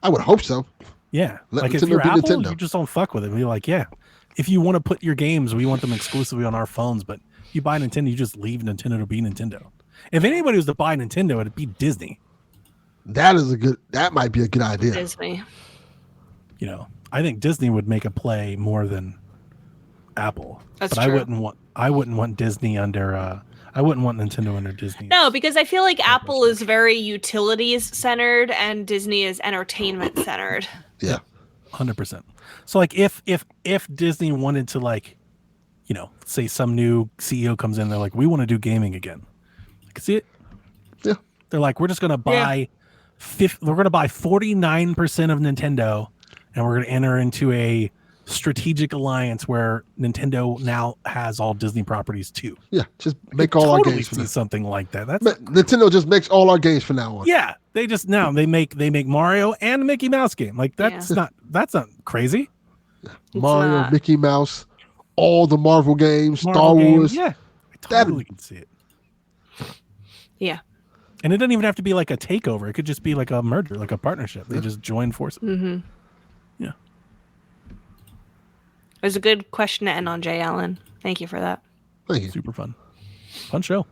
I would hope so. Yeah, Let if you're Apple, you just don't fuck with it. Be like, yeah, if you want to put your games, we want them exclusively on our phones. But if you buy Nintendo, you just leave Nintendo to be Nintendo. If anybody was to buy Nintendo, it'd be Disney. That might be a good idea. Disney. You know, I think Disney would make a play more than Apple. That's true. I wouldn't want Disney under. I wouldn't want Nintendo under Disney. No, because I feel like Apple is very utilities centered and Disney is entertainment centered. Yeah, 100%. So like if Disney wanted to say some new CEO comes in, they're like, we want to do gaming again. I can see it. Yeah. They're like, we're just going to buy we're going to buy 49% of Nintendo and we're going to enter into a strategic alliance where Nintendo now has all Disney properties too. Yeah, just make all our games. See something like that. That's Nintendo just makes all our games from now on. Yeah, they just now they make Mario and a Mickey Mouse game. Like that's not crazy. Mario, not. Mickey Mouse, all the Marvel games, Star Wars. Wars. Yeah, I totally can see it. Yeah. And it doesn't even have to be like a takeover. It could just be like a merger, like a partnership. They just join forces. Mm-hmm. Yeah. It was a good question to end on, Jay Allen. Thank you for that. Thank you. Super fun. Fun show.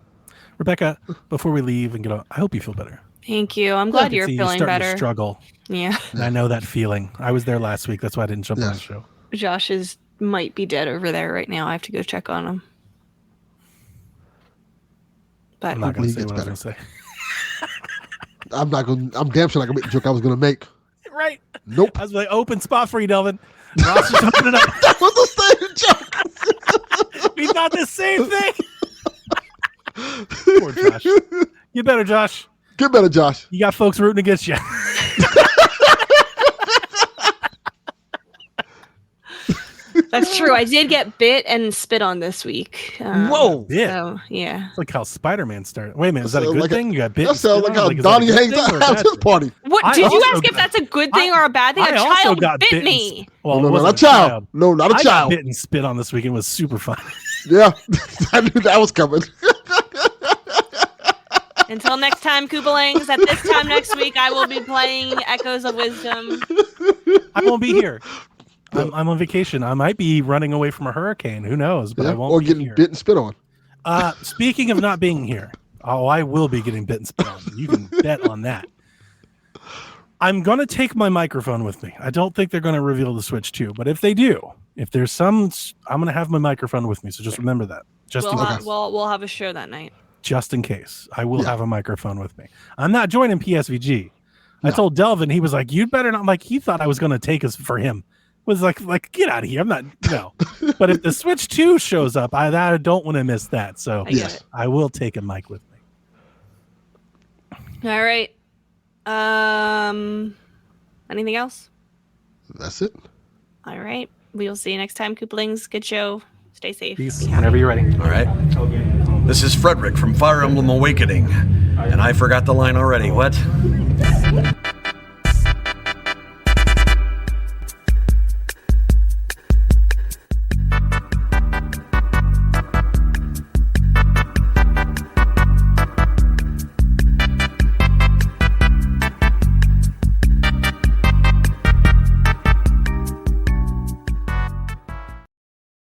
Rebecca, before we leave and get on, I hope you feel better. Thank you. I'm glad you're feeling better. To struggle. Yeah. And I know that feeling. I was there last week. That's why I didn't jump on the show. Josh might be dead over there right now. I have to go check on him. But I'm not going to say what I was going to say. I'm damn sure not going to make the joke I was going to make. Right. Nope. I was like, open spot for you, Delvin. Ross just opened it up. That was the same joke. We thought the same thing. Poor Josh. Get better, Josh. Get better, Josh. You got folks rooting against you. That's true. I did get bit and spit on this week. Whoa. Yeah. So, yeah. It's like how Spider-Man started. Wait a minute. Is that a good thing? You got bit? That sounds like how Donnie hangs out at his party. What? Did you ask if that's a good thing or a bad thing? A child bit me. Well, no, not a child. No, not a child. I got bit and spit on this weekend. It was super fun. Yeah. I knew that was coming. Until next time, Koopalings, at this time next week, I will be playing Echoes of Wisdom. I won't be here. I'm on vacation. I might be running away from a hurricane. Who knows? But I won't. Or getting bit and spit on. Speaking of not being here, I will be getting bit and spit on. You can bet on that. I'm going to take my microphone with me. I don't think they're going to reveal the Switch 2, but if they do, if there's some, I'm going to have my microphone with me. So just remember that. We'll have a show that night. Just in case. I will have a microphone with me. I'm not joining PSVG. I told Delvin, he was like, you'd better not. Like, he thought I was going to take us for him. Was like, get out of here. I'm not, no. But if the Switch 2 shows up, I don't want to miss that. So I will take a mic with me. All right. Anything else? That's it. All right. We will see you next time, Koopalings. Good show. Stay safe. Peace. Whenever you're ready. All right. This is Frederick from Fire Emblem Awakening. And I forgot the line already. What?